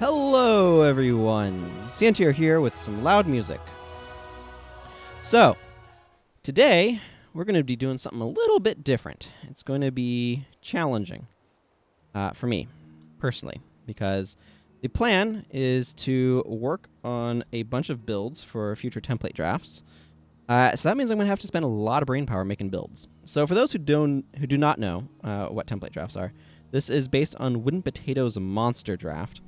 Hello, everyone. Santier here with some loud music. So, today we're going to be doing something a little bit different. It's going to be challenging for me, personally, because the plan is to work on a bunch of builds for future template drafts. So that means I'm going to have to spend a lot of brain power making builds. So for those who do not know what template drafts are, this is based on Wooden Potato's monster draft.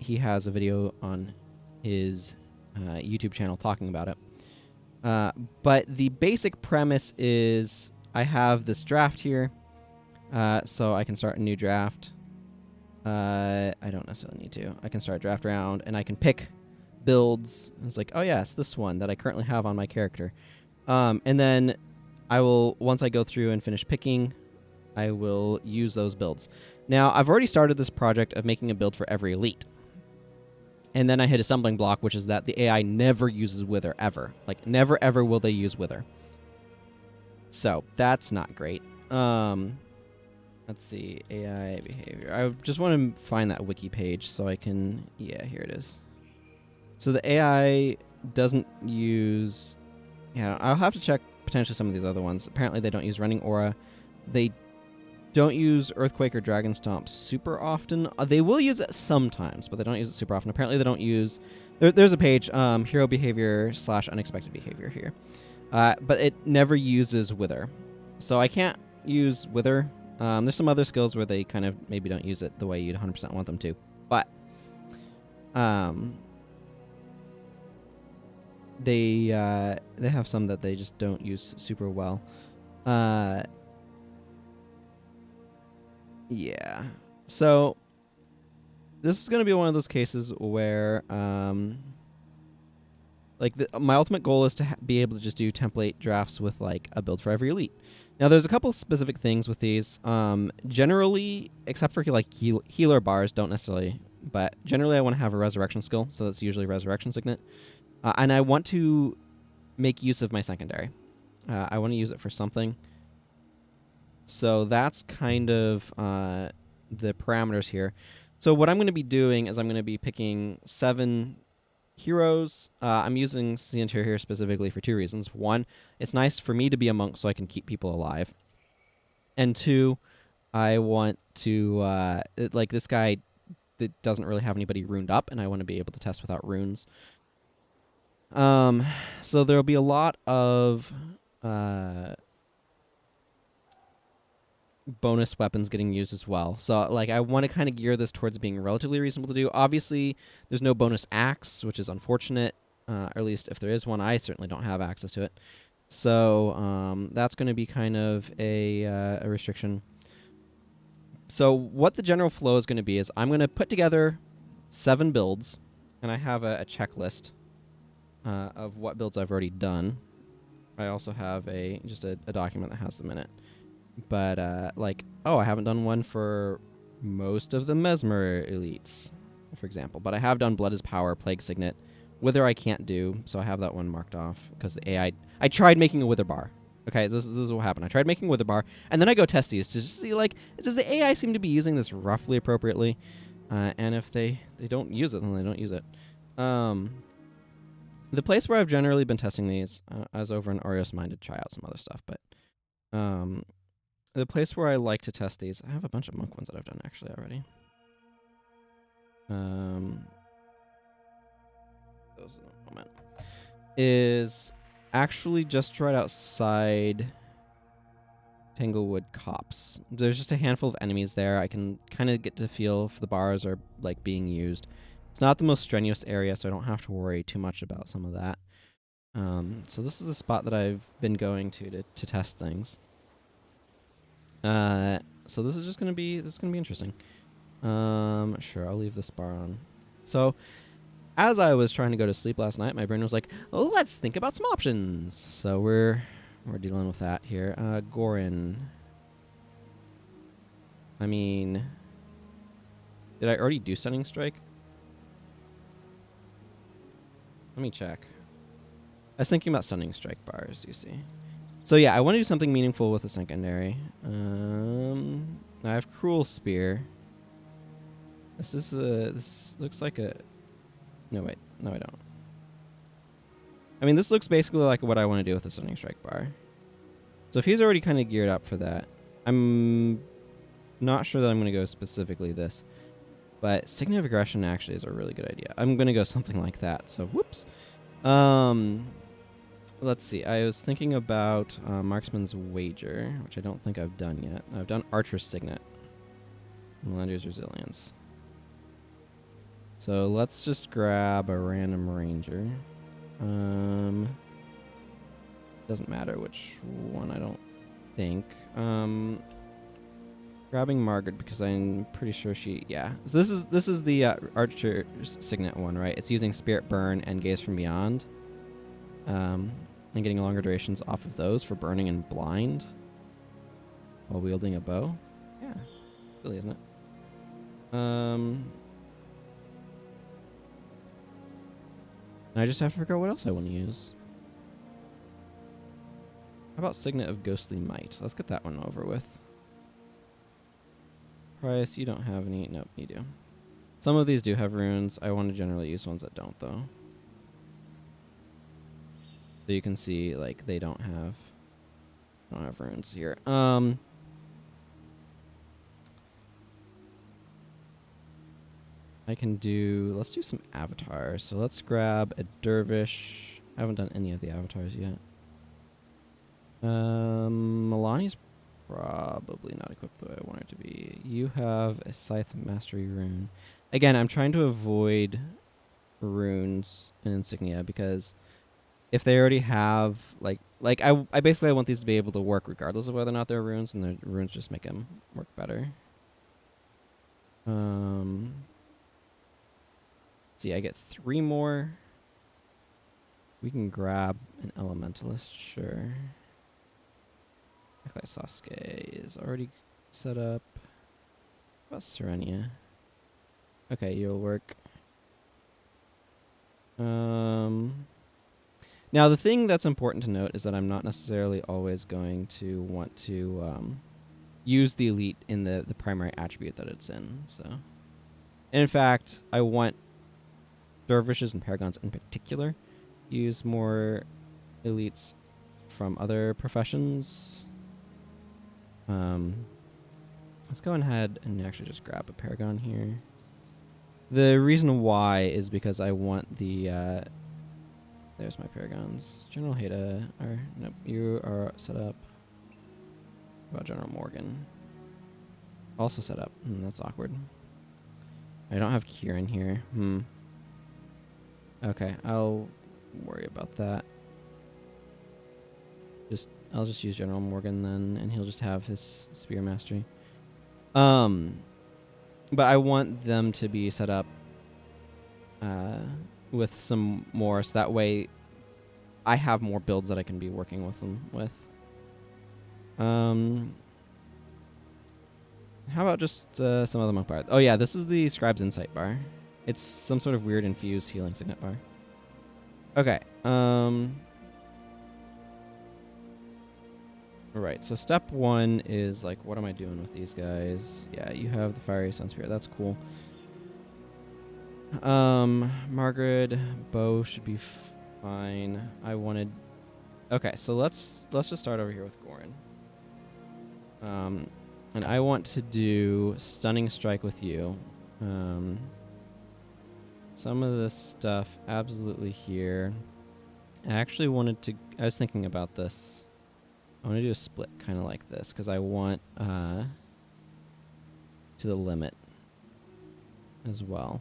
He has a video on his YouTube channel talking about it. But the basic premise is I have this draft here, so I can start a new draft. I don't necessarily need to. I can start a draft round, and I can pick builds. It's like, oh yes, this one that I currently have on my character. And then I will, once I go through and finish picking, I will use those builds. Now, I've already started this project of making a build for every elite. And then I hit a stumbling block, which is that the AI never uses Wither, ever. Like, never, ever will they use Wither. So, that's not great. Let's see, AI behavior. I just want to find that wiki page so I can... Yeah, here it is. So the AI doesn't use... Yeah, I'll have to check potentially some of these other ones. Apparently they don't use Running Aura. They don't use Earthquake or Dragon Stomp super often. They will use it sometimes, but they don't use it super often. Apparently they don't use... There's a page, Hero Behavior / Unexpected Behavior here. But it never uses Wither. So I can't use Wither. There's some other skills where they kind of maybe don't use it the way you'd 100% want them to. But... They have some that they just don't use super well. Yeah. So this is going to be one of those cases where my ultimate goal is to be able to just do template drafts with like a build for every elite. Now there's a couple specific things with these. Generally, except for like healer bars, don't necessarily, but generally I want to have a resurrection skill, so that's usually resurrection signet. And I want to make use of my secondary. I want to use it for something. So that's kind of the parameters here. So what I'm going to be doing is I'm going to be picking 7 heroes. I'm using Ciantir here specifically for 2 reasons. 1, it's nice for me to be a monk so I can keep people alive. And 2, I want to... like this guy that doesn't really have anybody runed up, and I want to be able to test without runes. So there'll be a lot of bonus weapons getting used as well. So like I want to kind of gear this towards being relatively reasonable to do. Obviously, there's no bonus axe, which is unfortunate. Or at least if there is one, I certainly don't have access to it. So that's going to be kind of a restriction. So what the general flow is going to be is I'm going to put together 7 builds, and I have a checklist of what builds I've already done. I also have just a document that has them in it. But, I haven't done one for most of the Mesmer elites, for example. But I have done Blood is Power, Plague Signet. Wither I can't do, so I have that one marked off. Because the AI... I tried making a Wither bar. Okay, this is what happened. I tried making a Wither bar, and then I go test these to just see, does the AI seem to be using this roughly appropriately? And if they don't use it, then they don't use it. The place where I've generally been testing these, I was over in Orios Mind to try out some other stuff, but... the place where I like to test these, I have a bunch of monk ones that I've done actually already. Those in a moment. Is actually just right outside Tanglewood Copse. There's just a handful of enemies there. I can kind of get to feel if the bars are like being used. It's not the most strenuous area, so I don't have to worry too much about some of that. So this is the spot that I've been going to test things. So this is just gonna be interesting. Sure, I'll leave this bar on. So, as I was trying to go to sleep last night, my brain was like, "Oh, let's think about some options." So we're dealing with that here. Gorin. I mean, did I already do Stunning Strike? Let me check. I was thinking about Stunning Strike bars, you see. So yeah, I want to do something meaningful with the secondary. I have Cruel Spear. This looks like a... No, wait. No, I don't. I mean, this looks basically like what I want to do with the Stunning Strike bar. So if he's already kind of geared up for that, I'm not sure that I'm going to go specifically this. But Signet of Aggression actually is a really good idea. I'm going to go something like that. So, whoops. Let's see. I was thinking about Marksman's Wager, which I don't think I've done yet. I've done Archer's Signet. Lander's Resilience. So let's just grab a random ranger. Doesn't matter which one, I don't think. Grabbing Margaret because I'm pretty sure she... Yeah. So this is the Archer's Signet one, right? It's using Spirit Burn and Gaze from Beyond. And getting longer durations off of those for burning and blind while wielding a bow. Yeah. Silly, isn't it? I just have to figure out what else I want to use. How about Signet of Ghostly Might? Let's get that one over with. Price, you don't have any. Nope, you do. Some of these do have runes. I want to generally use ones that don't, though. So you can see, like, they don't have runes here. I can do... Let's do some avatars. So let's grab a dervish. I haven't done any of the avatars yet. Milani's probably not equipped the way I want her to be. You have a Scythe Mastery rune. Again, I'm trying to avoid runes in Insignia because if they already have... I basically want these to be able to work regardless of whether or not they're runes, and the runes just make them work better. See, I get 3 more. We can grab an Elementalist, sure. Like Sasuke is already set up. What about Serenia? Okay, you'll work. Now, the thing that's important to note is that I'm not necessarily always going to want to use the elite in the primary attribute that it's in. So, and in fact, I want dervishes and paragons in particular use more elites from other professions. Let's go ahead and actually just grab a paragon here. The reason why is because I want the... there's my paragons. General Heda... nope, you are set up. What about General Morgan? Also set up. That's awkward. I don't have Kieran here. Okay, I'll worry about that. I'll just use General Morgan then, and he'll just have his Spear Mastery. But I want them to be set up with some more, so that way I have more builds that I can be working with them with. How about just some other monk bar? Oh yeah, this is the Scribe's Insight bar. It's some sort of weird infused healing signet bar. Okay. Right, so step 1 is like, what am I doing with these guys? Yeah, you have the Fiery Sun Spirit. That's cool. Margaret, bow should be fine. I wanted... Okay, so let's just start over here with Goran. And I want to do Stunning Strike with you. Some of this stuff absolutely here. I actually wanted to... I was thinking about this. I want to do a split kind of like this because I want to the limit as well.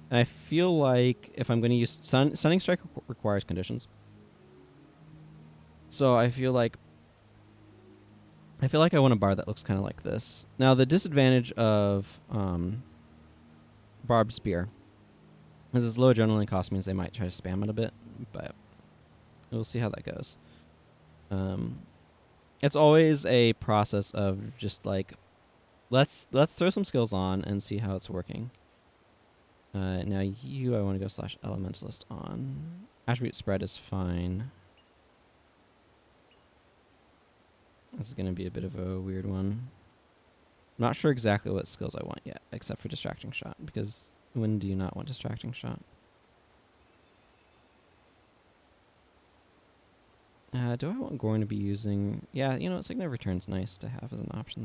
And I feel like if I'm going to use... Stunning Strike requires conditions. So I feel like I want a bar that looks kind of like this. Now, the disadvantage of Barbed Spear is its low adrenaline cost means they might try to spam it a bit, but we'll see how that goes. It's always a process of just like, let's throw some skills on and see how it's working. Now I want to go / Elementalist on. Attribute spread is fine. This is going to be a bit of a weird one. Not sure exactly what skills I want yet, except for distracting shot, because when do you not want distracting shot? Do I want Gorn to be using... Yeah, you know what? Signal Return's nice to have as an option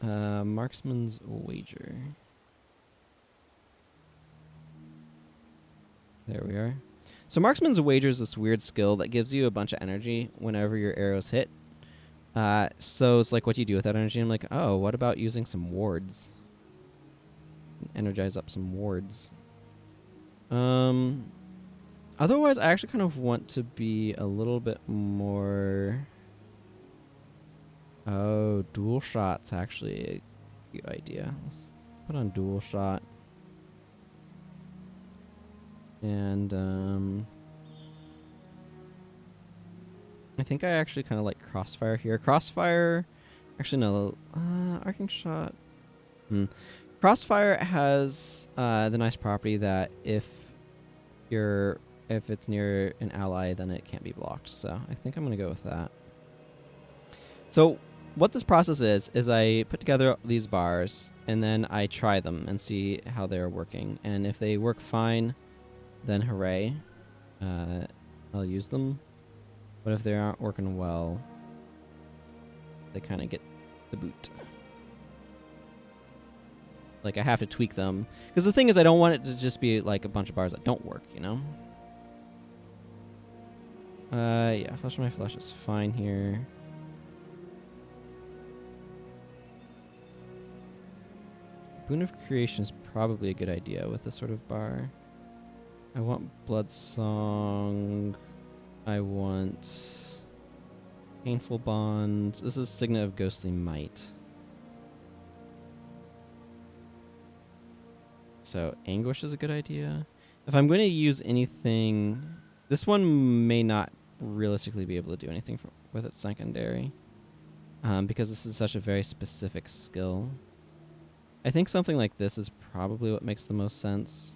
there. Marksman's Wager. There we are. So Marksman's Wager is this weird skill that gives you a bunch of energy whenever your arrows hit. So it's like, what do you do with that energy? I'm like, oh, what about using some wards? Energize up some wards. Otherwise, I actually kind of want to be a little bit more... Oh, dual shot's actually a good idea. Let's put on dual shot. And, I think I actually kind of like crossfire here. Crossfire... Actually, no. Arcing shot... Crossfire has the nice property that if it's near an ally, then it can't be blocked. So I think I'm going to go with that. So what this process is I put together these bars, and then I try them and see how they're working. And if they work fine, then hooray, I'll use them. But if they aren't working well, they kind of get the boot. Like, I have to tweak them. Because the thing is, I don't want it to just be, like, a bunch of bars that don't work, you know? Yeah, Flesh on My Flesh is fine here. Boon of Creation is probably a good idea with this sort of bar. I want Blood Song. I want Painful Bond. This is Signet of Ghostly Might. So Anguish is a good idea. If I'm going to use anything... This one may not realistically be able to do anything with its secondary. Because this is such a very specific skill. I think something like this is probably what makes the most sense.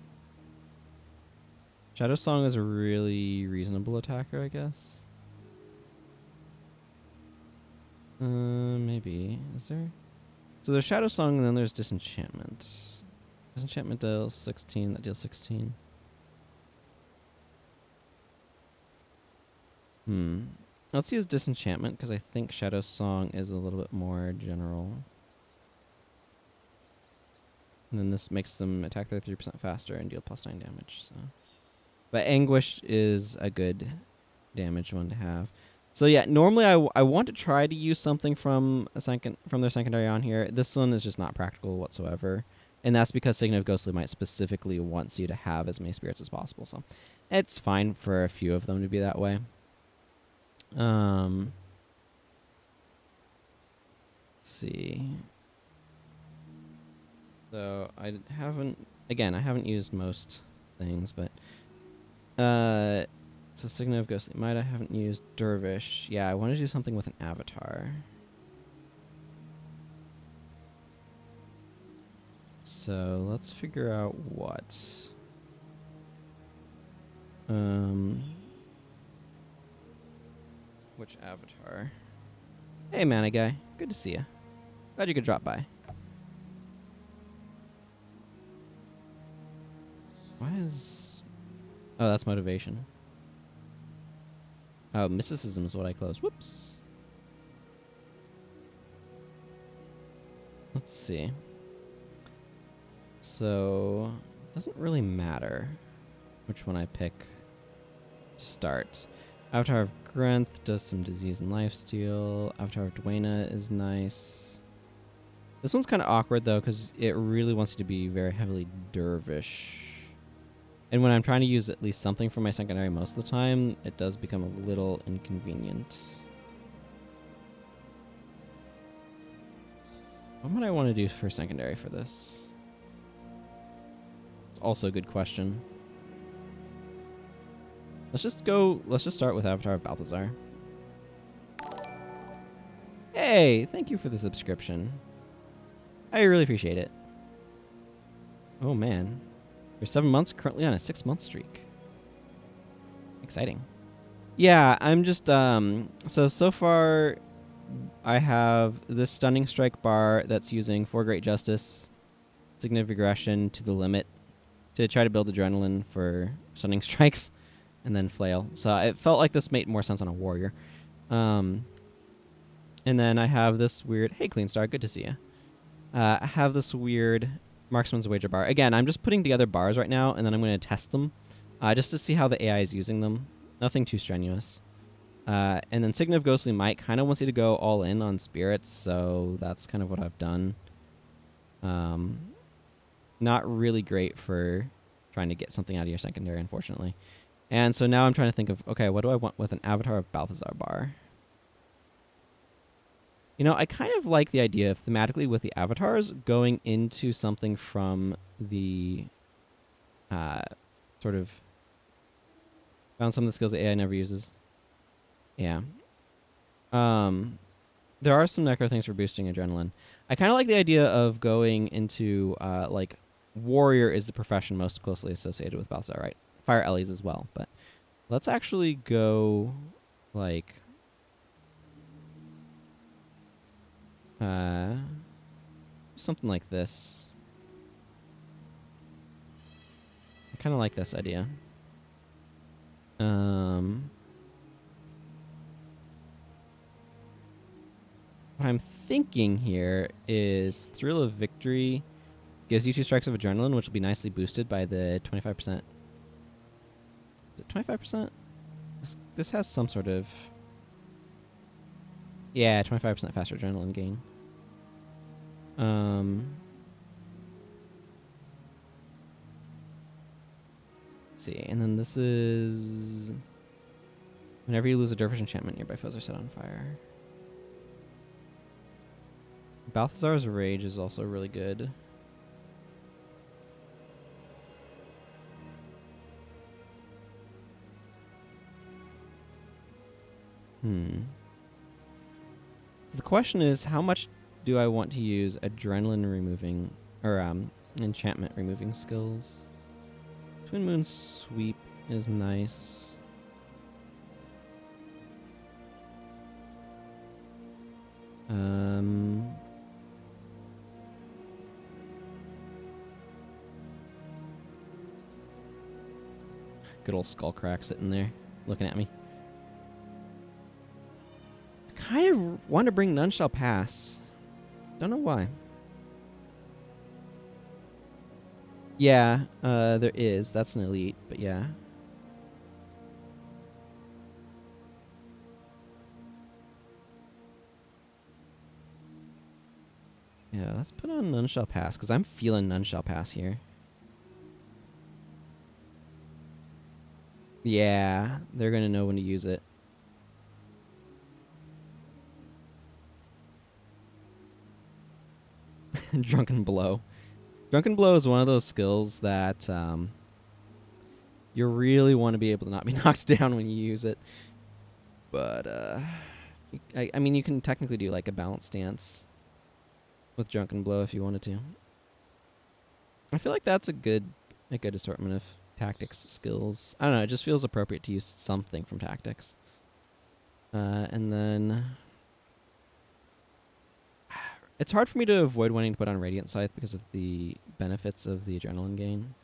Shadow Song is a really reasonable attacker, I guess. Maybe. Is there? So there's Shadow Song and then there's Disenchantment. Disenchantment deals 16, that deals 16. Let's use Disenchantment, because I think Shadow Song is a little bit more general. And then this makes them attack 33% faster and deal +9 damage. So. But Anguish is a good damage one to have. So yeah, normally I want to try to use something from their secondary on here. This one is just not practical whatsoever. And that's because Signet of Ghostly Might specifically wants you to have as many spirits as possible. So it's fine for a few of them to be that way. Let's see. So I haven't used most things, but so Signet of Ghostly Might I haven't used. Dervish. Yeah, I want to do something with an avatar. So let's figure out what. Which avatar? Hey, Mana Guy. Good to see you. Glad you could drop by. Why is... Oh, that's motivation. Oh, mysticism is what I closed. Whoops. Let's see. So, it doesn't really matter which one I pick to start. Avatar of Grenth does some disease and lifesteal. Avatar of Dwayna is nice. This one's kind of awkward, though, because it really wants you to be very heavily dervish. And when I'm trying to use at least something for my secondary most of the time, it does become a little inconvenient. What might I want to do for secondary for this? It's also a good question. Let's just start with Avatar of Balthazar. Hey, thank you for the subscription. I really appreciate it. Oh man. You're 7 months, currently on a 6-month streak. Exciting. Yeah, I'm just, so far, I have this stunning strike bar that's using 4 Great Justice, Significant Aggression to the limit to try to build adrenaline for stunning strikes, and then flail. So it felt like this made more sense on a warrior. And then I have this weird... Hey, Clean Star, good to see you. I have this weird Marksman's Wager bar. Again, I'm just putting together bars right now, and then I'm going to test them just to see how the AI is using them. Nothing too strenuous. And then Signet of Ghostly Might kind of wants you to go all in on spirits, so that's kind of what I've done. Not really great for trying to get something out of your secondary, unfortunately. And so now I'm trying to think of, okay, what do I want with an Avatar of Balthazar bar? You know, I kind of like the idea of thematically with the avatars going into something from the sort of found some of the skills that AI never uses. Yeah. There are some necro things for boosting adrenaline. I kind of like the idea of going into like warrior is the profession most closely associated with Balthazar, right? Fire Ellie's as well, but let's actually go like something like this. I kind of like this idea. What I'm thinking here is Thrill of Victory gives you 2 strikes of adrenaline, which will be nicely boosted by the 25%. Is it 25%? This has some sort of... Yeah, 25% faster adrenaline gain. Let's see, and then this is... Whenever you lose a Dervish enchantment, nearby foes are set on fire. Balthazar's Rage is also really good. So the question is, how much do I want to use adrenaline removing, or enchantment removing skills? Twin Moon Sweep is nice. Good old Skullcrack sitting there, looking at me. I kind of want to bring None Shall Pass. Don't know why. Yeah, there is. That's an elite, but yeah. Yeah, let's put on None Shall Pass, because I'm feeling None Shall Pass here. Yeah, they're going to know when to use it. Drunken Blow. Drunken Blow is one of those skills that you really want to be able to not be knocked down when you use it. But, I mean, you can technically do like a balance stance with Drunken Blow if you wanted to. I feel like that's a good assortment of tactics skills. I don't know, it just feels appropriate to use something from tactics. And then... It's hard for me to avoid wanting to put on Radiant Scythe because of the benefits of the adrenaline gain.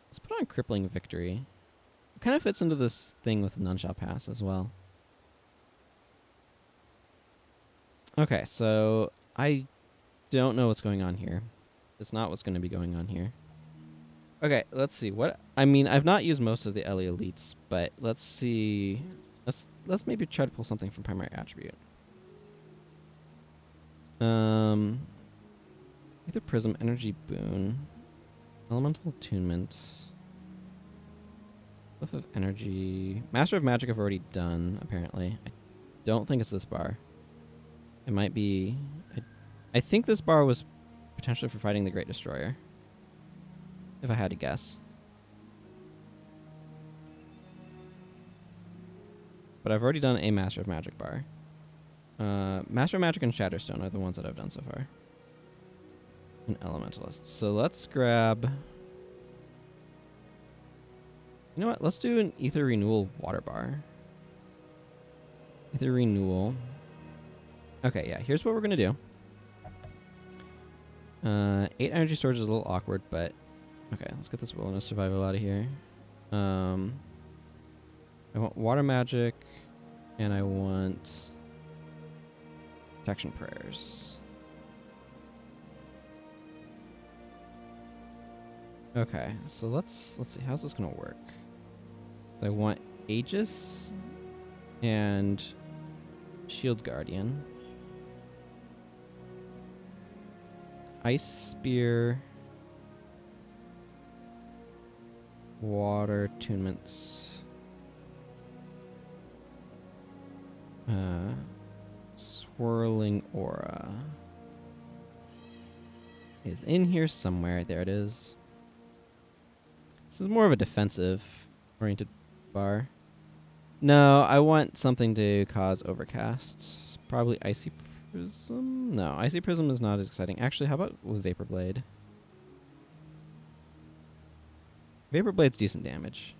Let's put on Crippling Victory. It kind of fits into this thing with None Shall Pass as well. Okay, so I don't know what's going on here. It's not what's going to be going on here. Okay, let's see. I mean, I've not used most of the Ellie elites, but let's see... Let's maybe try to pull something from primary attribute. Either Prism, Energy Boon, Elemental Attunement, Cliff of Energy, Master of Magic I've already done, apparently. I don't think it's this bar. It might be... I think this bar was potentially for fighting the Great Destroyer, if I had to guess. But I've already done a Master of Magic bar. Master of Magic and Shatterstone are the ones that I've done so far. An Elementalist. So let's grab... You know what? Let's do an ether renewal water bar. Ether renewal. Okay, yeah. Here's what we're gonna do. 8 energy storage is a little awkward, but okay. Let's get this wilderness survival out of here. I want water magic, and I want protection prayers. Okay, so let's see. How's this gonna work? So I want Aegis and Shield Guardian, Ice Spear, Water Attunements, Swirling Aura is in here somewhere. There it is. This is more of a defensive-oriented bar. No, I want something to cause overcasts. Probably Icy Prism? No, Icy Prism is not as exciting. Actually, how about with Vapor Blade? Vapor Blade's decent damage.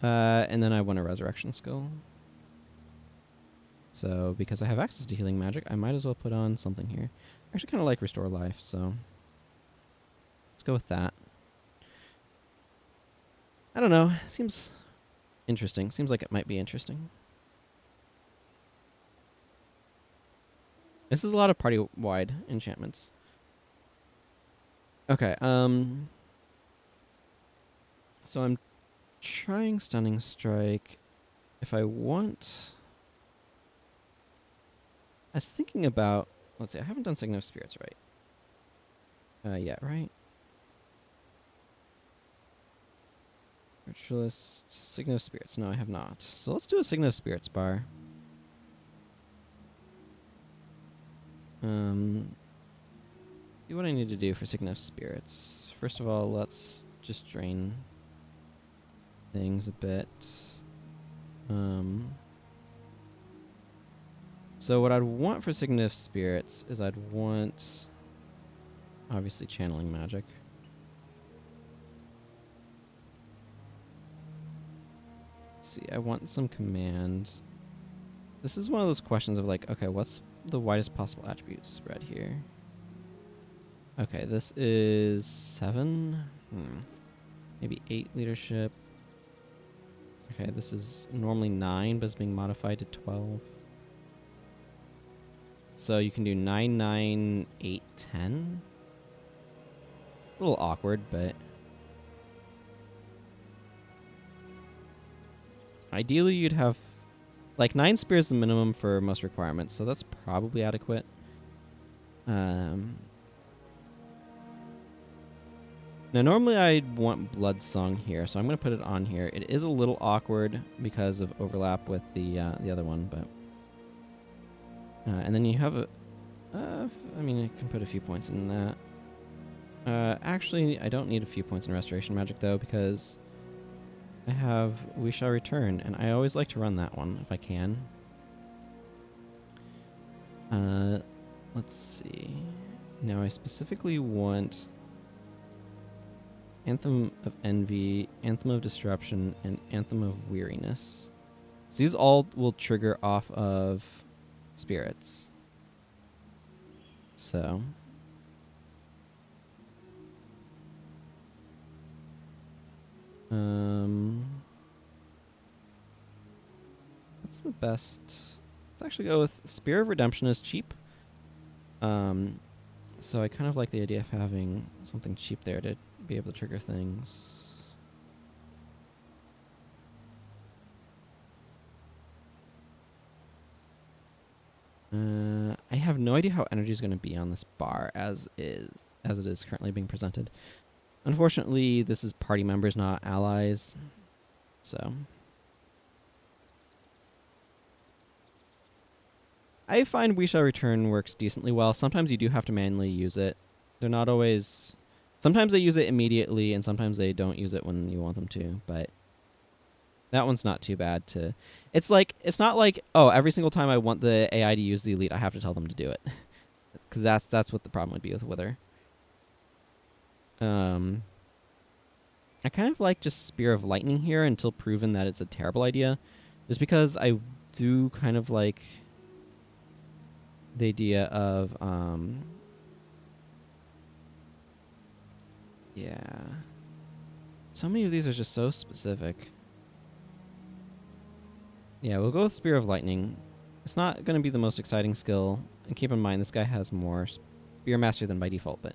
And then I want a Resurrection skill. So, because I have access to healing magic, I might as well put on something here. I actually kind of like Restore Life, so let's go with that. I don't know. Seems interesting. Seems like it might be interesting. This is a lot of party-wide enchantments. Okay, so I'm trying Stunning Strike. If I want... I was thinking about... Let's see, I haven't done Signal of Spirits yet, right? Ritualist, Signal of Spirits. No, I have not. So let's do a Signal of Spirits bar. See what I need to do for Signal of Spirits. First of all, let's just drain things a bit. So what I'd want for Signal of Spirits is I'd want, obviously, channeling magic. Let's see, I want some command. This is one of those questions of like, okay, what's the widest possible attribute spread here? Okay, this is 7. Maybe 8 leadership. Okay, this is normally 9, but it's being modified to 12. So you can do 9, 9, 8, 10. A little awkward, but ideally you'd have like 9 spears the minimum for most requirements, so that's probably adequate. Now normally I'd want Blood Song here, so I'm going to put it on here. It is a little awkward because of overlap with the other one, but and then you have a I mean, I can put a few points in that. Actually, I don't need a few points in Restoration Magic though, because I have We Shall Return, and I always like to run that one if I can. Let's see. Now I specifically want Anthem of Envy, Anthem of Disruption, and Anthem of Weariness. So these all will trigger off of spirits. So what's the best? Let's actually go with Spear of Redemption is cheap. So I kind of like the idea of having something cheap there to be able to trigger things. I have no idea how energy is going to be on this bar as it is currently being presented. Unfortunately, this is party members, not allies. So I find We Shall Return works decently well. Sometimes you do have to manually use it. They're not always... Sometimes they use it immediately, and sometimes they don't use it when you want them to, but that one's not too bad to... It's not like, oh, every single time I want the AI to use the elite, I have to tell them to do it. Because that's what the problem would be with Wither. I kind of like just Spear of Lightning here until proven that it's a terrible idea. Just because I do kind of like the idea of, yeah. So many of these are just so specific. Yeah, we'll go with Spear of Lightning. It's not going to be the most exciting skill. And keep in mind, this guy has more Spear Mastery than by default, but...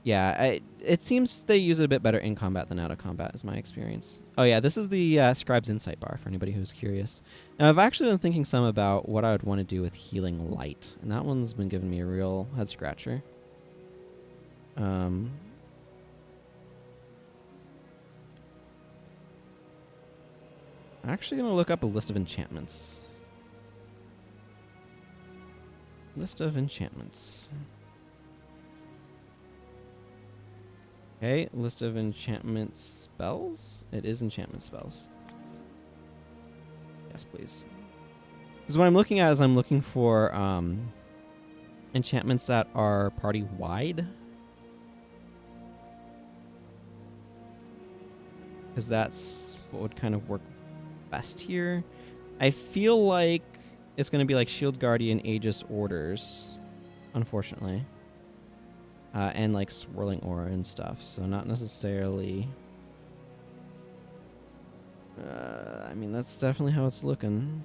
yeah, it seems they use it a bit better in combat than out of combat, is my experience. Oh yeah, this is the Scribe's Insight bar, for anybody who's curious. Now, I've actually been thinking some about what I would want to do with Healing Light, and that one's been giving me a real head-scratcher. I'm actually going to look up a list of enchantments. List of enchantments. Okay, list of enchantment spells. It is enchantment spells. Yes, please. Because what I'm looking at is I'm looking for enchantments that are party-wide. Because that's what would kind of work best here. I feel like it's going to be like Shield Guardian, Aegis Orders, unfortunately. And like Swirling Aura and stuff, so not necessarily... I mean, that's definitely how it's looking.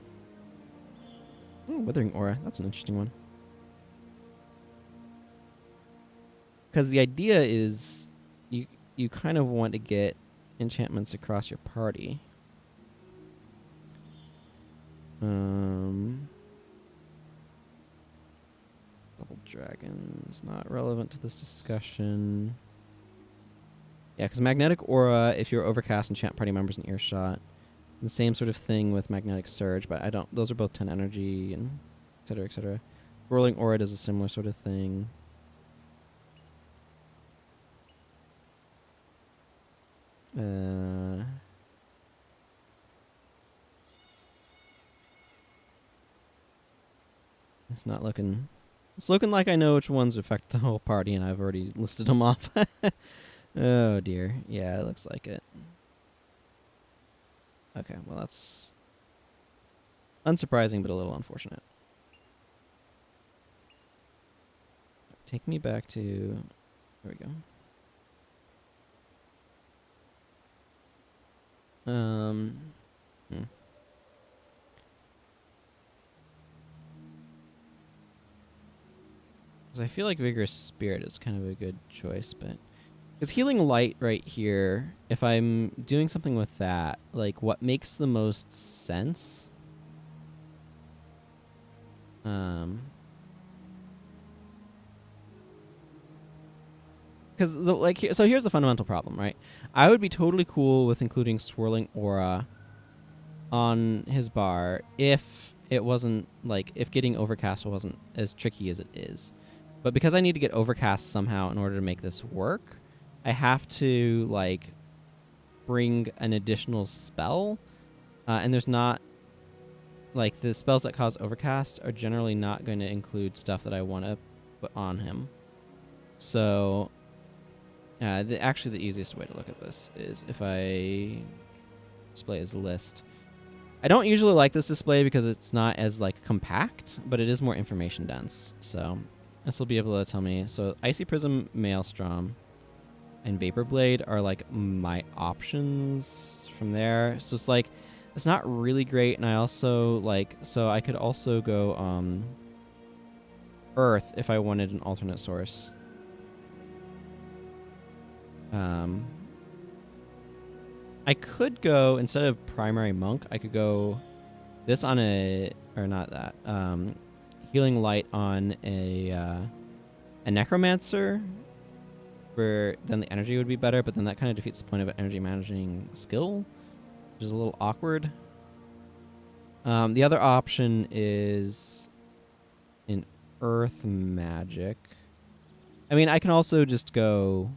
Ooh, Withering Aura, that's an interesting one. Because the idea is you kind of want to get enchantments across your party. Double Dragon is not relevant to this discussion. Yeah, because Magnetic Aura, if you're Overcast, enchant party members in earshot. The same sort of thing with Magnetic Surge, but I don't... Those are both 10 energy, and et cetera, et cetera. Whirling Aura does a similar sort of thing. It's not looking... It's looking like I know which ones affect the whole party, and I've already listed them off. Oh, dear. Yeah, it looks like it. Okay, well, that's unsurprising, but a little unfortunate. Take me back to... There we go. Because I feel like Vigorous Spirit is kind of a good choice, but... Because Healing Light right here, if I'm doing something with that, like, what makes the most sense? Because, like, so here's the fundamental problem, right? I would be totally cool with including Swirling Aura on his bar if it wasn't, like, if getting Overcast wasn't as tricky as it is. But because I need to get Overcast somehow in order to make this work, I have to, like, bring an additional spell. And there's not... Like, the spells that cause Overcast are generally not going to include stuff that I want to put on him. So... actually, the easiest way to look at this is if I display his list. I don't usually like this display because it's not as, like, compact, but it is more information dense. So this will be able to tell me. So Icy Prism, Maelstrom, and Vapor Blade are, like, my options from there. So it's, like, it's not really great. And I also, like, so I could also go Earth if I wanted an alternate source. I could go, instead of Primary Monk, I could go this on a, or not that, Healing Light on a Necromancer, where then the energy would be better, but then that kind of defeats the point of an energy managing skill, which is a little awkward. The other option is in Earth Magic. I mean, I can also just go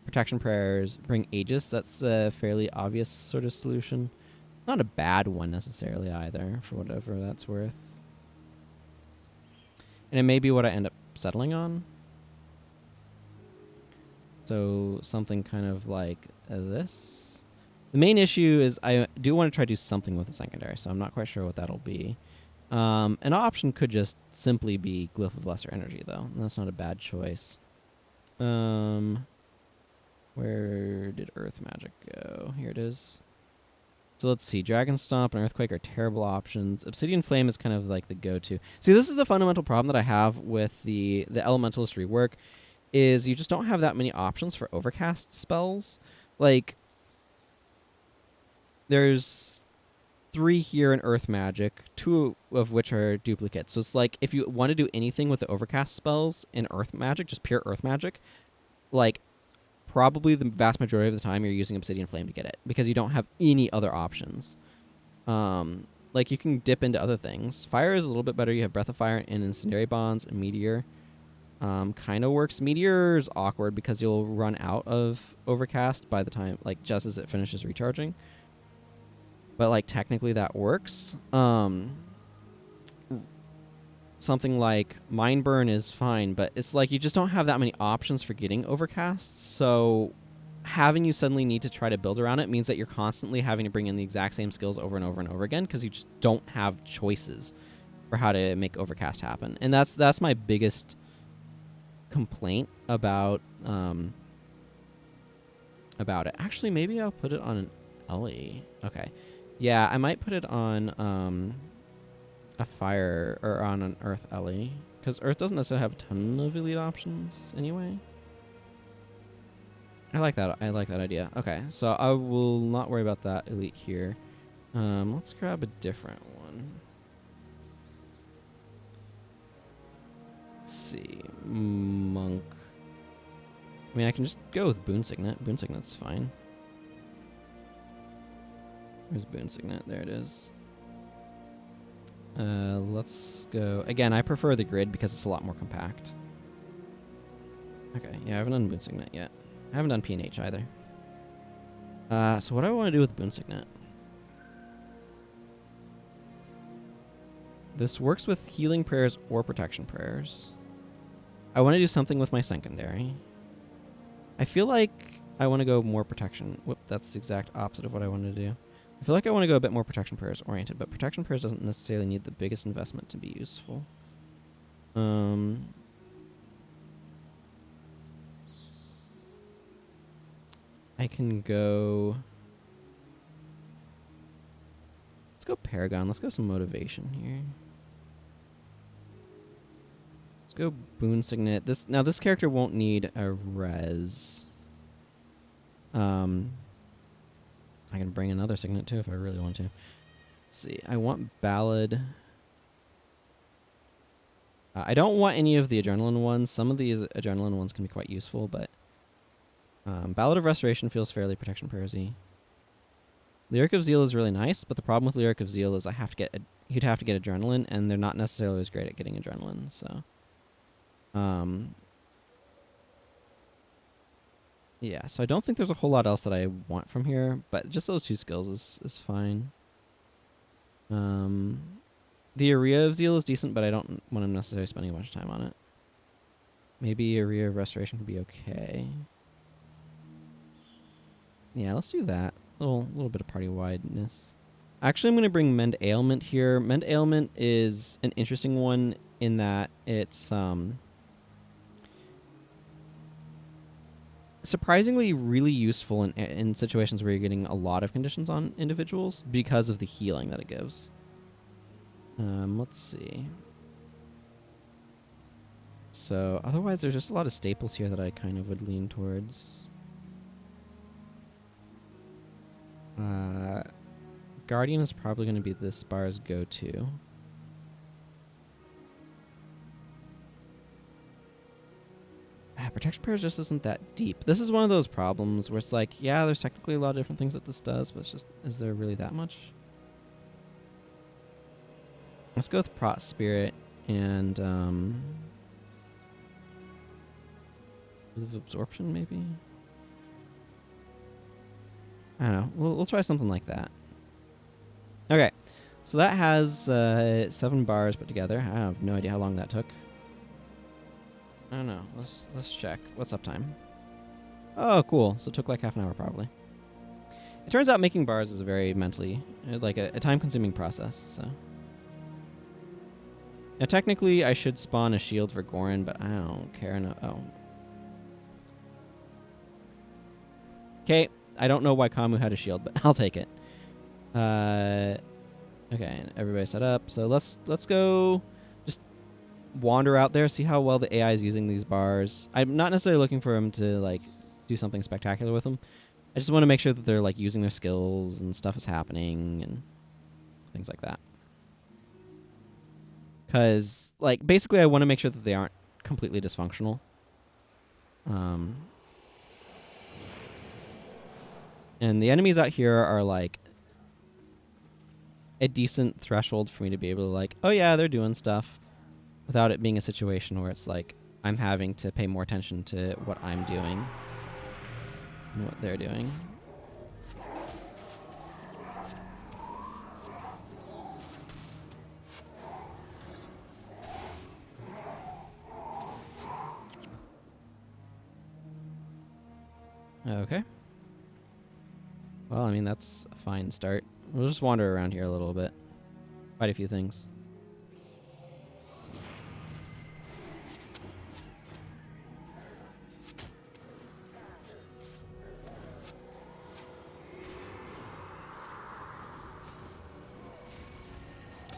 Protection Prayers, bring Aegis. That's a fairly obvious sort of solution. Not a bad one necessarily either, for whatever that's worth. And it may be what I end up settling on. So something kind of like this. The main issue is I do want to try to do something with the secondary, so I'm not quite sure what that'll be. An option could just simply be Glyph of Lesser Energy, though. And that's not a bad choice. Where did Earth Magic go? Here it is. So let's see. Dragon Stomp and Earthquake are terrible options. Obsidian Flame is kind of like the go-to. See, this is the fundamental problem that I have with the Elementalist rework, is you just don't have that many options for overcast spells. Like, there's 3 here in Earth Magic, 2 of which are duplicates. So it's like, if you want to do anything with the overcast spells in Earth Magic, just pure Earth Magic, like, probably the vast majority of the time you're using Obsidian Flame to get it, because you don't have any other options. Like, you can dip into other things. Fire is a little bit better. You have Breath of Fire and Incendiary Bonds, and Meteor. Kind of works. Meteor is awkward because you'll run out of Overcast by the time, like, just as it finishes recharging. But, like, technically that works. Something like Mind Burn is fine, but it's like you just don't have that many options for getting Overcasts, so having you suddenly need to try to build around it means that you're constantly having to bring in the exact same skills over and over and over again, because you just don't have choices for how to make Overcast happen. And that's my biggest complaint about it. Actually, maybe I'll put it on an Ellie. Okay. Yeah, I might put it on a Fire, or on an Earth Ellie, because Earth doesn't necessarily have a ton of elite options anyway. I like that idea. Okay, so I will not worry about that elite here. Let's grab a different one. Let's see, Monk. I mean, I can just go with Boon Signet. Boon Signet's fine. Where's Boon Signet? There it is. Let's go. Again, I prefer the grid because it's a lot more compact. Okay, yeah, I haven't done Boon Signet yet. I haven't done PNH either. So what do I want to do with Boon Signet? This works with healing prayers or protection prayers. I want to do something with my secondary. I feel like I want to go more protection. Whoop, that's the exact opposite of what I wanted to do. I feel like I want to go a bit more protection prayers oriented, but protection prayers doesn't necessarily need the biggest investment to be useful. I can go... Let's go Paragon. Let's go some motivation here. Let's go Boon Signet. Now this character won't need a res. I can bring another Signet too if I really want to. Let's see. I want Ballad. I don't want any of the Adrenaline ones. Some of these Adrenaline ones can be quite useful, but Ballad of Restoration feels fairly protection prayers-y. Lyric of Zeal is really nice, but the problem with Lyric of Zeal is you'd have to get Adrenaline, and they're not necessarily as great at getting Adrenaline, so... yeah, so I don't think there's a whole lot else that I want from here, but just those 2 skills is fine. The Area of Zeal is decent, but I don't want to necessarily spending a bunch of time on it. Maybe Area of Restoration would be okay. Yeah, let's do that. A little bit of party-wideness. Actually, I'm going to bring Mend Ailment here. Mend Ailment is an interesting one in that it's... surprisingly really useful in situations where you're getting a lot of conditions on individuals because of the healing that it gives. Let's see. So otherwise there's just a lot of staples here that I kind of would lean towards. Guardian is probably going to be this bar's go-to. Protection Prayers just isn't that deep. This is one of those problems where it's like, yeah, there's technically a lot of different things that this does, but it's just, is there really that much? Let's go with Prot Spirit and Absorption, maybe? I don't know. We'll try something like that. Okay, so that has 7 bars put together. I have no idea how long that took. I don't know. Let's check. What's uptime? Oh, cool. So it took like half an hour probably. It turns out making bars is a very mentally, like a time-consuming process, so. Now technically I should spawn a shield for Goran, but I don't care. No. Oh. Okay, I don't know why Kamu had a shield, but I'll take it. Okay, everybody set up. So let's go just wander out there, see how well the AI is using these bars. I'm not necessarily looking for them to like do something spectacular with them. I just want to make sure that they're like using their skills and stuff is happening and things like that. Because like basically I want to make sure that they aren't completely dysfunctional. And the enemies out here are like a decent threshold for me to be able to like, oh yeah, they're doing stuff, without it being a situation where it's like I'm having to pay more attention to what I'm doing and what they're doing. Okay. Well, I mean, that's a fine start. We'll just wander around here a little bit. Fight a few things.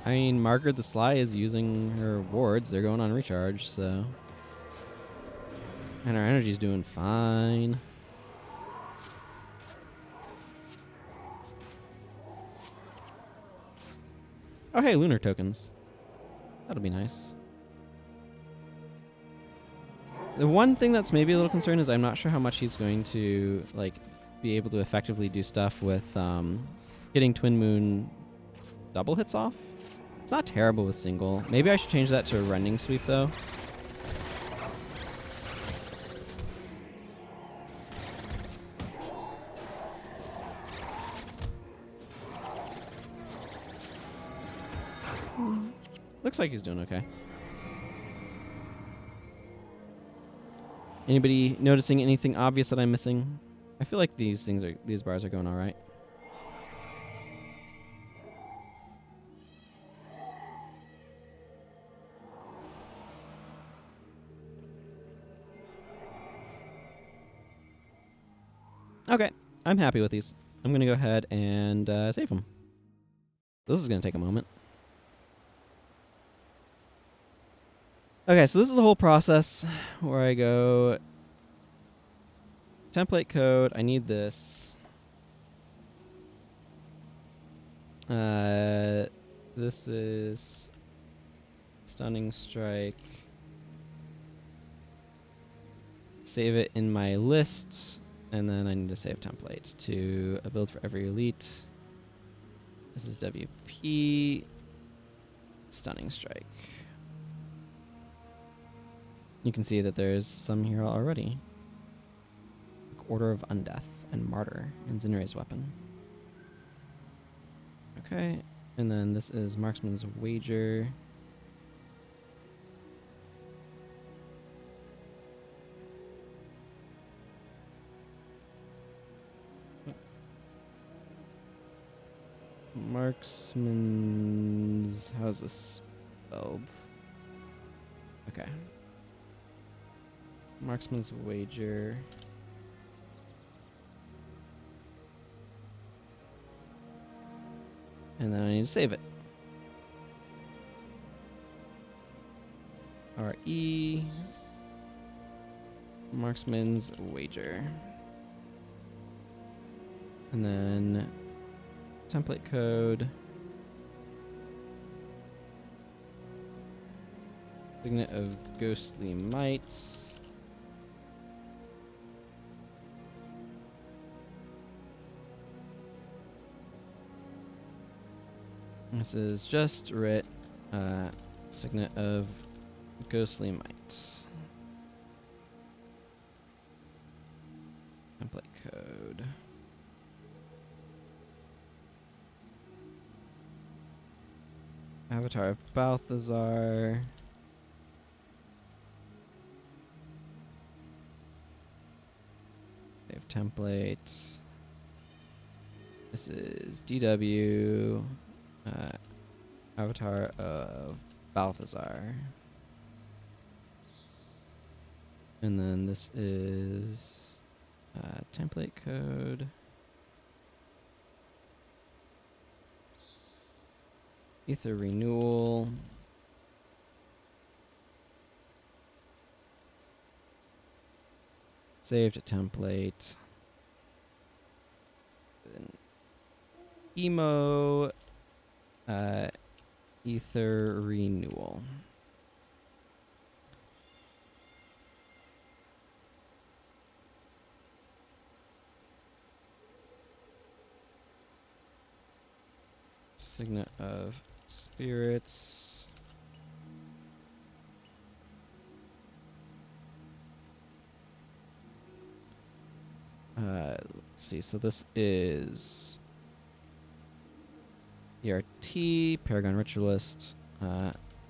I mean, Margaret the Sly is using her wards. They're going on recharge, so. And our energy's doing fine. Oh, hey, lunar tokens. That'll be nice. The one thing that's maybe a little concerned is I'm not sure how much he's going to like be able to effectively do stuff with getting Twin Moon double hits off. It's not terrible with single. Maybe I should change that to a running sweep though. Looks like he's doing okay. Anybody noticing anything obvious that I'm missing? I feel like these bars are going all right. Okay, I'm happy with these. I'm going to go ahead and save them. This is going to take a moment. Okay, so this is the whole process where I go template code. I need this. This is Stunning Strike. Save it in my list, and then I need to save template to a build for every elite. This is WP Stunning Strike. You can see that there's some here already. Order of Undeath and Martyr and Zinre's weapon. Okay, and then this is Marksman's Wager. Marksman's... how's this spelled? Okay. Marksman's Wager. And then I need to save it. RE. Marksman's Wager. And then template code. Signet of Ghostly Might. This is just writ, Signet of Ghostly Might. Template code. Avatar of Balthazar. Save template. This is DW, avatar of Balthazar. And then this is template code. Ether renewal. Save to template. Then emo ether renewal. Signet of spirits. Let's see. So this is ERT, Paragon Ritualist,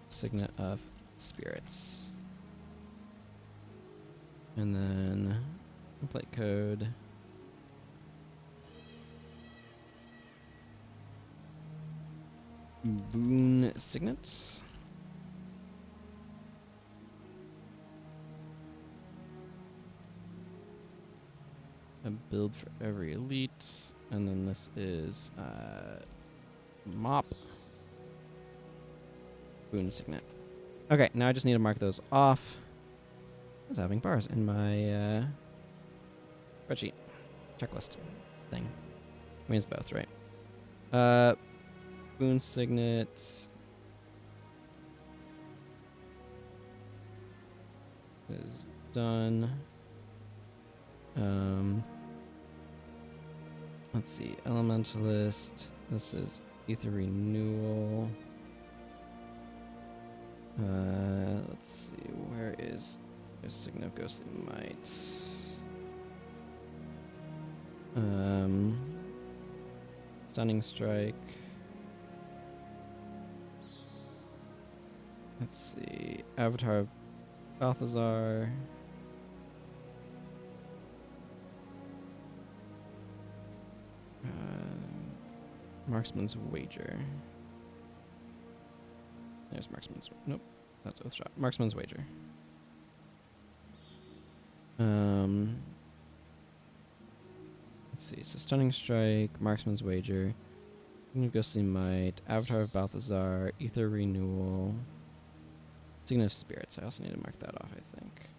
Signet of Spirits. And then template code. Boon Signets. A build for every elite. And then this is Mop. Boon Signet. Okay, now I just need to mark those off. I was having bars in my spreadsheet. Checklist thing. Means both, right? Boon Signet is done. Let's see. Elementalist. This is Ether Renewal. Let's see. Where is Signet of Ghostly Might? Stunning Strike. Let's see. Avatar of Balthazar. Marksman's Wager. There's Marksman's... Nope. That's Oathshot. Marksman's Wager. Let's see. So Stunning Strike, Marksman's Wager, Ghostly Might, Avatar of Balthazar, Ether Renewal, Signet of Spirits. I also need to mark that off, I think.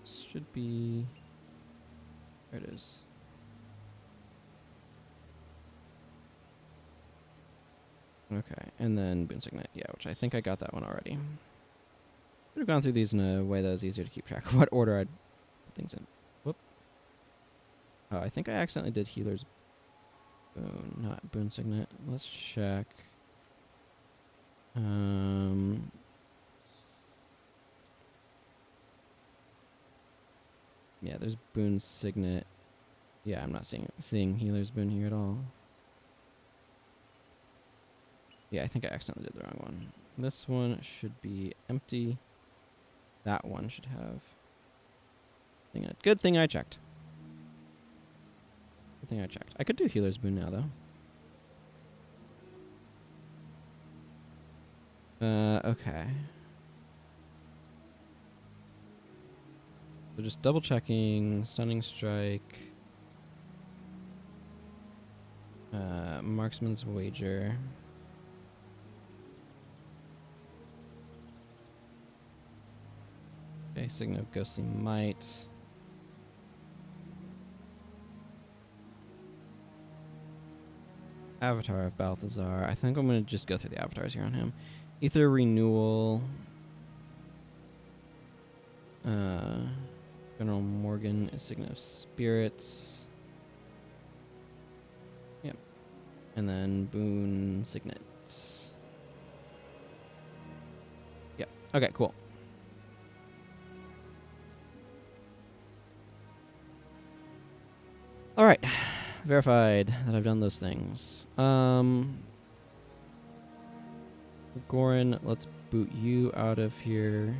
Should be... There it is. Okay, and then Boon Signet, yeah, which I think I got that one already. Should have gone through these in a way that was easier to keep track of what order I'd put things in. Whoop. Oh, I think I accidentally did Healer's Boon, not Boon Signet. Let's check. Yeah, there's Boon Signet. Yeah, I'm not seeing Healer's Boon here at all. Yeah, I think I accidentally did the wrong one. This one should be empty. That one should have... Good thing I checked. Good thing I checked. I could do Healer's Boon now, though. Okay. So just double checking. Stunning Strike. Marksman's Wager. Okay, Signet of Ghostly Might. Avatar of Balthazar. I think I'm going to just go through the avatars here on him. Ether Renewal. General Morgan is Signet of Spirits. Yep. And then Boon Signet. Yep. Okay, cool. All right. Verified that I've done those things. Goran, let's boot you out of here.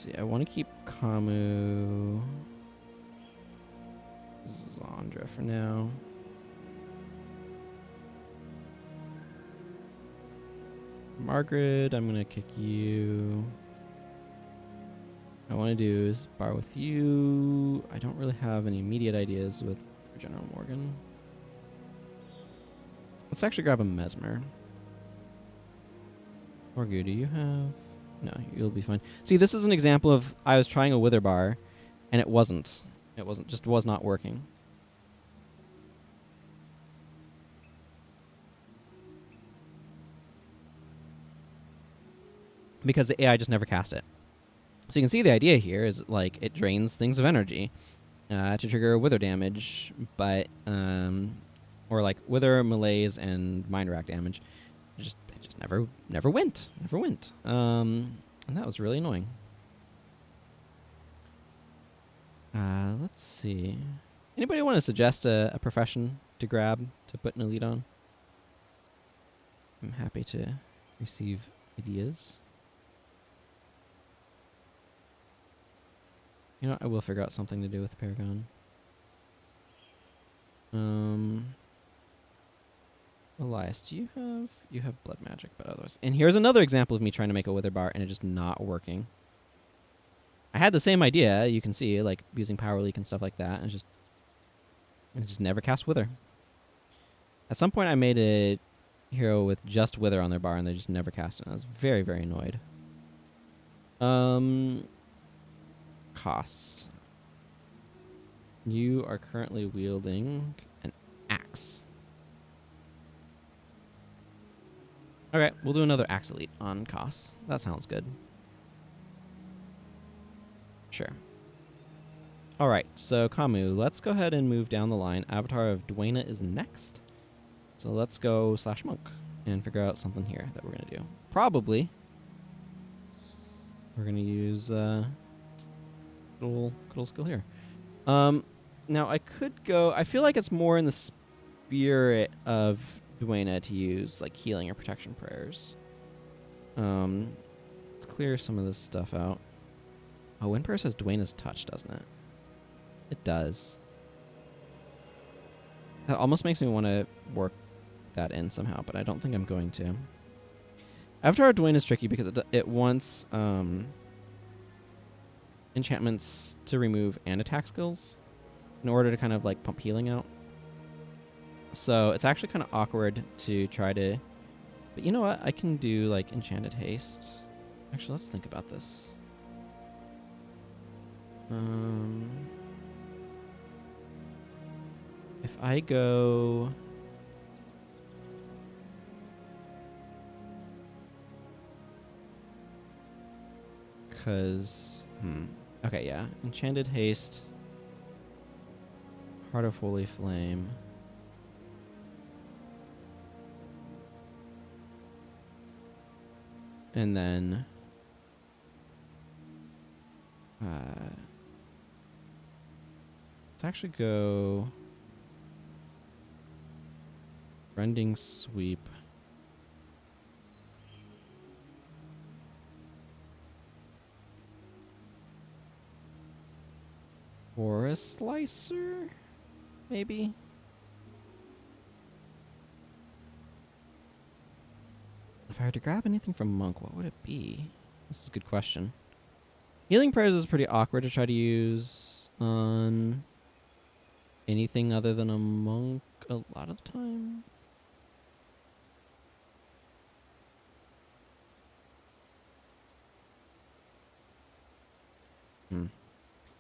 Let's see. I want to keep Kamu, Zandra for now. Margaret, I'm gonna kick you. I want to do is bar with you. I don't really have any immediate ideas with General Morgan. Let's actually grab a Mesmer. Orgu, do you have? No, you'll be fine. See, this is an example of I was trying a Wither bar, and it wasn't. It wasn't. Just was not working. Because the AI just never cast it. So you can see the idea here is like it drains things of energy to trigger wither damage, but or like wither, malaise, and mind rack damage. It just never went. And that was really annoying. Let's see. Anybody want to suggest a profession to grab to put an elite on? I'm happy to receive ideas. You know, I will figure out something to do with Paragon. Elias, do you have... You have blood magic, but otherwise... And here's another example of me trying to make a wither bar and it just not working. I had the same idea, you can see, like using power leak and stuff like that, and it just never cast wither. At some point I made a hero with just wither on their bar and they just never cast it. I was very, very annoyed. Costs. You are currently wielding an axe. Okay, we'll do another axe elite on costs. That sounds good. Sure. Alright, so Kamu, let's go ahead and move down the line. Avatar of Dwayna is next. So let's go /monk and figure out something here that we're going to do. Probably we're going to use good old skill here. Now I could go... I feel like it's more in the spirit of Dwayna to use like healing or protection prayers. Let's clear some of this stuff out. Oh, Windpurse has Dwayna's touch, doesn't it? It does. That almost makes me want to work that in somehow, but I don't think I'm going to. Avatar of Dwayna is tricky because it wants enchantments to remove and attack skills in order to kind of like pump healing out. So it's actually kind of awkward to try to... But you know what? I can do like enchanted haste. Actually, let's think about this. If I go... Because... Okay, yeah. Enchanted haste. Heart of Holy Flame. And then... let's actually go... Rending Sweep. Or a Slicer? Maybe? If I had to grab anything from Monk, what would it be? This is a good question. Healing Prayers is pretty awkward to try to use on anything other than a Monk a lot of the time.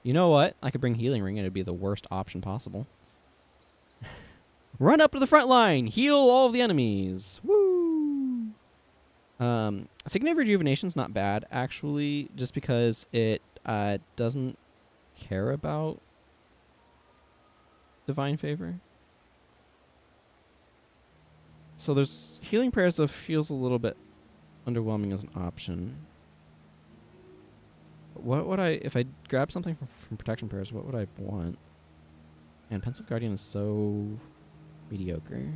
You know what? I could bring Healing Ring and it'd be the worst option possible. Run up to the front line! Heal all of the enemies! Woo! Signet of Rejuvenation's not bad, actually, just because it doesn't care about Divine Favor. So there's Healing Prayers that feels a little bit underwhelming as an option. What would I... If I grab something from Protection Prayers, what would I want? Man, Pensive Guardian is so mediocre.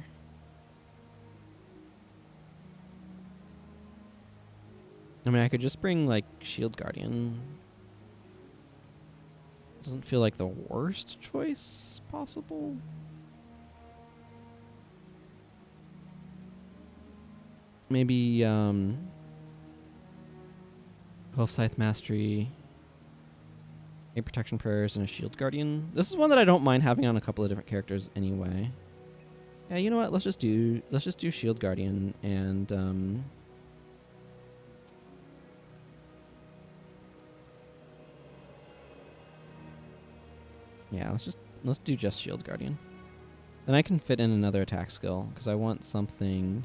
I mean, I could just bring, like, Shield Guardian. doesn't feel like the worst choice possible. Maybe Wolf Scythe Mastery, a Protection Prayers, and a Shield Guardian. This is one that I don't mind having on a couple of different characters anyway. Yeah, you know what? Let's just do Shield Guardian and yeah, let's do just Shield Guardian. Then I can fit in another attack skill because I want something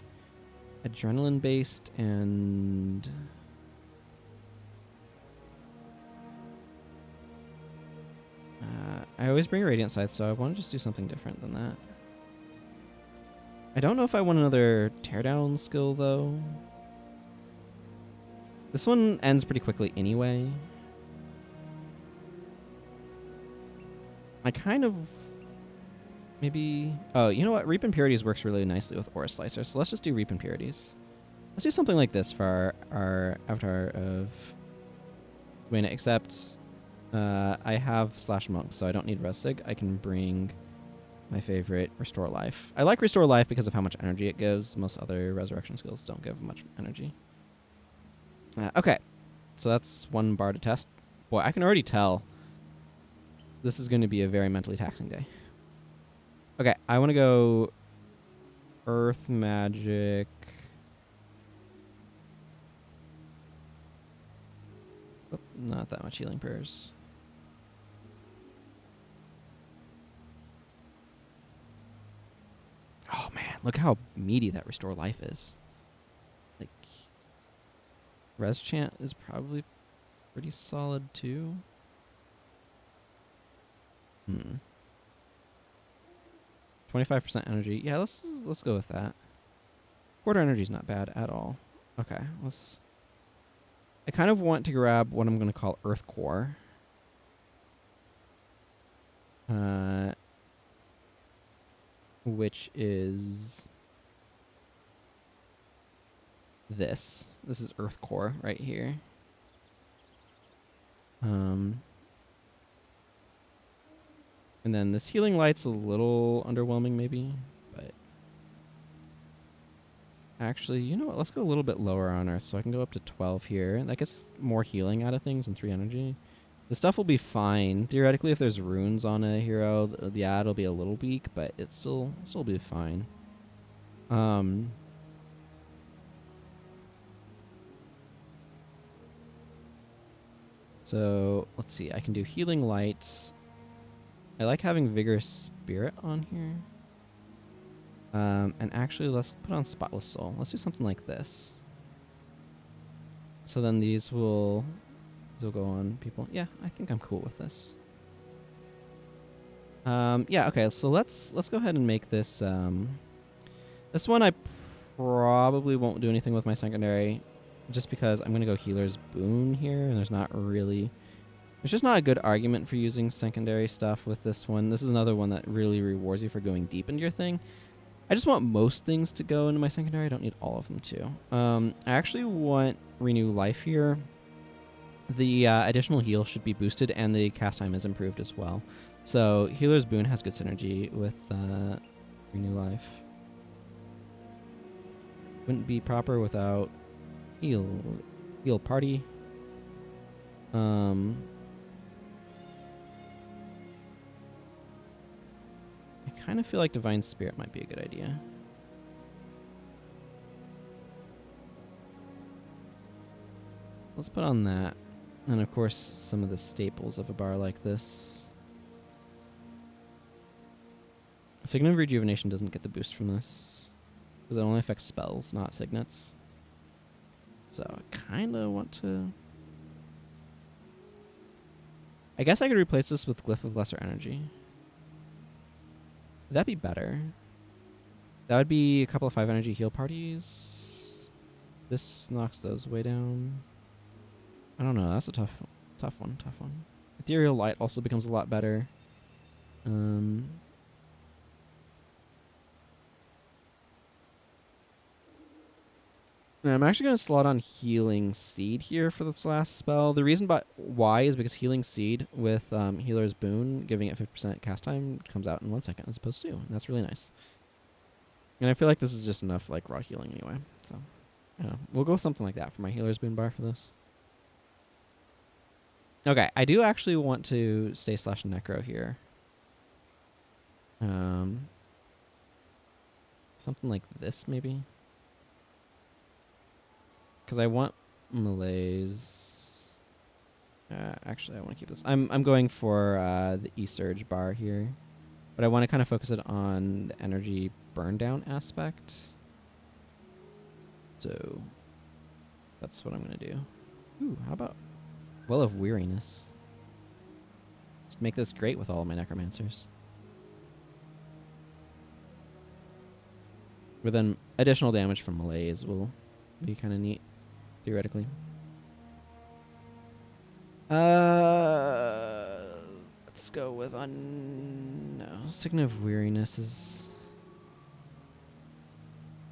adrenaline based and I always bring Radiant Scythe, so I want to just do something different than that. I don't know if I want another teardown skill though. This one ends pretty quickly anyway. I kind of maybe... Oh, you know what? Reap Impurities works really nicely with Aura Slicer, so let's just do Reap Impurities. Let's do something like this for our Avatar of Wayne, except I have Slash Monk, so I don't need Resig. I can bring my favorite, Restore Life. I like Restore Life because of how much energy it gives. Most other Resurrection skills don't give much energy. Okay, so that's one bar to test. Boy, I can already tell this is going to be a very mentally taxing day. Okay, I want to go Earth Magic. Oh, not that much Healing Prayers. Oh man, look how meaty that Restore Life is. Like, Res Chant is probably pretty solid too. 25% energy. Yeah, let's go with that. Quarter energy is not bad at all. Okay, let's... I kind of want to grab what I'm going to call Earth Core. Which is this. This is Earth Core right here. And then this Healing Light's a little underwhelming maybe, but actually, you know what? Let's go a little bit lower on Earth so I can go up to 12 here. That gets more healing out of things and 3 energy. The stuff will be fine. Theoretically, if there's runes on a hero, yeah, it'll be a little weak, but it's still be fine. So let's see. I can do Healing Light. I like having Vigorous Spirit on here. And actually, let's put on Spotless Soul. Let's do something like this. So then these will go on people. Yeah, I think I'm cool with this. Yeah, okay, so let's go ahead and make this... this one I probably won't do anything with my secondary, just because I'm going to go Healer's Boon here, and there's not really... There's just not a good argument for using secondary stuff with this one. This is another one that really rewards you for going deep into your thing. I just want most things to go into my secondary. I don't need all of them to. I actually want Renew Life here. The additional heal should be boosted, and the cast time is improved as well. So Healer's Boon has good synergy with Renew Life. Wouldn't be proper without Heal Party. I kind of feel like Divine Spirit might be a good idea. Let's put on that. And of course, some of the staples of a bar like this. Signet of Rejuvenation doesn't get the boost from this, because it only affects spells, not signets. So I kind of want to... I guess I could replace this with Glyph of Lesser Energy. Would that be better? That would be a couple of 5 energy heal parties. This knocks those way down. I don't know. That's a tough one. Ethereal Light also becomes a lot better. And I'm actually going to slot on Healing Seed here for this last spell. The reason why is because Healing Seed with Healer's Boon, giving it 50% cast time, comes out in 1 second as opposed to 2. And that's really nice. And I feel like this is just enough like raw healing anyway. So, yeah, we'll go with something like that for my Healer's Boon bar for this. Okay, I do actually want to stay /necro here. Something like this, maybe? Because I want malaise. Actually, I want to keep this. I'm going for the E-Surge bar here. But I want to kind of focus it on the energy burn down aspect. So that's what I'm going to do. Ooh, how about Well of Weariness? Just make this great with all of my necromancers. But then additional damage from malaise will be kind of neat, theoretically. Let's go with no. Signet of Weariness is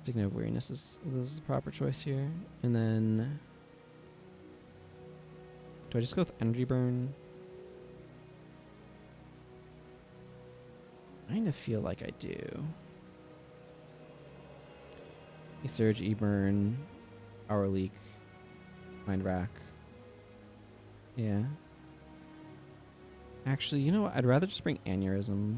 this is the proper choice here. And then do I just go with Energy Burn? I kind of feel like I do. E-Surge, E-Burn, Hour Leak, Mind Rack. Yeah. Actually, you know what? I'd rather just bring Aneurysm.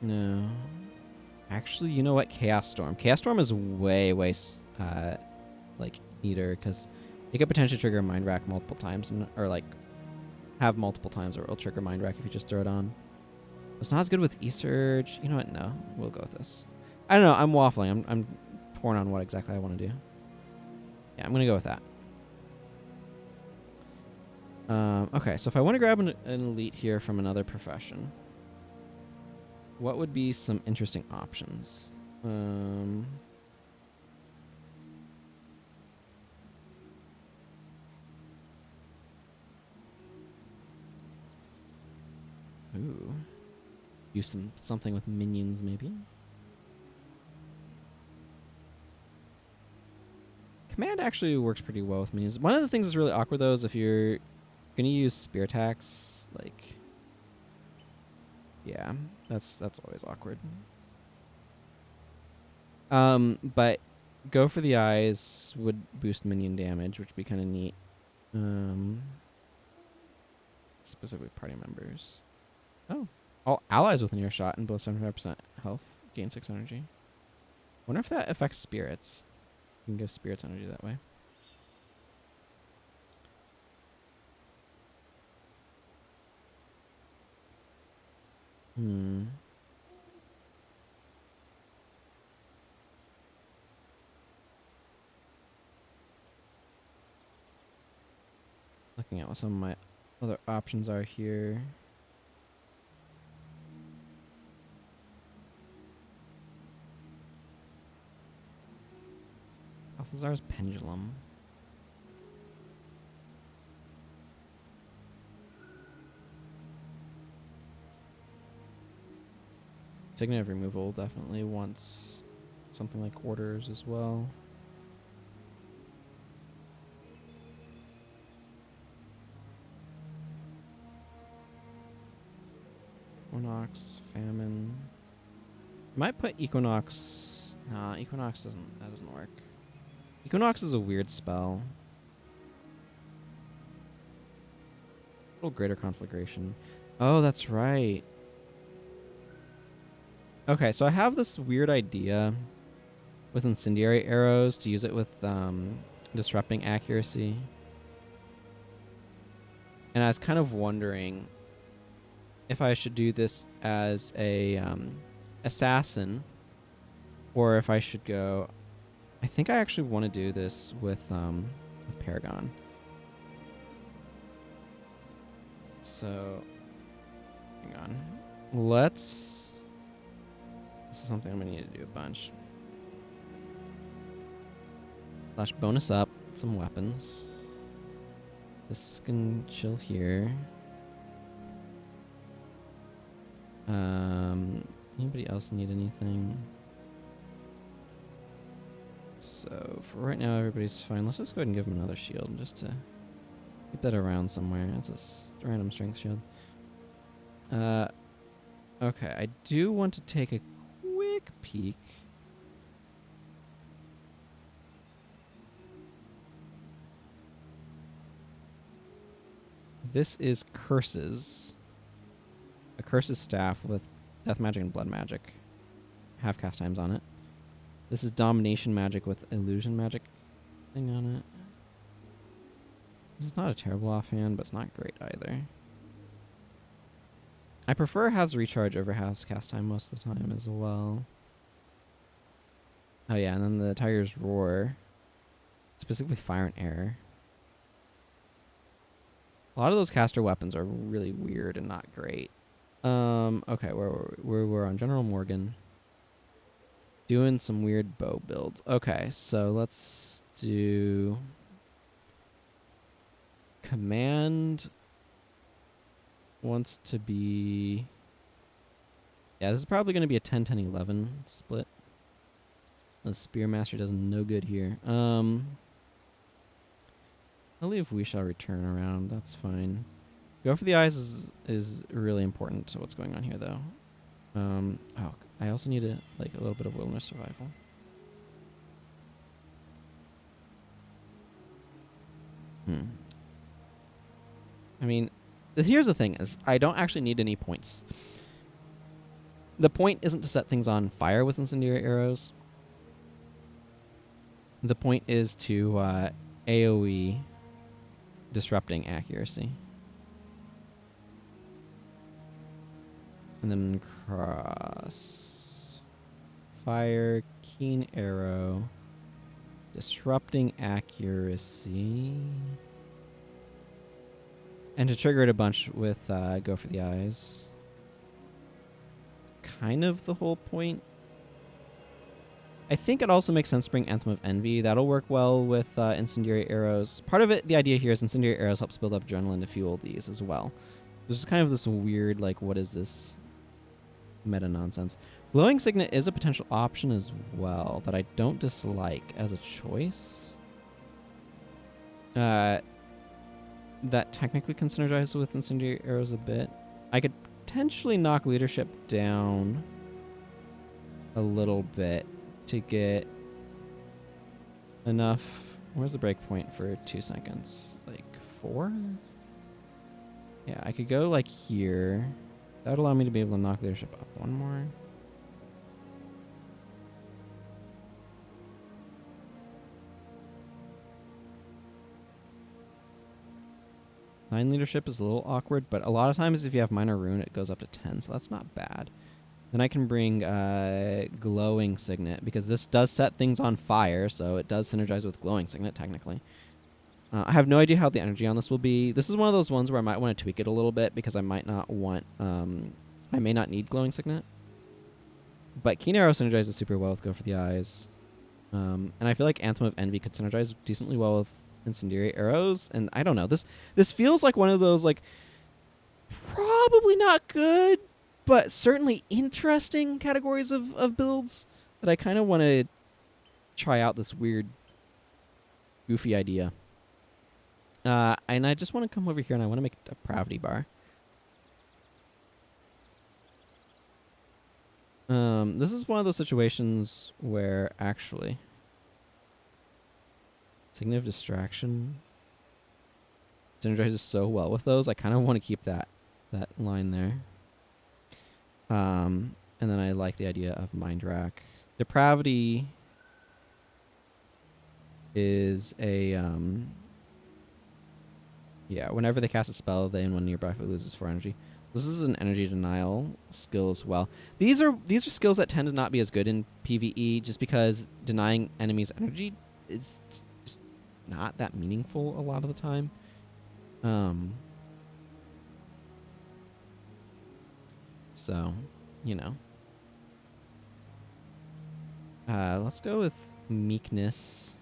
No. Actually, you know what? Chaos Storm. Chaos Storm is way, like, neater, because it could potentially trigger Mind Rack multiple times, or, like, have multiple times where it'll trigger Mind Rack if you just throw it on. It's not as good with E-Surge. You know what? No. We'll go with this. I don't know. I'm waffling. I'm torn on what exactly I want to do. Yeah, I'm going to go with that. Okay, so if I want to grab an elite here from another profession, what would be some interesting options? Ooh. Use something with minions, maybe? Command actually works pretty well with minions. One of the things that's really awkward, though, is if you're going to use spear attacks, like... Yeah, that's always awkward. But go for the eyes would boost minion damage, which would be kind of neat. Specifically party members. Oh. All allies within earshot and both 75% health gain 6 energy. Wonder if that affects spirits. You can give spirits energy that way. Looking at what some of my other options are here. Balthazar's Pendulum. Signet of Removal definitely wants something like Orders as well. Equinox, Famine. Might put Equinox. Nah, Equinox doesn't work. Equinox is a weird spell. A little greater conflagration. Oh, that's right. Okay, so I have this weird idea with incendiary arrows to use it with disrupting accuracy. And I was kind of wondering if I should do this as a assassin, or if I should go... I think I actually want to do this with Paragon. So, hang on. This is something I'm going to need to do a bunch. Slash bonus up some weapons. This can chill here. Anybody else need anything? So for right now, everybody's fine. Let's just go ahead and give him another shield just to keep that around somewhere. It's a random strength shield. Okay, I do want to take a quick peek. This is Curses. A Curses staff with Death Magic and Blood Magic. Half cast times on it. This is Domination Magic with Illusion Magic thing on it. This is not a terrible offhand, but it's not great either. I prefer halves recharge over halves cast time most of the time as well. Oh yeah, and then the Tiger's Roar. Specifically Fire and Air. A lot of those caster weapons are really weird and not great. Okay, where were we? We're on General Morgan. Doing some weird bow builds. Okay, so let's do... Command wants to be... Yeah, this is probably going to be a 10-10-11 split. The Spearmaster does no good here. I believe we shall return around. That's fine. Go for the eyes is really important to what's going on here, though. Oh, I also need a little bit of wilderness survival. I mean, here's the thing: is I don't actually need any points. The point isn't to set things on fire with incendiary arrows. The point is to AoE disrupting accuracy. And then cross. Fire, keen arrow. Disrupting accuracy. And to trigger it a bunch with go for the eyes. Kind of the whole point. I think it also makes sense to bring Anthem of Envy. That'll work well with incendiary arrows. Part of it, the idea here is incendiary arrows helps build up adrenaline to fuel these as well. There's kind of this weird, what is this meta nonsense. Glowing Signet is a potential option as well that I don't dislike as a choice. That technically can synergize with incendiary arrows a bit. I could potentially knock leadership down a little bit to get enough. Where's the breakpoint for 2 seconds? 4? Yeah, I could go here. That would allow me to be able to knock leadership up one more. Nine leadership is a little awkward, but a lot of times if you have minor rune, it goes up to 10, so that's not bad. Then I can bring Glowing Signet, because this does set things on fire, so it does synergize with Glowing Signet, technically. I have no idea how the energy on this will be. This is one of those ones where I might want to tweak it a little bit, because I might not want... I may not need Glowing Signet. But Keen Arrow synergizes super well with Go for the Eyes. And I feel like Anthem of Envy could synergize decently well with Incendiary Arrows. And I don't know. This feels like one of those, probably not good, but certainly interesting categories of builds that I kind of want to try out this weird, goofy idea. And I just want to come over here and I want to make a Pravity bar. This is one of those situations where actually Signet of Distraction synergizes so well with those. I kind of want to keep that line there. And then I like the idea of Mind Rack. Depravity is a whenever they cast a spell, they and one nearby foe loses 4 energy. This is an energy denial skill as well. These are skills that tend to not be as good in PvE just because denying enemies energy is just not that meaningful a lot of the time. So, let's go with Meekness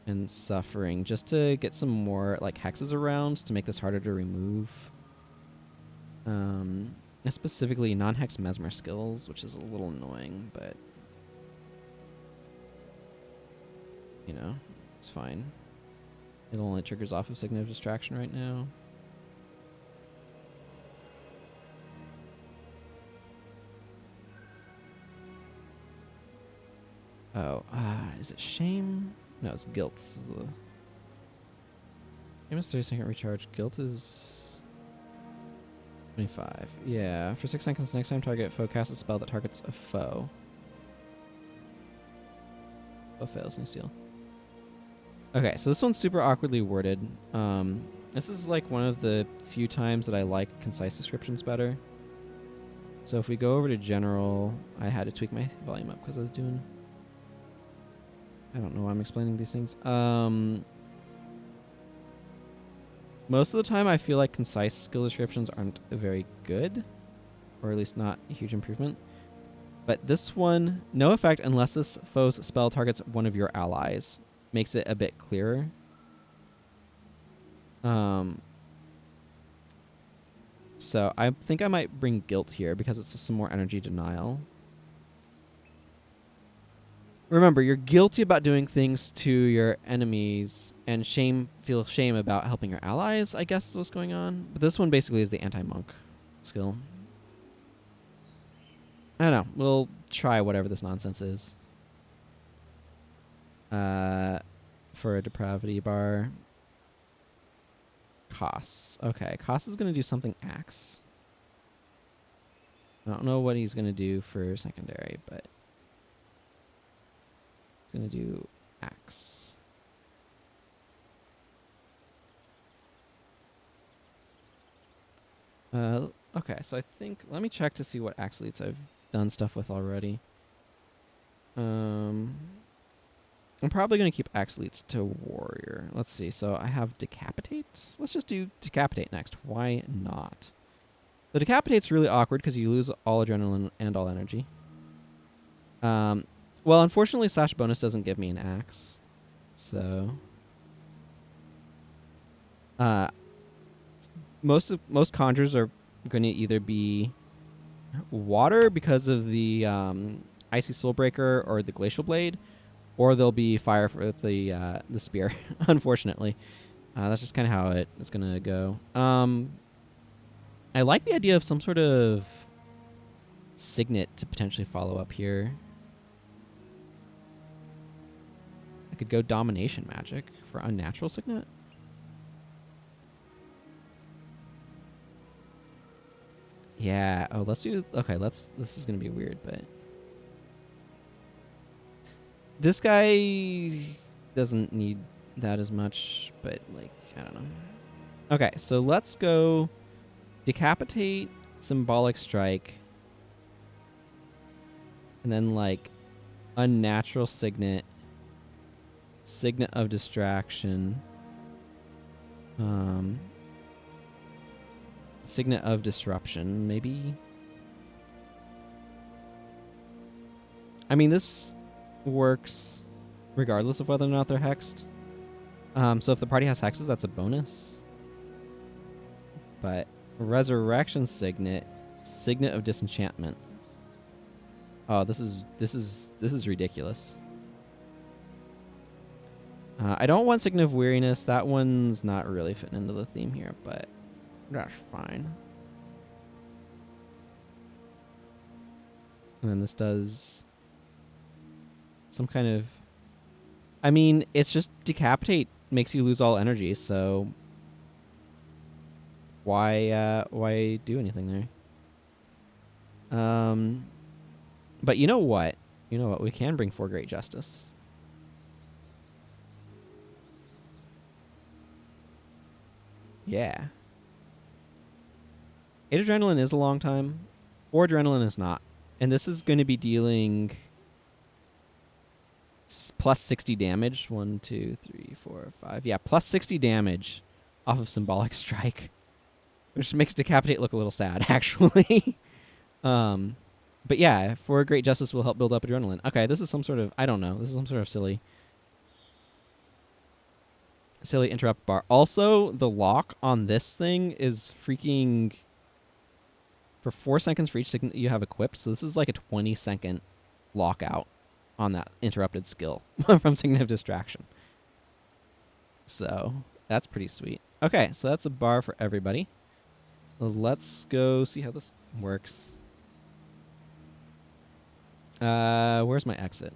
and Suffering just to get some more hexes around to make this harder to remove. Specifically, non-hex mesmer skills, which is a little annoying, but you know, it's fine. It only triggers off of Signet of Distraction right now. Oh, is it shame? No, it's guilt. This is the shame is 30-second recharge. Guilt is 25. Yeah, for 6 seconds next time target foe casts a spell that targets a foe. Foe fails, new steal. Okay, so this one's super awkwardly worded. This is like one of the few times that I like concise descriptions better. So if we go over to general, I had to tweak my volume up because I was doing... I don't know why I'm explaining these things. Most of the time I feel like concise skill descriptions aren't very good, or at least not a huge improvement. But this one, no effect unless this foe's spell targets one of your allies. Makes it a bit clearer. So I think I might bring guilt here because it's some more energy denial. Remember, you're guilty about doing things to your enemies and feel shame about helping your allies, I guess is what's going on. But this one basically is the anti-monk skill. I don't know. We'll try whatever this nonsense is. For a depravity bar. Costs. Okay, Costs is going to do something axe. I don't know what he's going to do for secondary, but he's going to do axe. Okay, so I think... Let me check to see what axe leads I've done stuff with already. I'm probably going to keep axe leads to warrior. Let's see. So I have decapitate. Let's just do decapitate next. Why not? The decapitate's really awkward because you lose all adrenaline and all energy. Well, unfortunately, slash bonus doesn't give me an axe. So most conjures are going to either be water because of the icy soulbreaker or the glacial blade, or they'll be fire for the spear. Unfortunately, that's just kind of how it's going to go. I like the idea of some sort of signet to potentially follow up here. I could go domination magic for unnatural signet. Yeah. Oh, let's do... Okay, this is going to be weird, but... This guy doesn't need that as much, but, like, I don't know. Okay, so let's go decapitate, symbolic strike, and then, like, unnatural signet, signet of distraction, signet of disruption, maybe? I mean, this works regardless of whether or not they're hexed. So if the party has hexes, that's a bonus. But resurrection signet, signet of disenchantment. Oh, this is ridiculous. I don't want signet of weariness. That one's not really fitting into the theme here, but that's fine. And then this does some kind of... I mean, it's just decapitate makes you lose all energy, so why do anything there? But you know what? You know what? We can bring 4 Great Justice. Yeah. 8 adrenaline is a long time. 4 adrenaline is not. And this is going to be dealing plus 60 damage. 1, 2, 3, 4, 5. Yeah, plus 60 damage off of symbolic strike, which makes decapitate look a little sad, actually. But yeah, 4 Great Justice will help build up adrenaline. Okay, this is some sort of... I don't know. This is some sort of silly interrupt bar. Also, the lock on this thing is freaking for 4 seconds for each signet you have equipped. So this is like a 20-second lockout on that interrupted skill from Signet of Distraction. So that's pretty sweet. Okay, so that's a bar for everybody. Let's go see how this works. Where's my exit?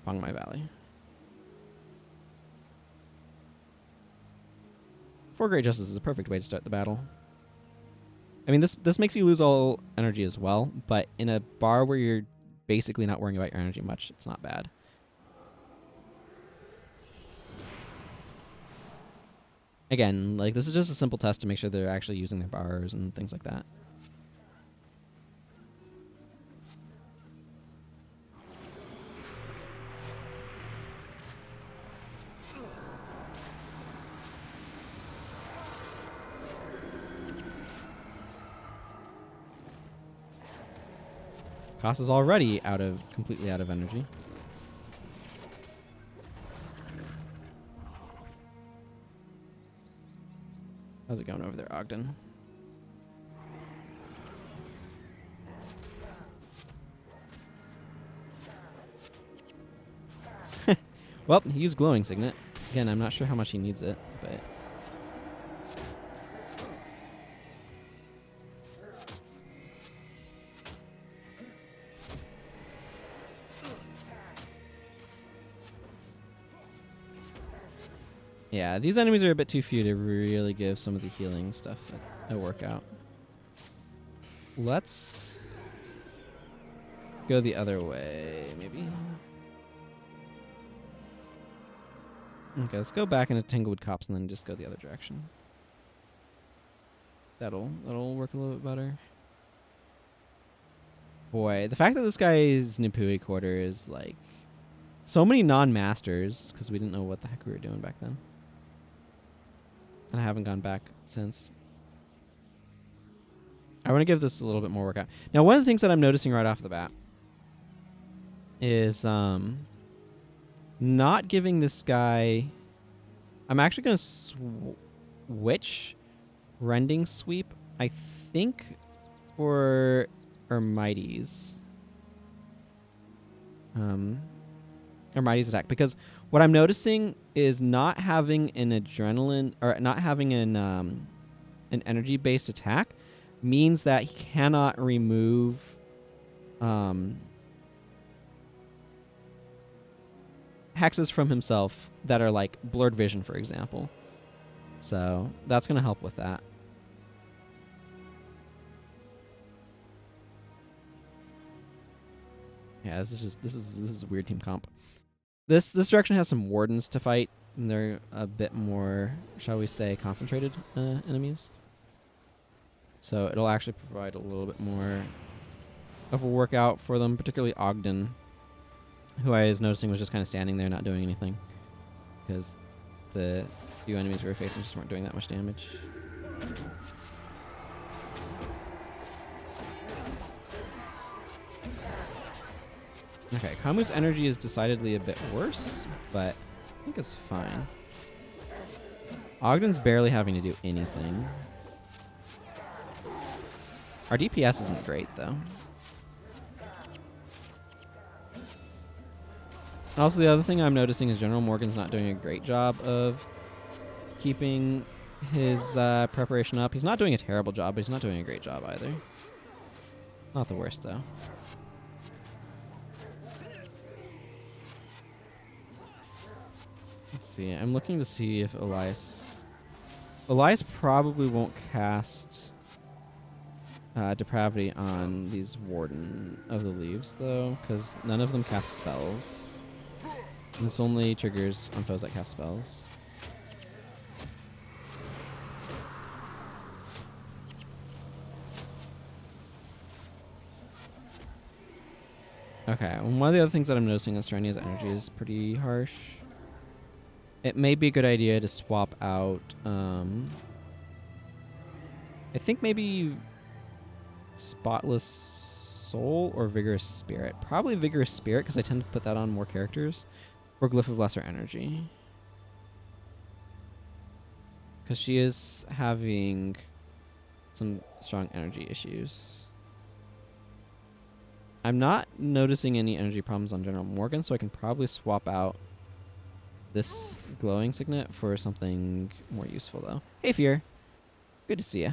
Bangmai Valley. 4 Great Justice is a perfect way to start the battle. I mean, this makes you lose all energy as well, but in a bar where you're basically not worrying about your energy much, it's not bad. Again, like, this is just a simple test to make sure they're actually using their bars and things like that. Koss is already completely out of energy. How's it going over there, Ogden? Well, he used Glowing Signet. Again, I'm not sure how much he needs it, but... yeah, these enemies are a bit too few to really give some of the healing stuff a workout. Let's go the other way, maybe. Okay, let's go back into Tanglewood Copse and then just go the other direction. That'll work a little bit better. Boy, the fact that this guy's Nipui Quarter is like so many non-masters because we didn't know what the heck we were doing back then. And I haven't gone back since. I want to give this a little bit more workout. Now, one of the things that I'm noticing right off the bat is not giving this guy... I'm actually going to switch Rending Sweep, I think, for Ermites. Ermites attack, because what I'm noticing is not having an adrenaline or not having an energy-based attack means that he cannot remove hexes from himself that are like blurred vision, for example. So that's going to help with that. Yeah, this is a weird team comp. This direction has some wardens to fight, and they're a bit more, shall we say, concentrated enemies. So it'll actually provide a little bit more of a workout for them, particularly Ogden, who I was noticing was just kind of standing there not doing anything, because the few enemies we were facing just weren't doing that much damage. Okay, Kamu's energy is decidedly a bit worse, but I think it's fine. Ogden's barely having to do anything. Our DPS isn't great, though. Also, the other thing I'm noticing is General Morgan's not doing a great job of keeping his preparation up. He's not doing a terrible job, but he's not doing a great job either. Not the worst, though. Let's see. I'm looking to see if Elias probably won't cast Depravity on these Warden of the Leaves, though, because none of them cast spells. And this only triggers on foes that cast spells. Okay, and one of the other things that I'm noticing is Serenia's energy is pretty harsh. It may be a good idea to swap out, I think maybe Spotless Soul or Vigorous Spirit. Probably Vigorous Spirit, because I tend to put that on more characters. Or Glyph of Lesser Energy. Because she is having some strong energy issues. I'm not noticing any energy problems on General Morgan, so I can probably swap out this glowing signet for something more useful, though. Hey, Fear. Good to see ya.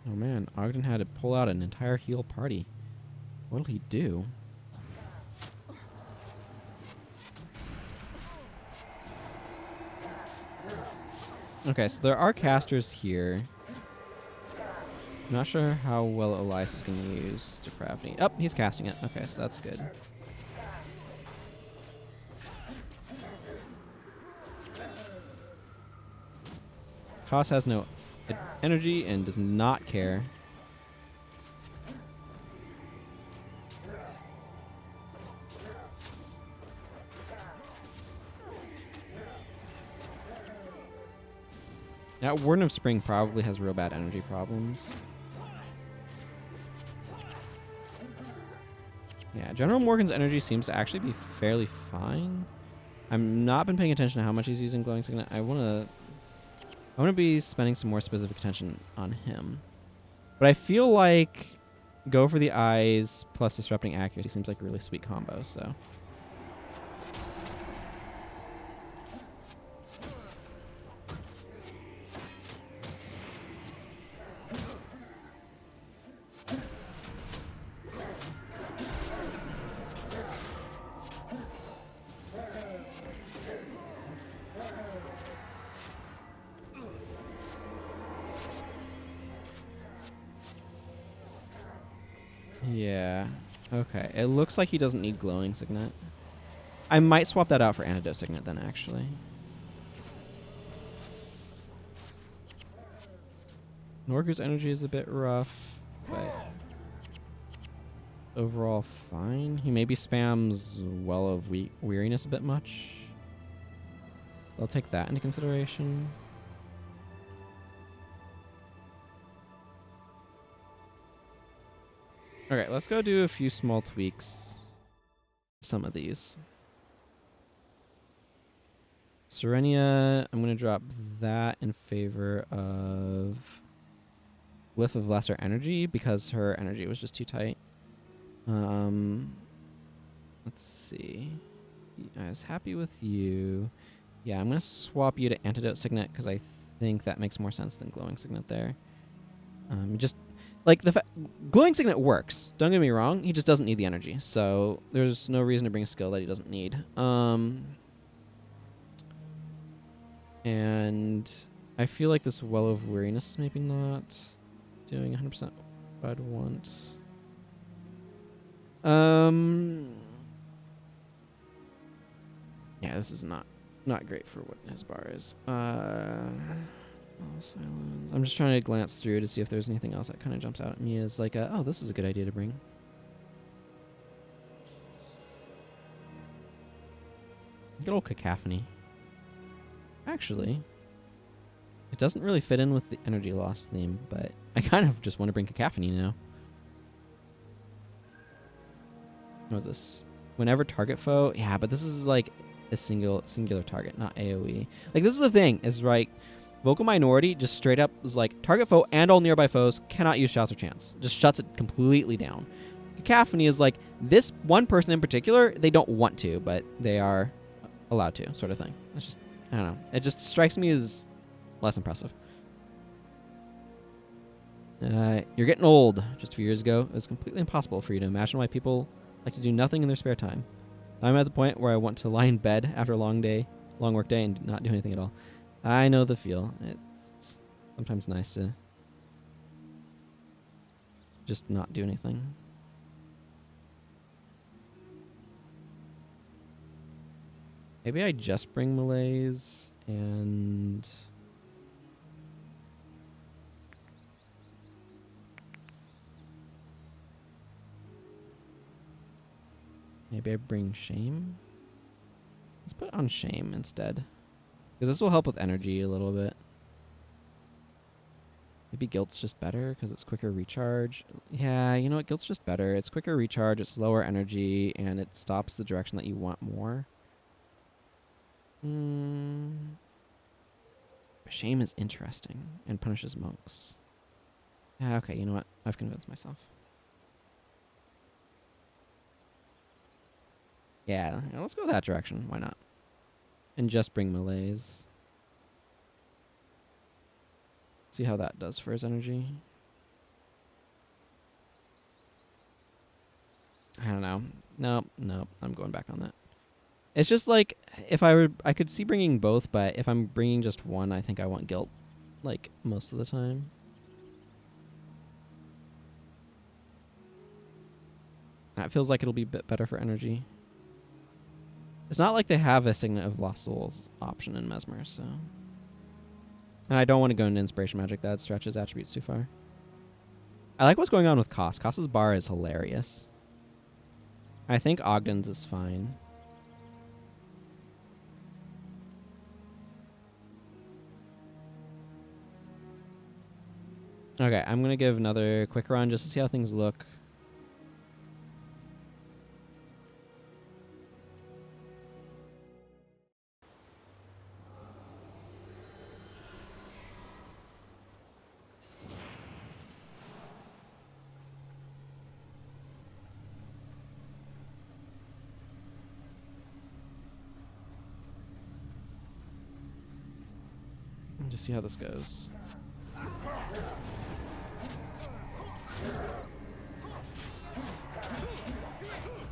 Oh man, Ogden had to pull out an entire heal party. What'll he do? Okay, so there are casters here. Not sure how well Elias is going to use Depravity. Oh, he's casting it. Okay, so that's good. Haas has no energy and does not care. Now, Warden of Spring probably has real bad energy problems. Yeah, General Morgan's energy seems to actually be fairly fine. I've not been paying attention to how much he's using Glowing Signet. I want to be spending some more specific attention on him. But I feel like go for the eyes plus Disrupting Accuracy seems like a really sweet combo, so. Yeah. Okay. It looks like he doesn't need Glowing Signet. I might swap that out for Antidote Signet then, actually. Norgu's energy is a bit rough, but overall fine. He maybe spams Well of Weariness a bit much. I'll take that into consideration. Okay, let's go do a few small tweaks. Some of these. Serenia, I'm going to drop that in favor of Glyph of Lesser Energy because her energy was just too tight. Let's see. I was happy with you. Yeah, I'm going to swap you to Antidote Signet because I think that makes more sense than Glowing Signet there. Just like Glowing Signet works. Don't get me wrong. He just doesn't need the energy. So there's no reason to bring a skill that he doesn't need. And I feel like this Well of Weariness is maybe not doing 100% what I'd want. Yeah, this is not great for what his bar is. Silence. I'm just trying to glance through to see if there's anything else that kind of jumps out at me as like, oh, this is a good idea to bring. Good old Cacophony. Actually, it doesn't really fit in with the energy loss theme, but I kind of just want to bring Cacophony now. What is this? Whenever target foe, yeah, but this is like a singular target, not AoE. Like this is the thing, is right. Vocal Minority just straight up is like target foe and all nearby foes cannot use Shouts or Chants. Just shuts it completely down. Cacophony is like this one person in particular, they don't want to, but they are allowed to, sort of thing. It's just, I don't know. It just strikes me as less impressive. You're getting old. Just a few years ago, it was completely impossible for you to imagine why people like to do nothing in their spare time. I'm at the point where I want to lie in bed after a long work day, and not do anything at all. I know the feel. It's sometimes nice to just not do anything. Maybe I just bring Malaise and maybe I bring Shame. Let's put on Shame instead. Because this will help with energy a little bit. Maybe Guilt's just better because it's quicker recharge. Yeah, you know what? Guilt's just better. It's quicker recharge, it's lower energy, and it stops the direction that you want more. Shame is interesting and punishes monks. Yeah, okay, you know what? I've convinced myself. Yeah, let's go that direction. Why not? And just bring malaise. See how that does for his energy. I don't know. Nope. I'm going back on that. It's just like if I could see bringing both, but if I'm bringing just one, I think I want Guilt, like most of the time. That feels like it'll be a bit better for energy. It's not like they have a Signet of Lost Souls option in Mesmer, so. And I don't want to go into Inspiration Magic. That stretches attributes too far. I like what's going on with Koss. Koss's bar is hilarious. I think Ogden's is fine. Okay, I'm going to give another quick run just to see how things look. Just see how this goes.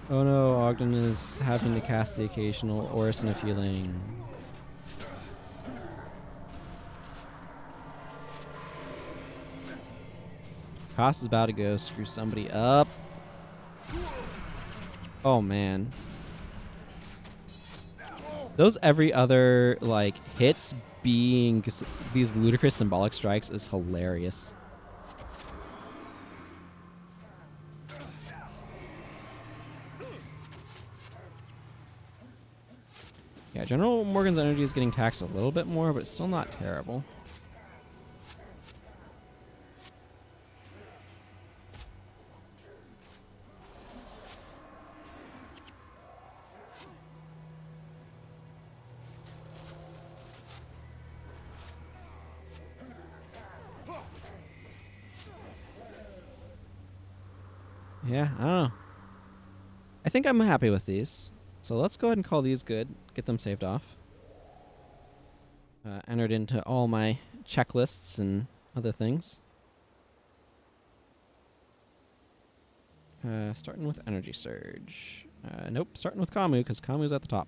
Oh no, Ogden is having to cast the occasional Orison of Healing. Koss is about to go screw somebody up. Oh man. Those every other, like, hits being these ludicrous symbolic strikes is hilarious. Yeah, General Morgan's energy is getting taxed a little bit more, but it's still not terrible. Yeah, I don't know. I think I'm happy with these. So let's go ahead and call these good. Get them saved off. Entered into all my checklists and other things. Starting with Energy Surge. Nope, starting with Kamu, because Kamu's at the top.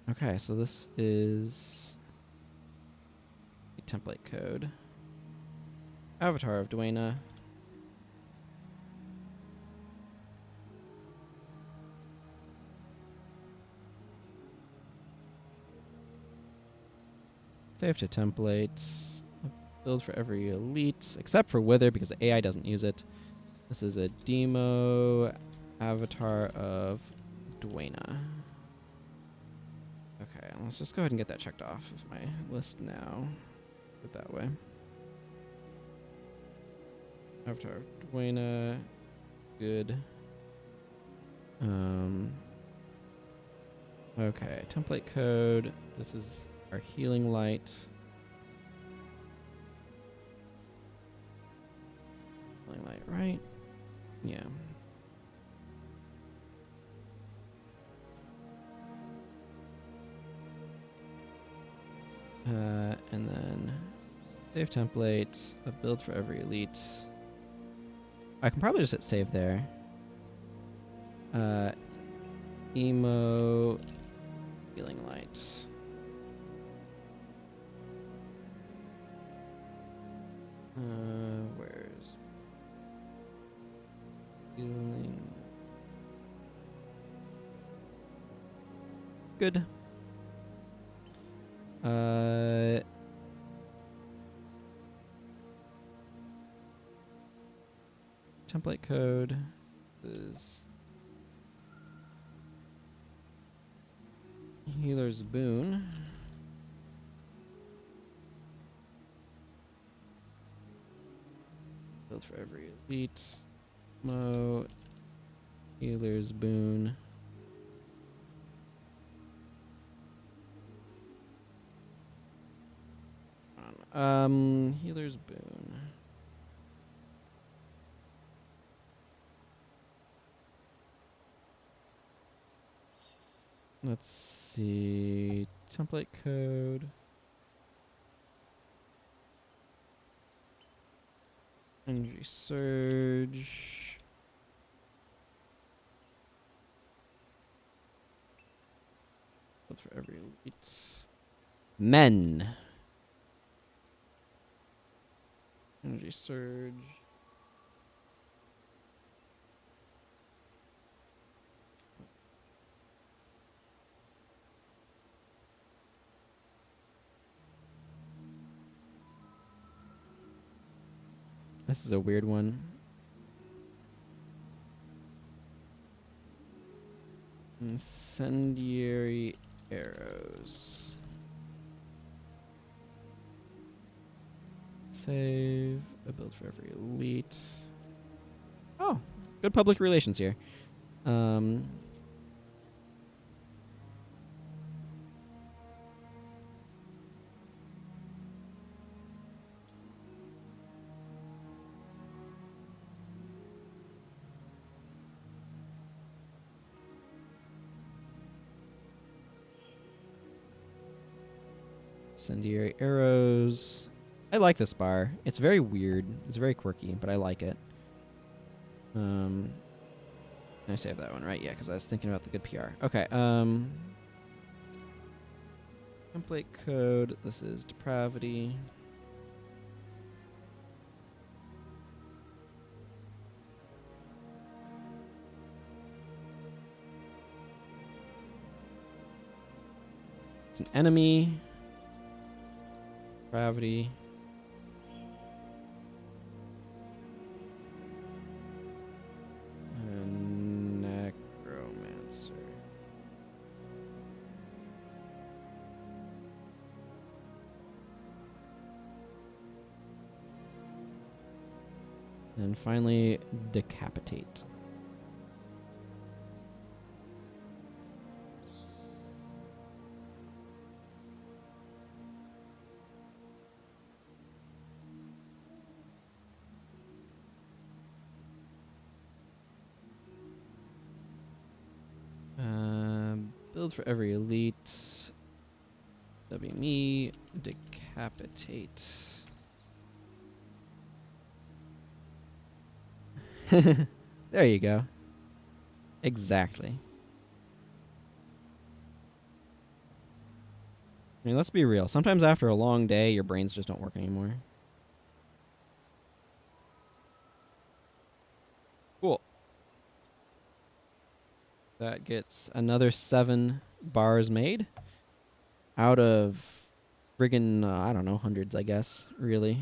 Okay, so this is a template code. Avatar of Dwayna. Save to template. Build for every elite, except for Wither, because AI doesn't use it. This is a demo avatar of Dwayna. Okay, let's just go ahead and get that checked off of my list now. Put it that way. Avatar of Dwayna. Good. Okay, template code. This is our healing light. Healing light, right? Yeah. And then save template, a build for every elite. I can probably just hit save there. Emo healing light. Where's healing? Good. Template code is Healer's Boon. Build for every elite. Mo. Healer's boon. Healer's boon. Let's see. Template code. Energy surge. Build for every elite. Men. Energy surge. This is a weird one. Incendiary arrows. Save. A build for every elite. Oh, good public relations here. Incendiary arrows. I like this bar. It's very weird. It's very quirky, but I like it. I saved that one, right? Yeah, because I was thinking about the good PR. Okay. Template code. This is depravity. It's an enemy. Depravity. Necromancer. And finally, decapitate. Build for every elite. That'd be me. Decapitate. There you go. Exactly. I mean, let's be real. Sometimes after a long day, your brains just don't work anymore. Cool. That gets another 7 bars made out of friggin', I don't know, hundreds, I guess, really.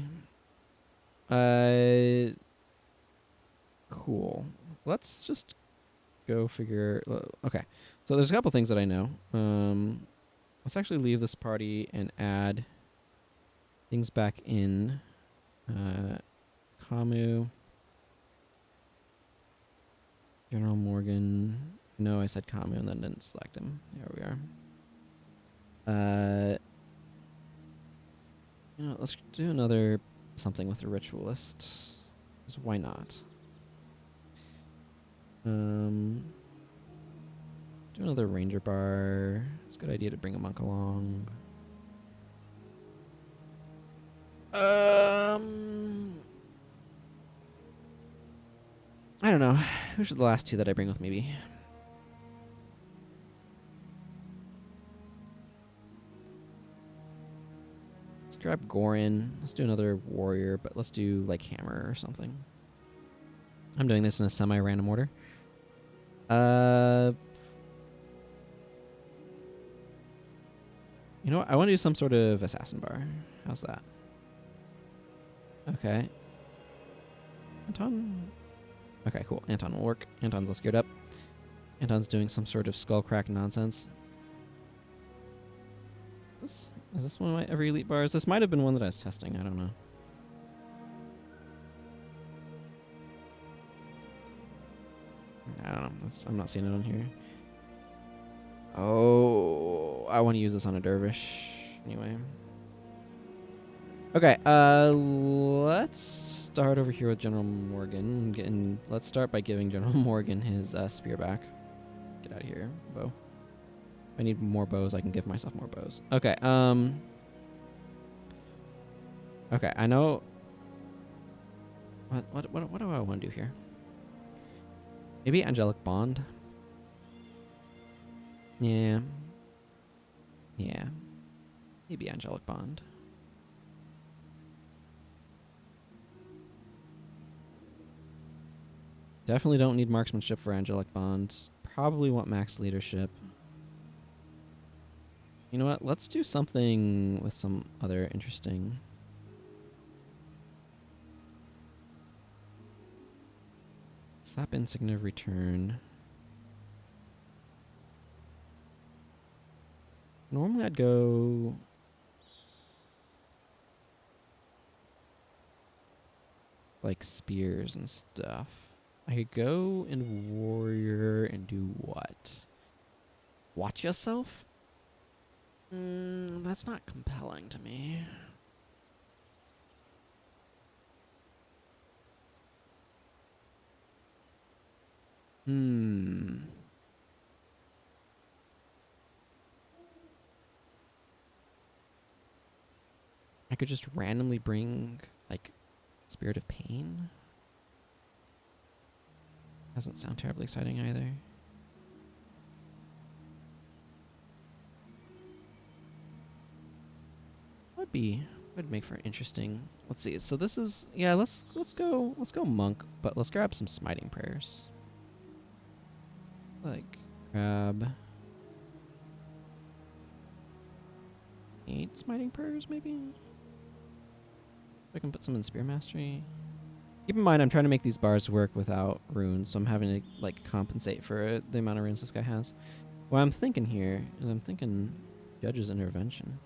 Cool. Let's just go figure. Okay, so there's a couple things that I know. Let's actually leave this party and add things back in. Camu. General Morgan. No, I said Camu and then didn't select him. There we are. Let's do another something with a ritualist. 'Cause why not? Do another ranger bar. It's a good idea to bring a monk along. I don't know. Who should the last 2 that I bring with me be? Let's grab Gorin. Let's do another warrior, but let's do like hammer or something. I'm doing this in a semi-random order. You know what? I want to do some sort of assassin bar. How's that? Okay. Anton? Okay, cool. Anton will work. Anton's all geared up. Anton's doing some sort of skullcrack nonsense. Is this one of my every elite bars? This might have been one that I was testing. I don't know. I don't know. I'm not seeing it on here. Oh, I want to use this on a dervish. Anyway. Okay, let's start over here with General Morgan. Let's start by giving General Morgan his spear back. Get out of here, bow. If I need more bows, I can give myself more bows. Okay, okay, I know. What do I want to do here? Maybe Angelic Bond. Yeah. Yeah. Maybe Angelic Bond. Definitely don't need marksmanship for Angelic Bond. Probably want max leadership. You know what? Let's do something with some other interesting. Slap insignia of return. Normally I'd go like spears and stuff. I could go in warrior and do what? Watch yourself? That's not compelling to me. I could just randomly bring, like, Spirit of Pain. Doesn't sound terribly exciting either. Would make for interesting. Let's see. So this is, yeah, let's go monk, but let's grab some smiting prayers. Like, grab 8 smiting prayers, maybe? I can put some in spear mastery. Keep in mind, I'm trying to make these bars work without runes, so I'm having to, like, compensate for the amount of runes this guy has. What I'm thinking here is I'm thinking Judge's Intervention.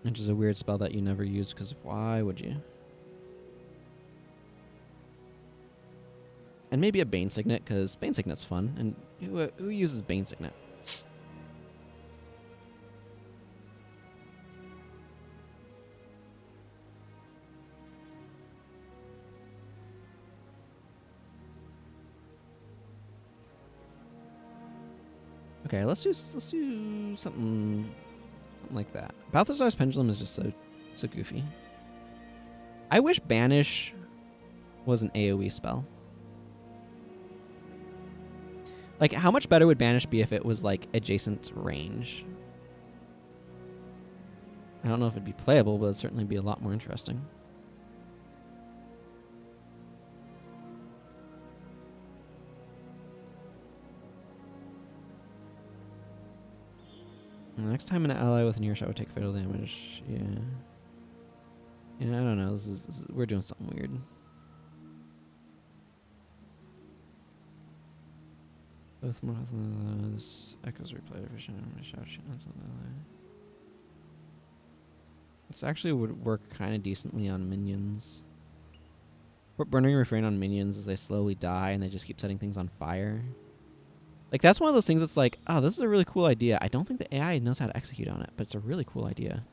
Which is a weird spell that you never use, because why would you? And maybe a Bane Signet, because Bane Signet's fun. And who uses Bane Signet? Okay, let's do something like that. Balthazar's Pendulum is just so goofy. I wish Banish was an AoE spell. Like, how much better would Banish be if it was, like, adjacent range? I don't know if it'd be playable, but it'd certainly be a lot more interesting. Next time an ally with an earshot would take fatal damage. Yeah. Yeah, I don't know. This is we're doing something weird. Both more this echoes replay vision and shout shit on something. This actually would work kind of decently on minions. Put burning refrain on minions as they slowly die and they just keep setting things on fire. Like, that's one of those things that's like, oh, this is a really cool idea. I don't think the AI knows how to execute on it, but it's a really cool idea.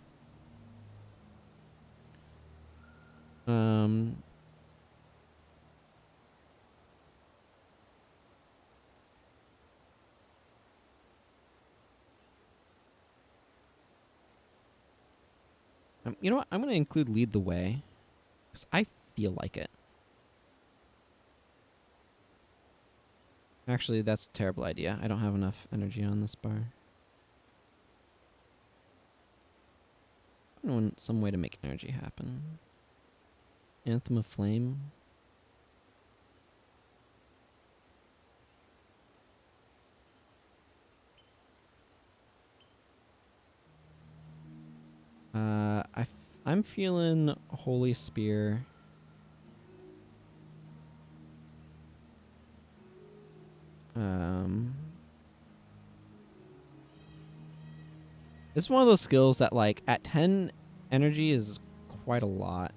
You know what? I'm going to include Lead the Way, because I feel like it. Actually, that's a terrible idea. I don't have enough energy on this bar. I want some way to make energy happen. Anthem of Flame. I'm feeling Holy Spear. This is one of those skills that, like, at 10 energy is quite a lot.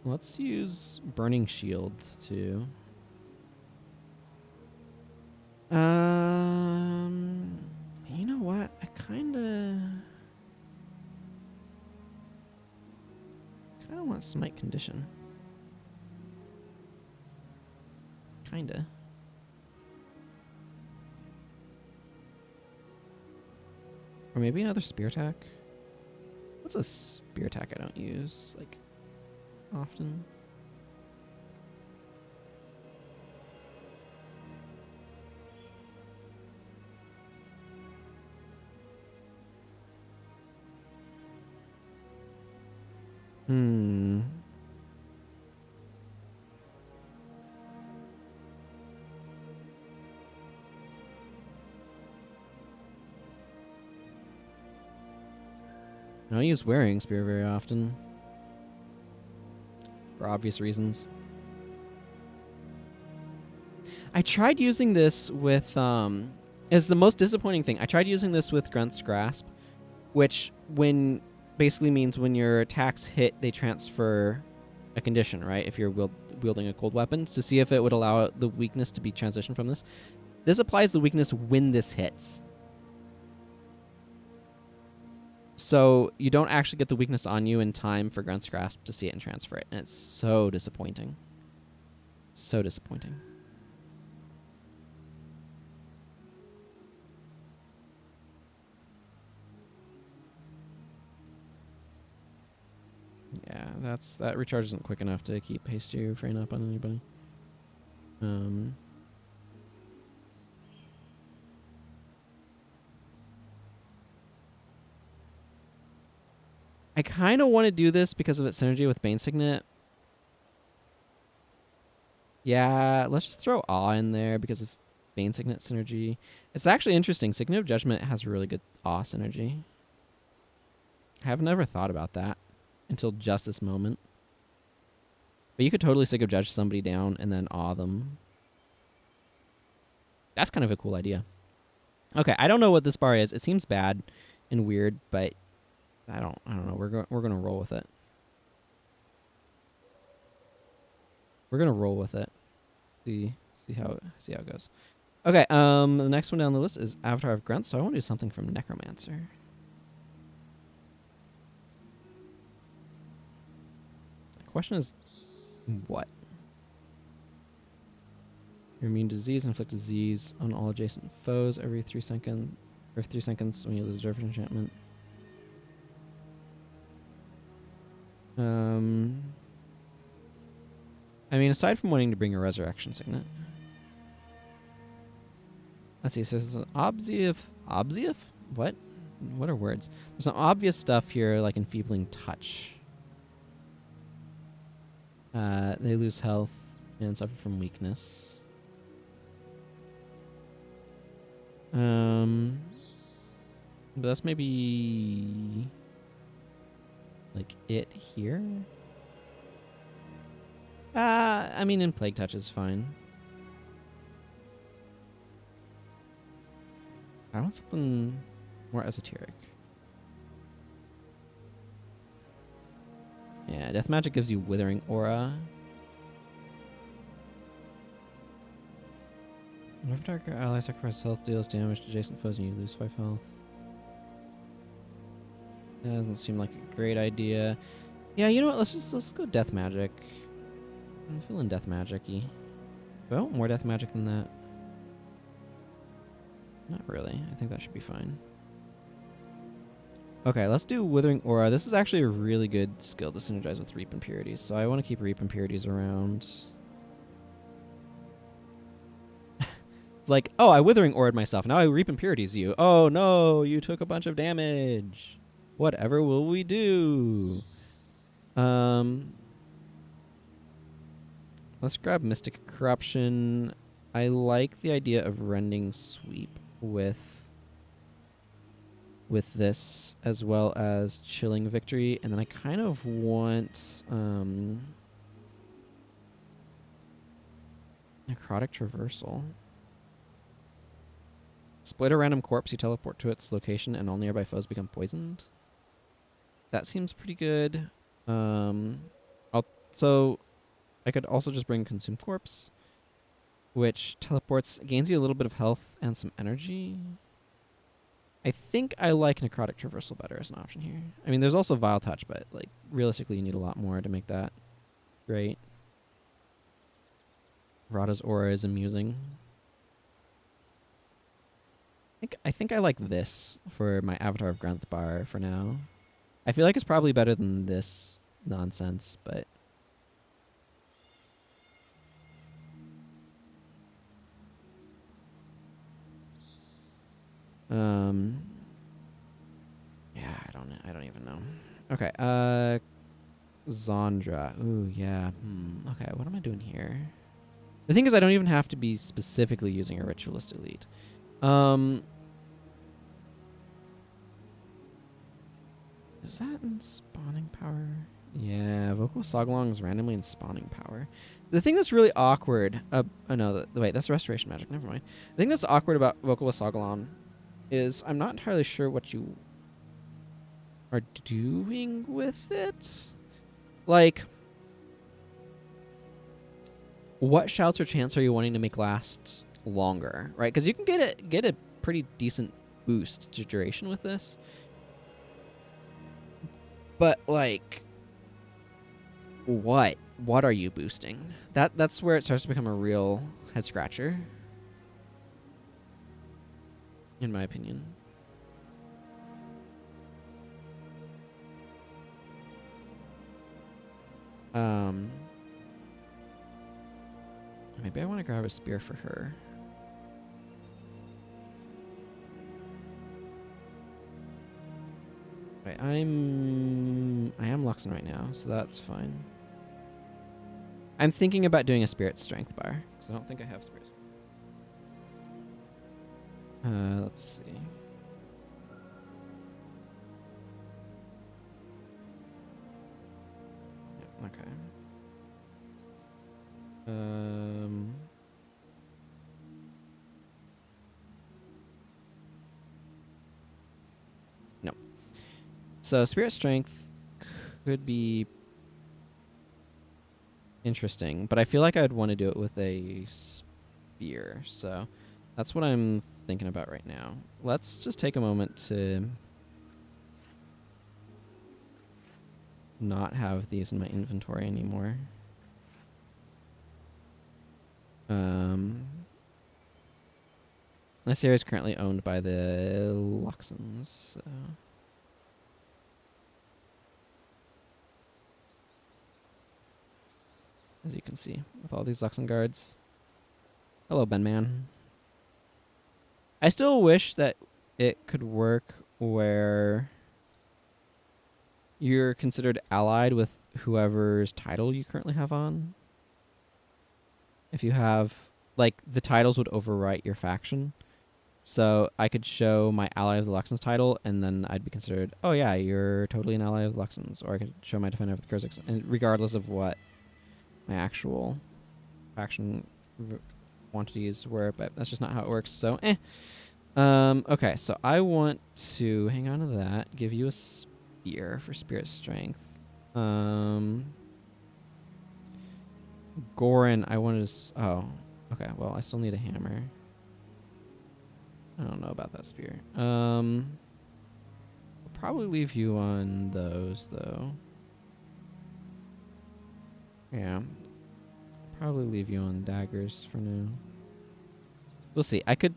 Let's use Burning Shield too. You know what? I kind of want Smite Condition. Kinda. Or maybe another Spear Attack. What's a Spear Attack I don't use, like, often? I don't use Wearing Spear very often. For obvious reasons. I tried using this with, is the most disappointing thing. I tried using this with Grunt's Grasp, which basically means when your attacks hit, they transfer a condition, right? If you're wielding a cold weapon, to see if it would allow the weakness to be transitioned from this. This applies the weakness when this hits. So you don't actually get the weakness on you in time for Grunt's Grasp to see it and transfer it. And it's so disappointing. So disappointing. Yeah, that recharge isn't quick enough to keep Haste Your Refrain up on anybody. I kind of want to do this because of its synergy with Bane Signet. Yeah, let's just throw Awe in there because of Bane Signet synergy. It's actually interesting. Signet of Judgment has really good Awe synergy. I have never thought about that until just this moment. But you could totally Signet of Judge somebody down and then Awe them. That's kind of a cool idea. Okay, I don't know what this bar is. It seems bad and weird, but I don't know. We're gonna roll with it. We're gonna roll with it. See how it goes. Okay. The next one down the list is Avatar of Grunt. So I want to do something from Necromancer. The question is, what? You're immune to disease. Inflict disease on all adjacent foes every 3 seconds. Or 3 seconds when you lose a different enchantment. I mean, aside from wanting to bring a Resurrection Signet. Let's see, so there's an Obsief? What? What are words? There's some obvious stuff here, like Enfeebling Touch. They lose health and suffer from weakness. But that's maybe like it here. I mean, in Plague Touch is fine. I want something more esoteric. Yeah, Death Magic gives you Withering Aura. Whenever Darker ally sacrifices health, deals damage to adjacent foes and you lose 5 health. That doesn't seem like a great idea. Yeah, you know what? Let's go Death Magic. I'm feeling Death Magic-y. Do I want more Death Magic than that? Not really. I think that should be fine. Okay, let's do Withering Aura. This is actually a really good skill to synergize with Reap Impurities, so I want to keep Reap Impurities around. It's like, oh, I Withering Aura'd myself. Now I Reap Impurities you. Oh, no, you took a bunch of damage. Whatever will we do? Let's grab Mystic Corruption. I like the idea of Rending Sweep with this, as well as Chilling Victory, and then I kind of want Necrotic Traversal. Split a random corpse, you teleport to its location, and all nearby foes become poisoned. That seems pretty good. I'll So I could also just bring Consume Corpse, which teleports, gains you a little bit of health and some energy. I think I like Necrotic Traversal better as an option here. I mean, there's also Vile Touch, but like realistically, you need a lot more to make that great. Rada's Aura is amusing. I think I like this for my Avatar of Granthbar for now. I feel like it's probably better than this nonsense, but yeah, I don't even know. Okay, Zandra. Ooh, yeah. Okay, what am I doing here? The thing is, I don't even have to be specifically using a Ritualist Elite. Is that in spawning power? Yeah, Vocal Sogalong is randomly in spawning power. The thing that's really awkward... oh, no, wait, that's Restoration Magic. Never mind. The thing that's awkward about Vocal Sogalong is I'm not entirely sure what you are doing with it. Like, what shouts or chants are you wanting to make last longer, right? Because you can get a pretty decent boost to duration with this. But, like, what? What are you boosting? That's where it starts to become a real head scratcher, in my opinion. Maybe I want to grab a spear for her. Wait, I am Luxon right now, so that's fine. I'm thinking about doing a Spirit Strength bar, because I don't think I have Spirit Strength. Let's see. Okay. No. So Spirit Strength could be interesting, but I feel like I'd want to do it with a spear. So that's what I'm thinking about right now. Let's just take a moment to not have these in my inventory anymore. This area is currently owned by the Luxons, so... as you can see, with all these Luxon guards. Hello, Ben Man. I still wish that it could work where you're considered allied with whoever's title you currently have on. If you have, like, the titles would overwrite your faction. So I could show my ally of the Luxon's title, and then I'd be considered, oh yeah, you're totally an ally of the Luxon's. Or I could show my defender of the Kurziks, and regardless of what my actual faction quantities were, but that's just not how it works, so okay, so I want to hang on to that, give you a spear for Spirit Strength. Goran, I wanted to... oh, okay, well, I still need a hammer. I don't know about that spear. I'll probably leave you on those, though. Yeah. Probably leave you on daggers for now. We'll see. I could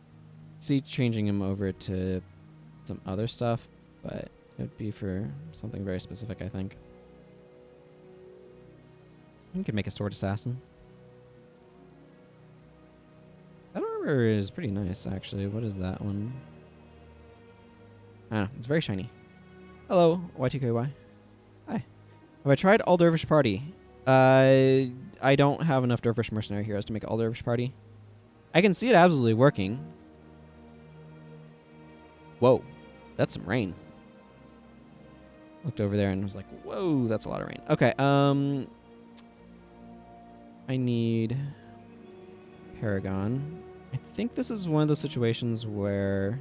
see changing him over to some other stuff, but it would be for something very specific, I think. You could make a sword assassin. That armor is pretty nice, actually. What is that one? I don't know. It's very shiny. Hello, Y2KY. Hi. Have I tried All Dervish Party? I don't have enough Dervish Mercenary Heroes to make All Dervish Party. I can see it absolutely working. Whoa. That's some rain. Looked over there and was like, whoa, that's a lot of rain. Okay, I need Paragon. I think this is one of those situations where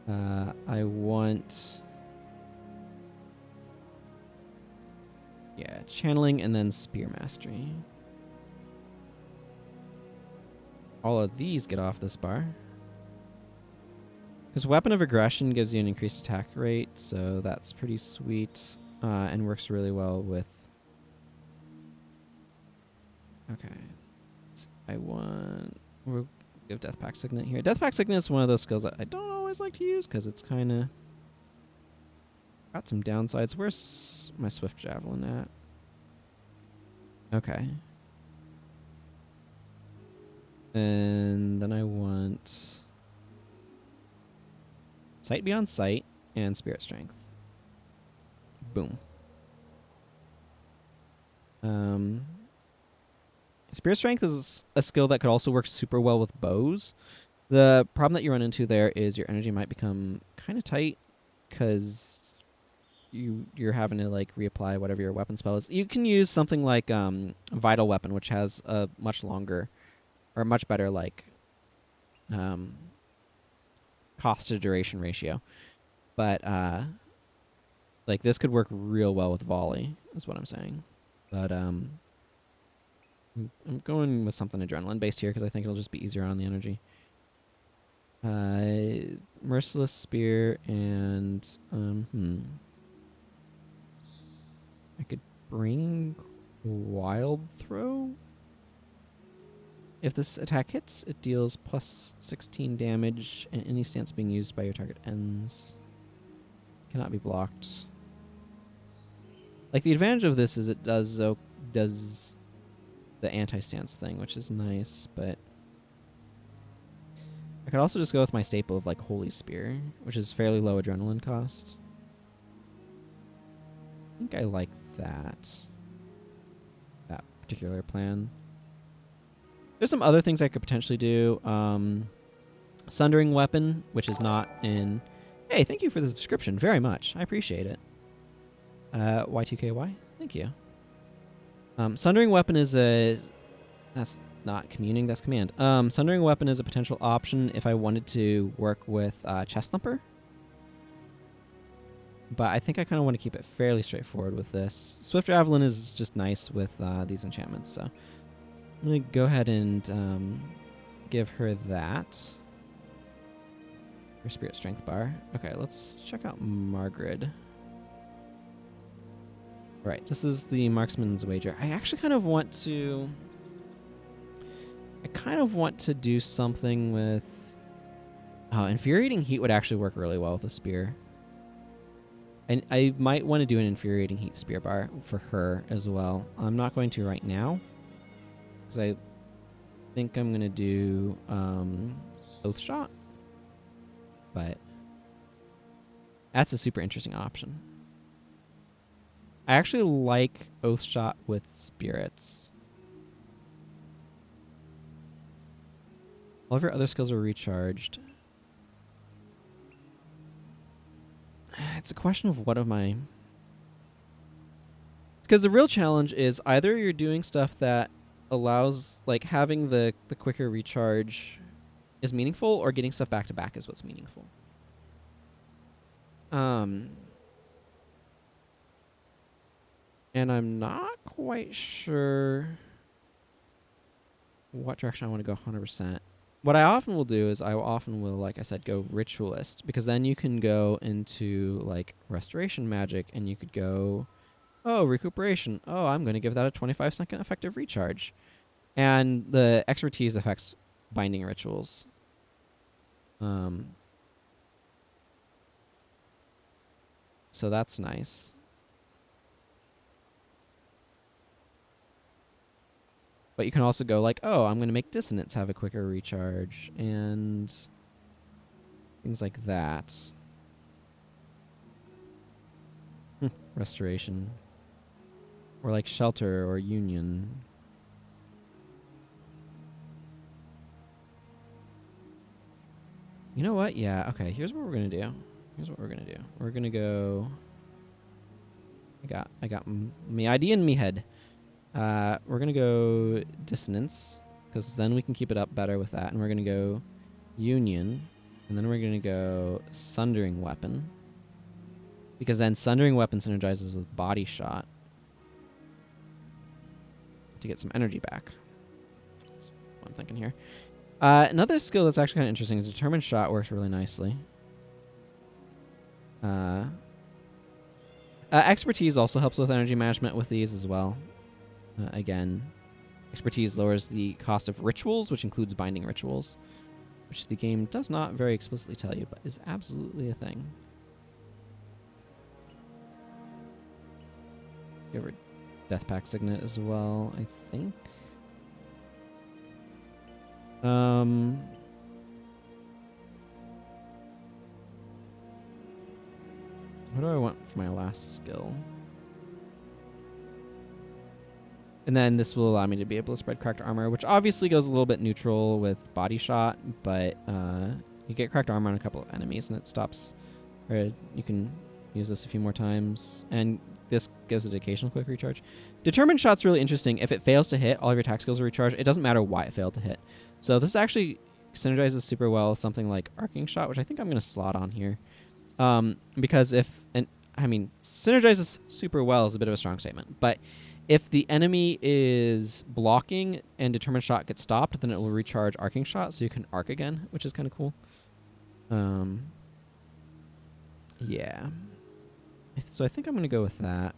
I want Yeah, channeling and then spear mastery. All of these get off this bar. Because Weapon of Aggression gives you an increased attack rate, so that's pretty sweet and works really well with... Okay. We'll give Death Pact Signet here. Death Pact Signet is one of those skills that I don't always like to use because it's kind of got some downsides. Where's my Swift Javelin at? Okay. And then I want Sight Beyond Sight and Spirit Strength. Boom. Spirit Strength is a skill that could also work super well with bows. The problem that you run into there is your energy might become kind of tight because you're having to like reapply whatever your weapon spell is. You can use something like Vital Weapon, which has a much longer or much better like cost to duration ratio. But like this could work real well with volley, is what I'm saying. But I'm going with something adrenaline based here because I think it'll just be easier on the energy. Merciless Spear and I could bring Wild Throw. If this attack hits, it deals plus 16 damage, and any stance being used by your target ends. Cannot be blocked. Like the advantage of this is it does the anti-stance thing, which is nice, but I could also just go with my staple of like Holy Spear, which is fairly low adrenaline cost. I think I like that particular plan. There's some other things I could potentially do. Sundering Weapon, which is not in... Hey, thank you for the subscription very much. I appreciate it. Y2KY, thank you. Sundering Weapon is a... That's not communing, that's command. Sundering Weapon is a potential option if I wanted to work with Chest Thumper. But I think I kind of want to keep it fairly straightforward with this. Swift Javelin is just nice with these enchantments, so... I'm going to go ahead and give her that. Her Spirit Strength bar. Okay, let's check out Margaret. Right, this is the Marksman's Wager. I actually kind of want to... do something with... Oh, Infuriating Heat would actually work really well with a spear. And I might want to do an Infuriating Heat spear bar for her as well. I'm not going to right now, because I think I'm going to do Oath Shot. But that's a super interesting option. I actually like Oath Shot with spirits. All of your other skills are recharged. It's a question of what am I... Because the real challenge is either you're doing stuff that allows, like, having the quicker recharge is meaningful, or getting stuff back to back is what's meaningful. And I'm not quite sure what direction I want to go 100%. What I often will do is like I said, go Ritualist, because then you can go into, like, Restoration Magic, and you could go, oh, Recuperation. Oh, I'm going to give that a 25-second effective recharge. And the expertise affects Binding Rituals. So that's nice. But you can also go like, oh, I'm going to make Dissonance have a quicker recharge, and things like that. Restoration. Or like Shelter or Union. You know what? Yeah, okay, here's what we're going to do. We're going to go... I got me idea in me head. We're going to go Dissonance, because then we can keep it up better with that. And we're going to go Union, and then we're going to go Sundering Weapon, because then Sundering Weapon synergizes with Body Shot. to get some energy back. That's what I'm thinking here. Another skill that's actually kind of interesting is Determined Shot works really nicely. Expertise also helps with energy management with these as well. Again, expertise lowers the cost of rituals, which includes binding rituals, which the game does not very explicitly tell you, but is absolutely a thing. Give her Death Pact Signet as well, I think. What do I want for my last skill? And then this will allow me to be able to spread cracked armor, which obviously goes a little bit neutral with body shot, but you get cracked armor on a couple of enemies, and it stops. Or you can use this a few more times, and this gives it occasional quick recharge. Determined Shot's really interesting. If it fails to hit, all of your attack skills are recharged. It doesn't matter why it failed to hit. So this actually synergizes super well with something like Arcing Shot, which I think I'm going to slot on here. Because synergizes super well is a bit of a strong statement, but if the enemy is blocking and Determined Shot gets stopped, then it will recharge Arcing Shot, so you can arc again, which is kind of cool. Yeah. So I think I'm going to go with that.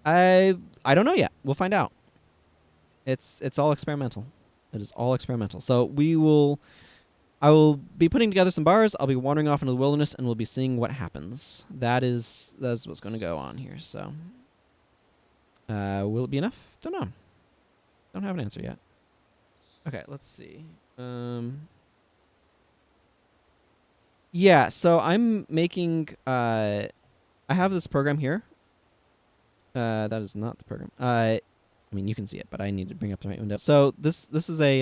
I don't know yet. We'll find out. It's all experimental. It is all experimental. So I will be putting together some bars. I'll be wandering off into the wilderness, and we'll be seeing what happens. That's what's going to go on here. So, will it be enough? Don't know. Don't have an answer yet. Okay, let's see. Yeah. So I'm making. I have this program here. That is not the program. I mean, you can see it, but I need to bring up the right window. So this is a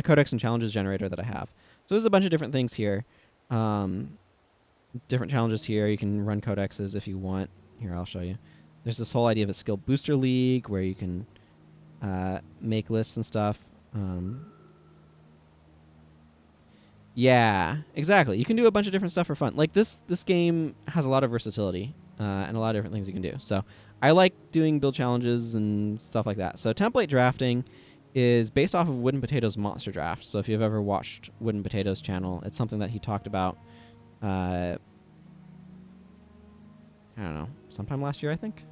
codex and challenges generator that I have. So there's a bunch of different things here. Different challenges here. You can run codexes if you want. Here, I'll show you. There's this whole idea of a skill booster league where you can make lists and stuff. Yeah, exactly. You can do a bunch of different stuff for fun. Like this game has a lot of versatility and a lot of different things you can do. So I like doing build challenges and stuff like that. So template drafting is based off of Wooden Potatoes Monster Draft. So if you've ever watched Wooden Potatoes channel, it's something that he talked about, I don't know, sometime last year, I think.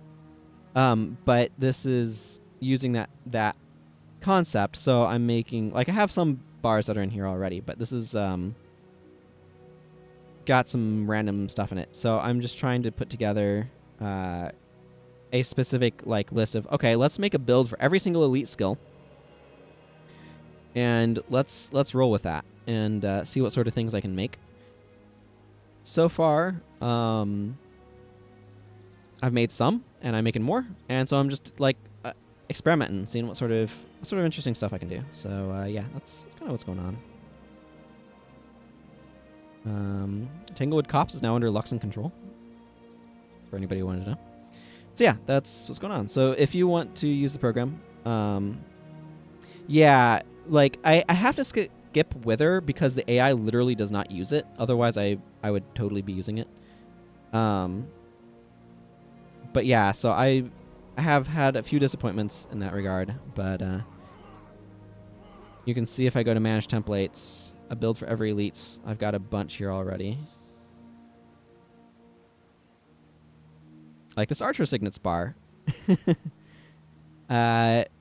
But this is using that concept. So I'm making, like, I have some bars that are in here already, but this is got some random stuff in it. So I'm just trying to put together a specific list of, okay, let's make a build for every single elite skill, and let's roll with that and see what sort of things I can make. So far, I've made some, and I'm making more, and so I'm just experimenting, seeing what sort of interesting stuff I can do. So yeah, that's kind of what's going on. Tanglewood Copse is now under Luxon control, for anybody who wanted to know. So yeah, that's what's going on. So if you want to use the program, yeah, I have to skip Wither because the AI literally does not use it. Otherwise, I would totally be using it. But yeah, so I have had a few disappointments in that regard. But you can see if I go to Manage Templates, a build for every elites, I've got a bunch here already. Like this Archer Signet's bar,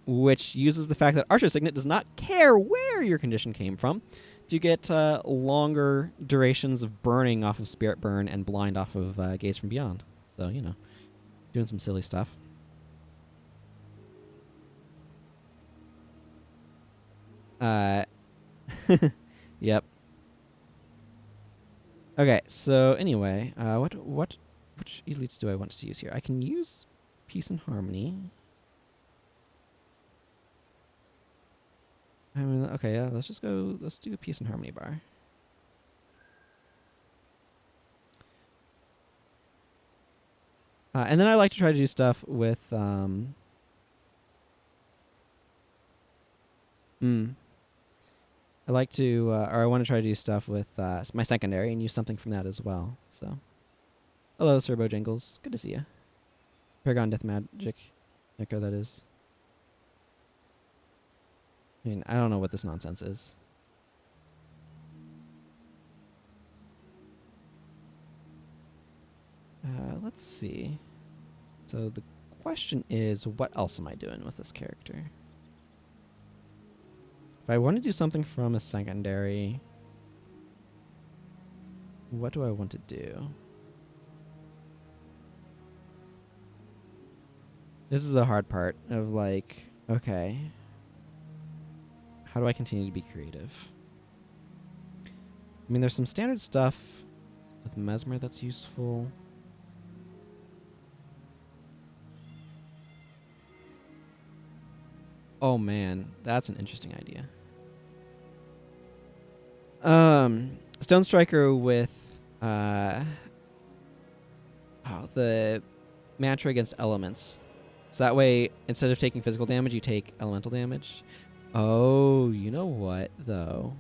which uses the fact that Archer Signet does not care where your condition came from to get longer durations of burning off of Spirit Burn and Blind off of Gaze from Beyond. So, you know, doing some silly stuff. Yep. Okay, so anyway, which elites do I want to use here? I can use Peace and Harmony. I mean, okay, yeah, let's do a Peace and Harmony bar. And then I like to try to do stuff with, I want to try to do stuff with my secondary and use something from that as well. So, Hello, Serbo Jingles. Good to see you. Paragon Death Magic. Echo, that is. I mean, I don't know what this nonsense is. Let's see. So the question is, what else am I doing with this character? If I want to do something from a secondary, what do I want to do? This is the hard part of like, okay, how do I continue to be creative? I mean, there's some standard stuff with Mesmer that's useful. Oh man, that's an interesting idea. Stone Striker with the mantra against elements. So that way, instead of taking physical damage, you take elemental damage. Oh, you know what, though?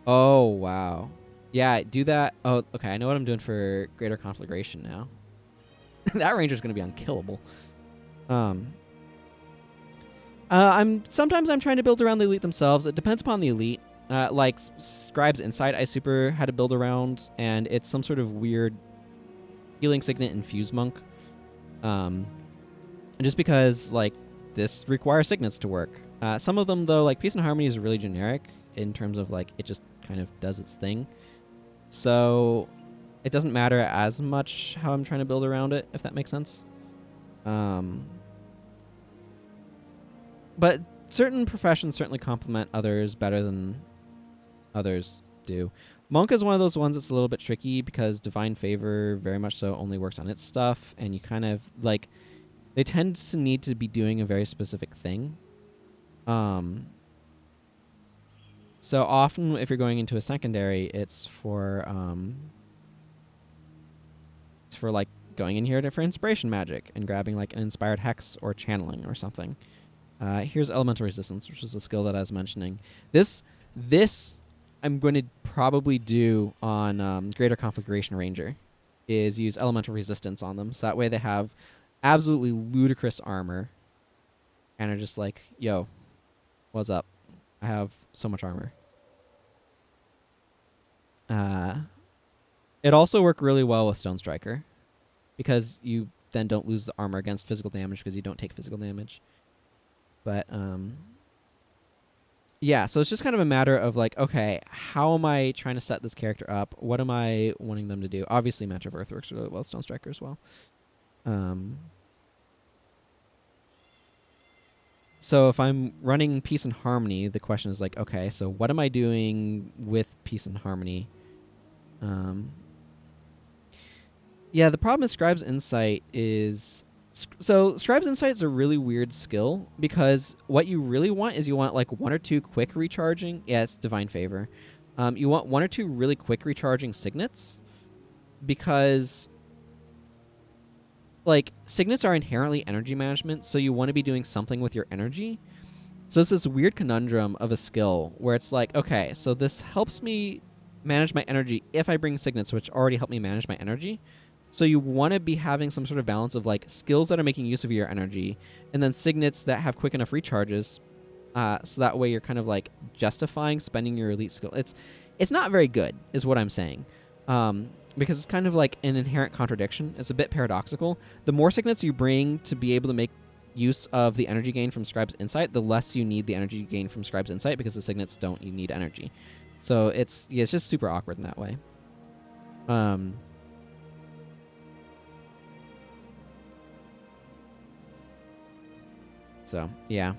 Oh, wow. Yeah, do that. Oh, okay, I know what I'm doing for Greater Conflagration now. That Ranger's going to be unkillable. Sometimes I'm trying to build around the elite themselves. It depends upon the elite. Like Scribe's Insight, I super had to build around, and it's some sort of weird Healing Signet Infused Monk. Just because, like, this requires signets to work. Some of them, though, like Peace and Harmony is really generic in terms of, like, it just kind of does its thing. So it doesn't matter as much how I'm trying to build around it, if that makes sense. But certain professions certainly complement others better than others do. Monk is one of those ones that's a little bit tricky because Divine Favor very much so only works on its stuff, and you kind of, like, they tend to need to be doing a very specific thing. So often if you're going into a secondary, it's for like going in here for inspiration magic and grabbing like an inspired hex or channeling or something. Here's elemental resistance, which is the skill that I was mentioning. This I'm going to probably do on Greater Conflagration Ranger, is use elemental resistance on them. So that way they have absolutely ludicrous armor and are just like, yo, what's up? I have so much armor. It also worked really well with Stone Striker because you then don't lose the armor against physical damage because you don't take physical damage. But yeah, so it's just kind of a matter of like, okay, how am I trying to set this character up? What am I wanting them to do? Obviously, Match of Earth works really well with Stone Striker as well. So if I'm running Peace and Harmony, the question is like, okay, so what am I doing with Peace and Harmony? Yeah, the problem with Scribe's Insight is... So Scribe's Insight is a really weird skill because what you really want is you want like 1 or 2 quick recharging... Yeah, it's Divine Favor. You want 1 or 2 really quick recharging signets because... like, signets are inherently energy management, so you want to be doing something with your energy. So it's this weird conundrum of a skill where it's like, okay, so this helps me manage my energy if I bring signets, which already help me manage my energy. So you want to be having some sort of balance of like skills that are making use of your energy, and then signets that have quick enough recharges, so that way you're kind of like justifying spending your elite skill. It's not very good, is what I'm saying. Because it's kind of like an inherent contradiction. It's a bit paradoxical. The more signets you bring to be able to make use of the energy gain from Scribe's Insight, the less you need the energy gain from Scribe's Insight because the signets don't you need energy. So it's just super awkward in that way. So, yeah.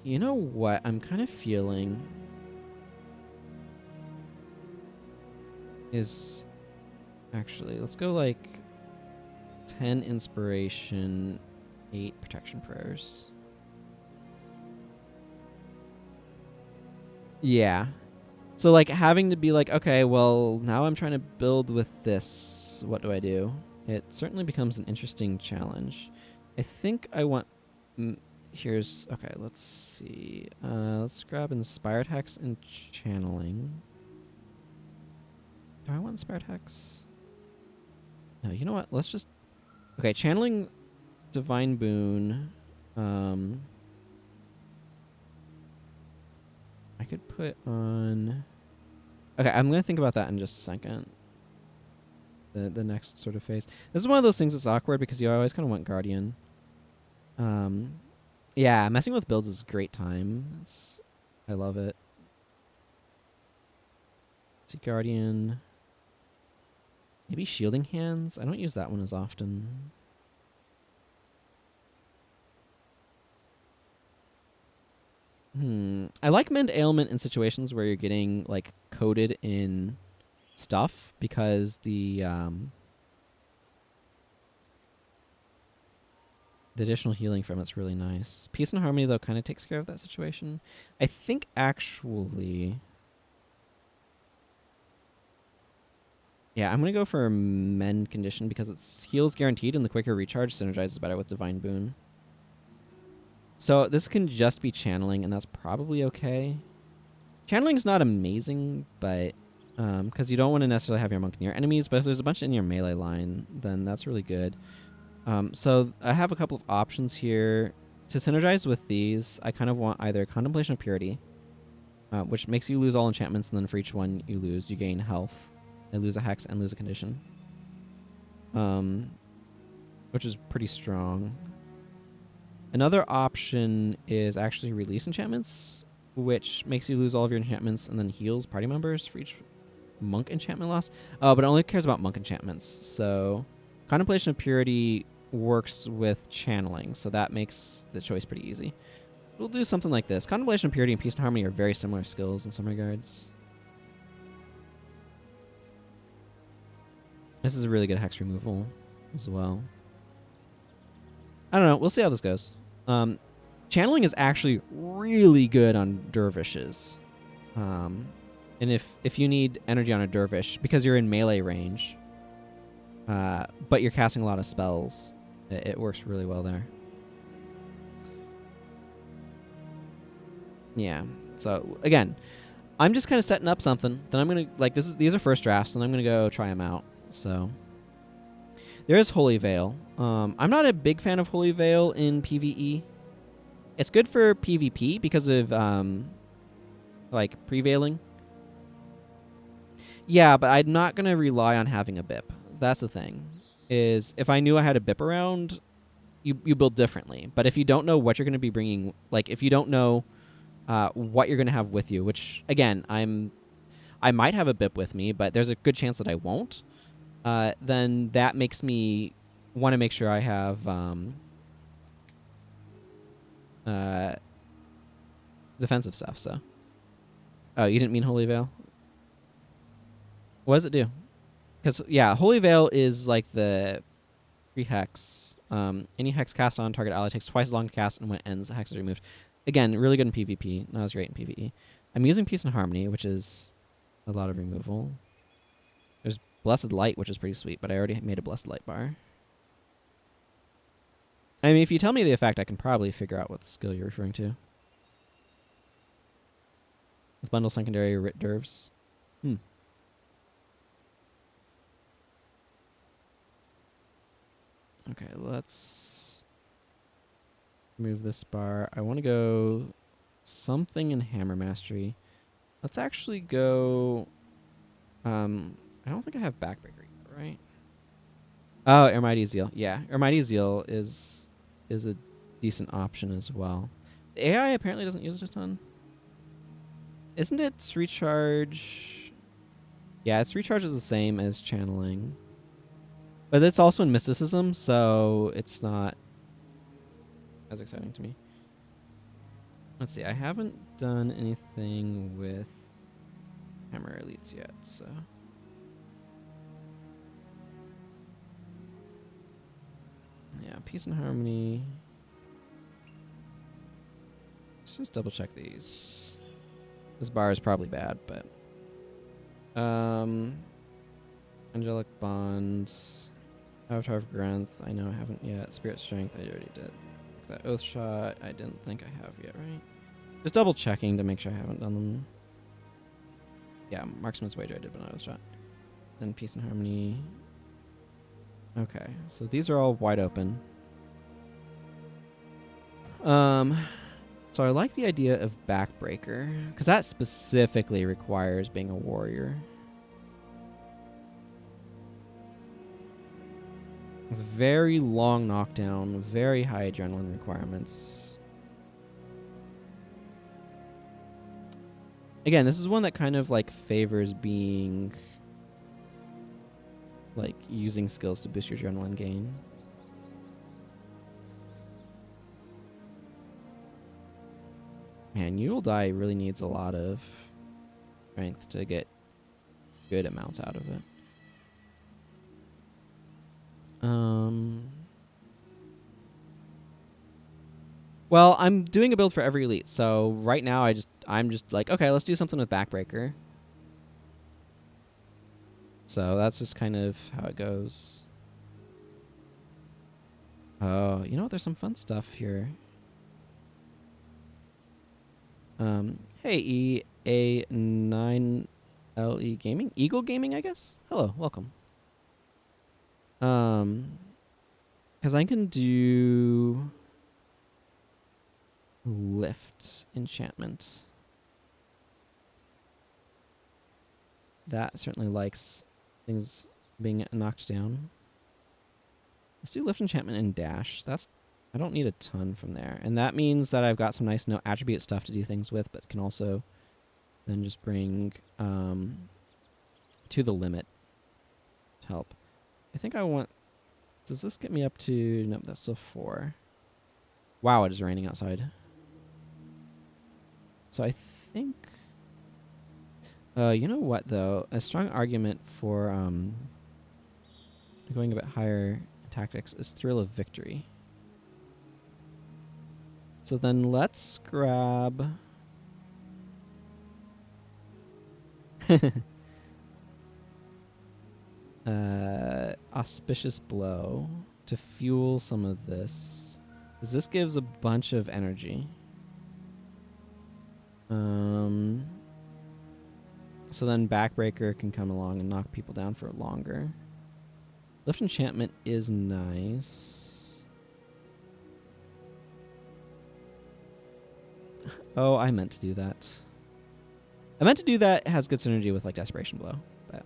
You know what? I'm kind of feeling... is... Actually, let's go like 10 inspiration, 8 protection prayers. Yeah. So like having to be like, okay, well, now I'm trying to build with this. What do I do? It certainly becomes an interesting challenge. I think I want... here's... Okay, let's see. Let's grab Inspired Hex and Channeling. Do I want Inspired Hex? No, you know what? Let's just... Okay, channeling Divine Boon. I could put on... Okay, I'm going to think about that in just a second. The next sort of phase. This is one of those things that's awkward because you always kind of want Guardian. Yeah, messing with builds is a great time. I love it. See Guardian. Maybe Shielding Hands? I don't use that one as often. I like Mend Ailment in situations where you're getting, like, coated in stuff because the additional healing from it's really nice. Peace and Harmony, though, kind of takes care of that situation. I think, actually... Yeah, I'm going to go for Mend Condition because it's heals guaranteed and the quicker recharge synergizes better with Divine Boon. So this can just be channeling, and that's probably okay. Channeling's not amazing, but... because you don't want to necessarily have your monk near enemies, but if there's a bunch in your melee line, then that's really good. So I have a couple of options here. To synergize with these, I kind of want either Contemplation of Purity, which makes you lose all enchantments, and then for each one you lose, you gain health. I lose a hex and lose a condition. Which is pretty strong. Another option is actually Release enchantments, which makes you lose all of your enchantments and then heals party members for each monk enchantment loss. Oh, but it only cares about monk enchantments. So Contemplation of Purity works with channeling, so that makes the choice pretty easy. We'll do something like this. Contemplation of Purity and Peace and Harmony are very similar skills in some regards. This is a really good hex removal as well. I don't know. We'll see how this goes. Channeling is actually really good on dervishes. And if you need energy on a dervish, because you're in melee range, but you're casting a lot of spells, it works really well there. Yeah. So, again, I'm just kind of setting up something. Then I'm going to, like, these are first drafts, and I'm going to go try them out. So, there is Holy Veil. I'm not a big fan of Holy Veil in PvE. It's good for PvP because of, like, prevailing. Yeah, but I'm not going to rely on having a BIP. That's the thing. Is if I knew I had a BIP around, you build differently. But if you don't know what you're going to be bringing, like, if you don't know what you're going to have with you, which, again, I might have a BIP with me, but there's a good chance that I won't. Then that makes me want to make sure I have defensive stuff. So, oh, you didn't mean Holy Veil? What does it do? Because yeah, Holy Veil is like the pre-hex. Any hex cast on target ally takes twice as long to cast, and when it ends, the hex is removed. Again, really good in PvP, not as great in PvE. I'm using Peace and Harmony, which is a lot of removal. There's Blessed Light, which is pretty sweet, but I already made a Blessed Light bar. I mean, if you tell me the effect, I can probably figure out what skill you're referring to. With Bundle Secondary Writ Dervs. Okay, let's move this bar. I want to go something in Hammer Mastery. Let's actually go... I don't think I have Backbreaker yet, right? Oh, Ermites Zeal. Yeah, Ermites Zeal is a decent option as well. The AI apparently doesn't use it a ton. Isn't its recharge... Yeah, its recharge is the same as channeling. But it's also in Mysticism, so it's not as exciting to me. Let's see, I haven't done anything with Hammer Elites yet, so... Yeah, Peace and Harmony. Let's just double check these. This bar is probably bad, but... Angelic Bonds... Avatar of Granth, I know I haven't yet. Spirit Strength, I already did. That Oath Shot, I didn't think I have yet, right? Just double checking to make sure I haven't done them. Yeah, Marksman's Wager I did, but not Oath Shot. then peace and harmony. Okay, so these are all wide open. So I like the idea of backbreaker, because that specifically requires being a warrior. It's very long knockdown, very high adrenaline requirements. Again, this is one that kind of like favors being like using skills to boost your adrenaline gain. Man, You'll Die really needs a lot of strength to get good amounts out of it. Well, I'm doing a build for every elite, so right now I'm just like, okay, let's do something with backbreaker. So that's just kind of how it goes. Oh, you know what? There's some fun stuff here. Hey, EA9LE Gaming? Eagle Gaming, I guess? Hello, welcome. Because I can do lift enchantment. That certainly likes things being knocked down. Let's do lift enchantment and dash. I don't need a ton from there. And that means that I've got some nice no attribute stuff to do things with, but can also then just bring to the limit to help. I think I want... Does this get me up to... Nope, that's still 4. Wow, it is raining outside. So I think... you know what, though? A strong argument for going a bit higher in tactics is Thrill of Victory. So then let's grab... Auspicious Blow to fuel some of this. Because this gives a bunch of energy. So then Backbreaker can come along and knock people down for longer. Lift Enchantment is nice. Oh, I meant to do that. I meant to do that. It has good synergy with like Desperation Blow. But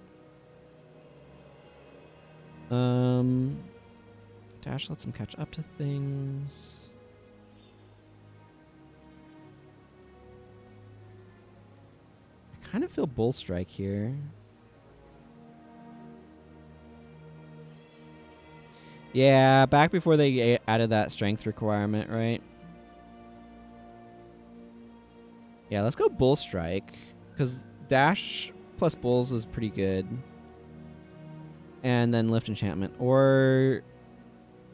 Dash lets him catch up to things. I kind of feel Bull Strike here. Yeah, back before they added that strength requirement, right? Yeah, let's go Bull Strike, because Dash plus Bulls is pretty good. And then Lift Enchantment, or...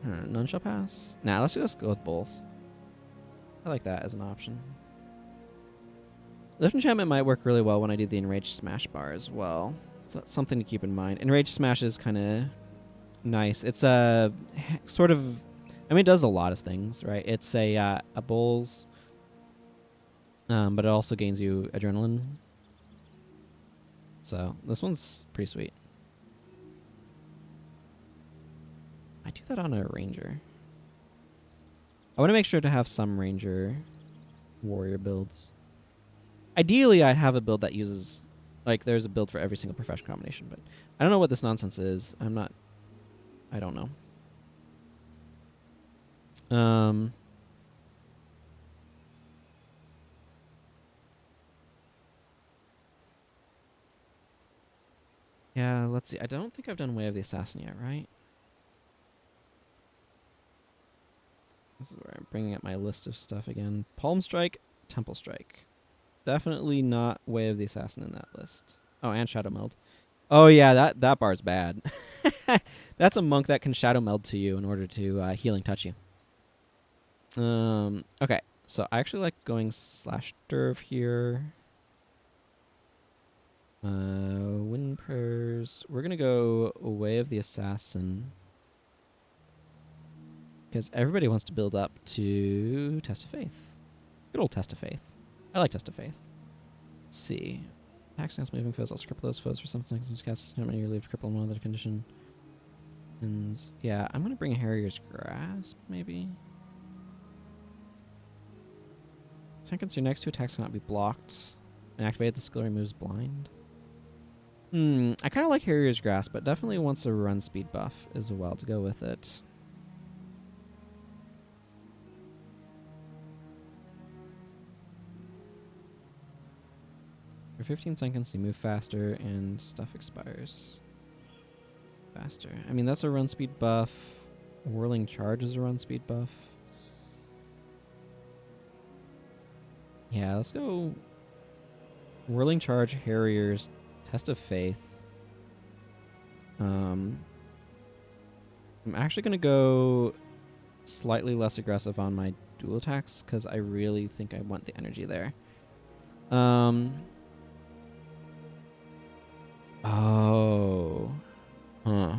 none shall pass? Nah, let's just go with Bulls. I like that as an option. Lift Enchantment might work really well when I do the Enraged Smash bar as well. So that's something to keep in mind. Enraged Smash is kind of nice. It's a sort of... I mean, it does a lot of things, right? It's a Bulls... but it also gains you adrenaline. So this one's pretty sweet. I do that on a ranger. I want to make sure to have some ranger warrior builds. Ideally, I have a build that uses... Like, there's a build for every single profession combination, but I don't know what this nonsense is. I don't know. Yeah, let's see. I don't think I've done Way of the Assassin yet, right? This is where I'm bringing up my list of stuff again. Palm Strike, Temple Strike. Definitely not Way of the Assassin in that list. Oh, and Shadow Meld. Oh yeah, that bar's bad. That's a monk that can Shadow Meld to you in order to Healing Touch you. Okay, so I actually like going /Derv here. Wind Prayers. We're gonna go Way of the Assassin. Because everybody wants to build up to Test of Faith. Good old Test of Faith. I like Test of Faith. Let's see. Attacks against moving foes. Also cripple those foes for 7 seconds. Cast how many you leave to cripple in one other condition. And yeah, I'm gonna bring a Harrier's Grasp, maybe. Seconds your next 2 attacks cannot be blocked. And activate the skill removes blind. I kind of like Harrier's Grasp, but definitely wants a run speed buff as well to go with it. For 15 seconds, you move faster and stuff expires faster. I mean, that's a run speed buff. Whirling Charge is a run speed buff. Yeah, let's go Whirling Charge, Harriers, Test of Faith. I'm actually going to go slightly less aggressive on my dual attacks because I really think I want the energy there. Oh. Huh.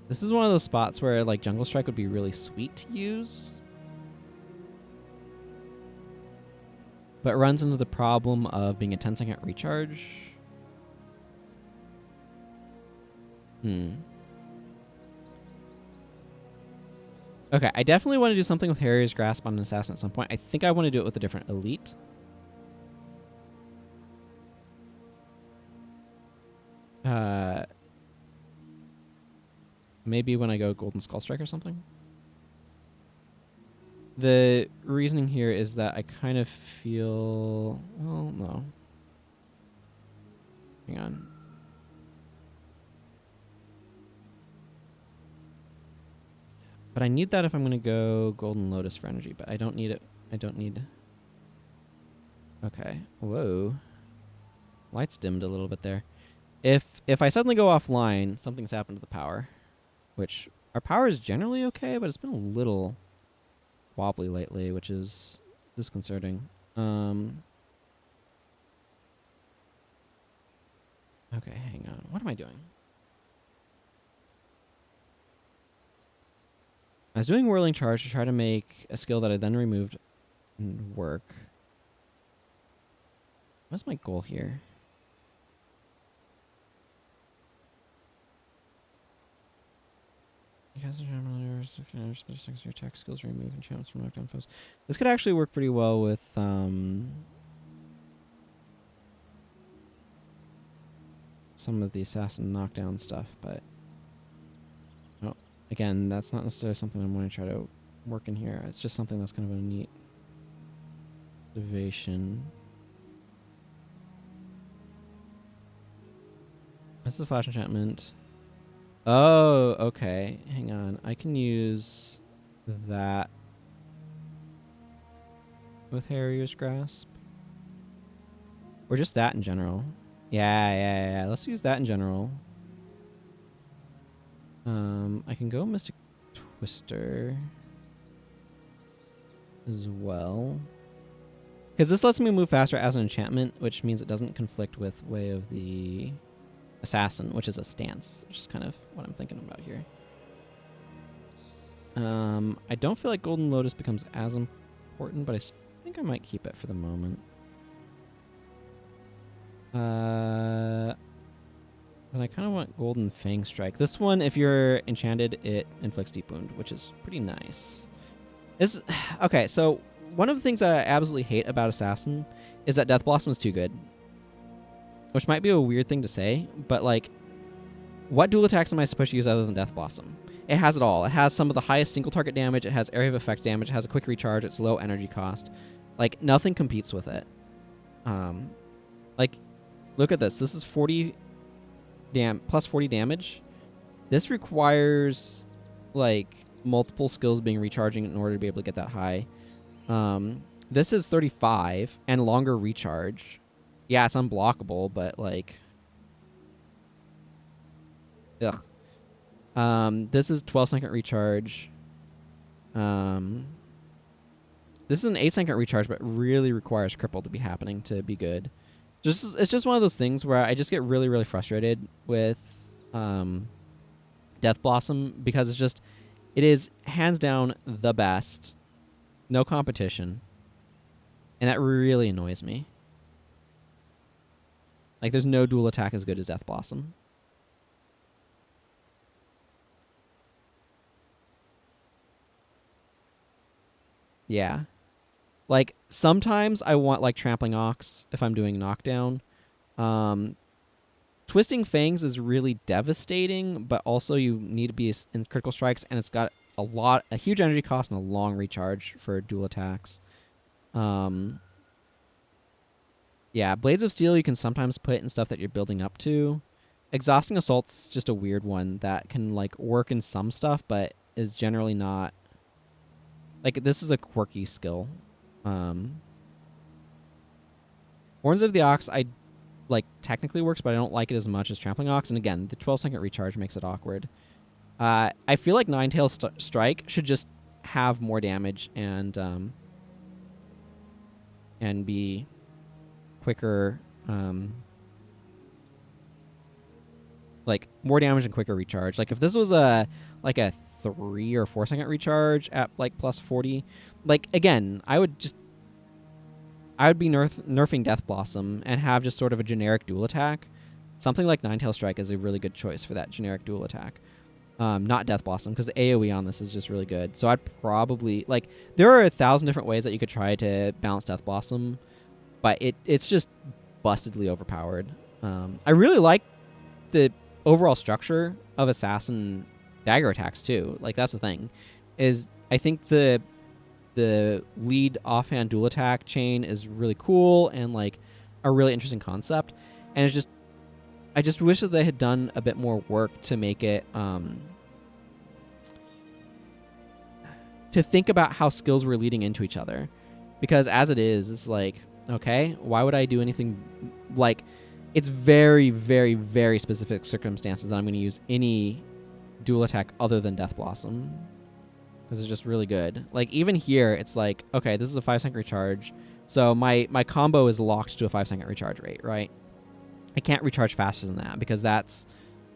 This is one of those spots where like Jungle Strike would be really sweet to use. But runs into the problem of being a 10-second recharge. Okay, I definitely want to do something with Harrier's Grasp on an assassin at some point. I think I want to do it with a different elite. Maybe when I go Golden Skull Strike or something. The reasoning here is that I kind of feel... Well, no. Hang on. But I need that if I'm going to go Golden Lotus for energy, but I don't need it. I don't need... Okay. Whoa. Lights dimmed a little bit there. If I suddenly go offline, something's happened to the power. Which, our power is generally okay, but it's been a little wobbly lately, which is disconcerting. Okay, hang on. What am I doing? I was doing Whirling Charge to try to make a skill that I then removed work. What's my goal here? Because to finish 36 your attack skills remove enchantments from knockdown foes. This could actually work pretty well with some of the assassin knockdown stuff, but again, that's not necessarily something I'm going to try to work in here. It's just something that's kind of a neat observation. This is a flash enchantment. Oh, okay. Hang on. I can use that with Harrier's Grasp. Or just that in general. Yeah. Let's use that in general. I can go Mystic Twister as well. Because this lets me move faster as an enchantment, which means it doesn't conflict with Way of the Assassin, which is a stance, which is kind of what I'm thinking about here. I don't feel like Golden Lotus becomes as important, but I think I might keep it for the moment. Then I kind of want Golden Fang Strike. This one, if you're enchanted, it inflicts deep wound, which is pretty nice. Okay, so one of the things that I absolutely hate about Assassin is that Death Blossom is too good. Which might be a weird thing to say, but like, what dual attacks am I supposed to use other than Death Blossom? It has it all. It has some of the highest single target damage, it has area of effect damage, it has a quick recharge, it's low energy cost. Like, nothing competes with it. Like, look at this. This is plus 40 damage. This requires, like, multiple skills being recharging in order to be able to get that high. This is 35 and longer recharge. Yeah, it's unblockable, but like... Ugh. This is 12-second recharge. This is an 8-second recharge, but really requires cripple to be happening to be good. It's just one of those things where I just get really, really frustrated with Death Blossom because it is hands down the best No competition. And that really annoys me. Like, there's no dual attack as good as Death Blossom. Yeah. Like, sometimes I want, like, Trampling Ox if I'm doing knockdown. Twisting Fangs is really devastating, but also you need to be in critical strikes, and it's got a huge energy cost and a long recharge for dual attacks. Yeah, Blades of Steel you can sometimes put in stuff that you're building up to. Exhausting Assault's just a weird one that can, like, work in some stuff, but is generally not... Like, this is a quirky skill. Horns of the Ox, like, technically works, but I don't like it as much as Trampling Ox. And again, the 12-second recharge makes it awkward. I feel like Ninetail Strike should just have more damage and be quicker, like, more damage and quicker recharge. Like, if this was a 3 or 4 second recharge at, like, plus 40, like, again, I would be nerfing Death Blossom and have just sort of a generic dual attack. Something like Ninetail Strike is a really good choice for that generic dual attack. Not Death Blossom, because the AoE on this is just really good. So I'd probably... Like, there are 1,000 different ways that you could try to balance Death Blossom, but it's just bustedly overpowered. I really like the overall structure of Assassin dagger attacks, too. Like, that's the thing. I think the lead offhand dual attack chain is really cool and, like, a really interesting concept. And I just wish that they had done a bit more work to make it, to think about how skills were leading into each other. Because as it is, it's like, okay, why would I do anything? Like, it's very, very, very specific circumstances that I'm going to use any dual attack other than Death Blossom. Because it's just really good. Like, even here, it's like, okay, this is a 5-second recharge. So my combo is locked to a 5-second recharge rate, right? I can't recharge faster than that because that's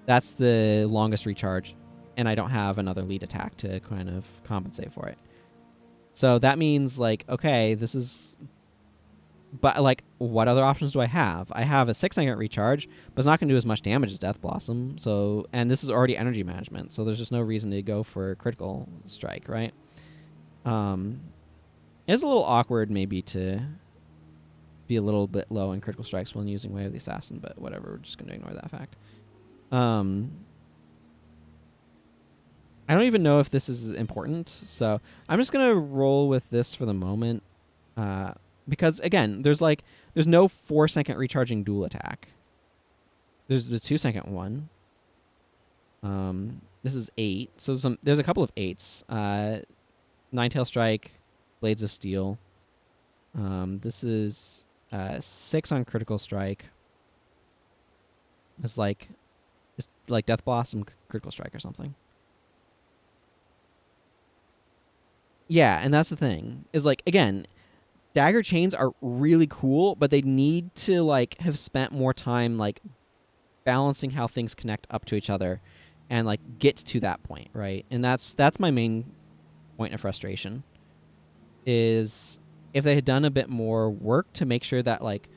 the longest recharge, and I don't have another lead attack to kind of compensate for it. So that means, like, okay, this is... But, like, what other options do I have? I have a 6-second recharge, but it's not going to do as much damage as Death Blossom. So, and this is already energy management, so there's just no reason to go for critical strike, right? It's a little awkward maybe to be a little bit low in critical strikes when using Way of the Assassin, but whatever, we're just going to ignore that fact. I don't even know if this is important, so I'm just going to roll with this for the moment. Because, again, there's no 4-second recharging dual attack. There's the 2-second one. This is 8. So there's a couple of 8s. Ninetail Strike, Blades of Steel. This is 6 on critical strike. It's like Death Blossom critical strike or something. Yeah, and that's the thing. Is, like, again, dagger chains are really cool, but they need to, like, have spent more time, like, balancing how things connect up to each other and, like, get to that point, right? And that's my main point of frustration, is if they had done a bit more work to make sure that, like,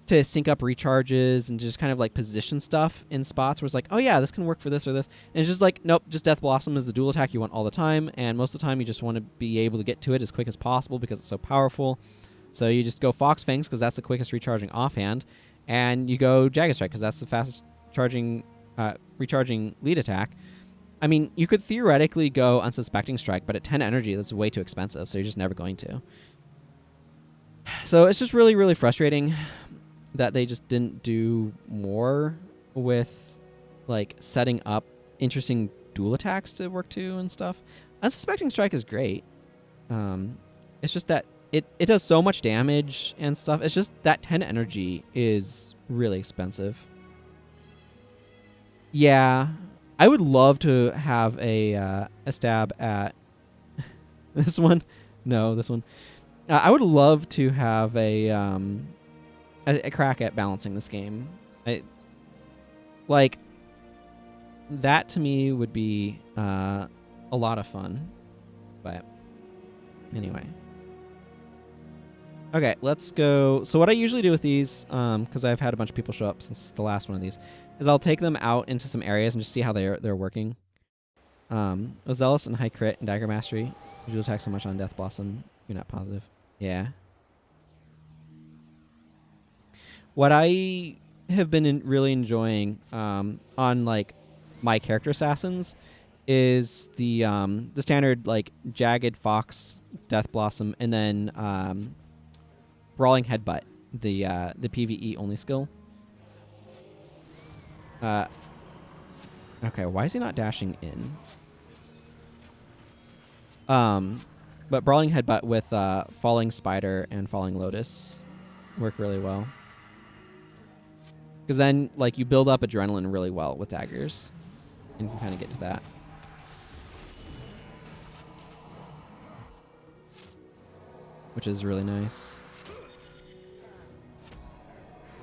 to sync up recharges and just kind of, like, position stuff in spots where it's like, oh yeah, this can work for this or this. And it's just like, nope, just Death Blossom is the dual attack you want all the time, and most of the time you just want to be able to get to it as quick as possible because it's so powerful. So you just go Fox Fangs because that's the quickest recharging offhand, and you go Jagged Strike because that's the fastest recharging lead attack. I mean, you could theoretically go Unsuspecting Strike, but at 10 energy, that's way too expensive, so you're just never going to. So it's just really, really frustrating that they just didn't do more with, like, setting up interesting dual attacks to work to and stuff. Unsuspecting Strike is great. It's just that it does so much damage and stuff. It's just that 10 energy is really expensive. Yeah, I would love to have a stab at this one. No, this one. I would love to have a crack at balancing this game. Like, that to me would be a lot of fun. But anyway. Okay, let's go. So what I usually do with these, because I've had a bunch of people show up since the last one of these, is I'll take them out into some areas and just see how they're working. With Zealous and High Crit and Dagger Mastery, you do attack so much on Death Blossom. You're not positive. Yeah. What I have been really enjoying on like my character assassins is the standard like Jagged Fox, Death Blossom, and then Brawling Headbutt, the PvE only skill. Okay, why is he not dashing in? But Brawling Headbutt with Falling Spider and Falling Lotus work really well. Because then, like, you build up adrenaline really well with daggers. And you can kind of get to that. Which is really nice.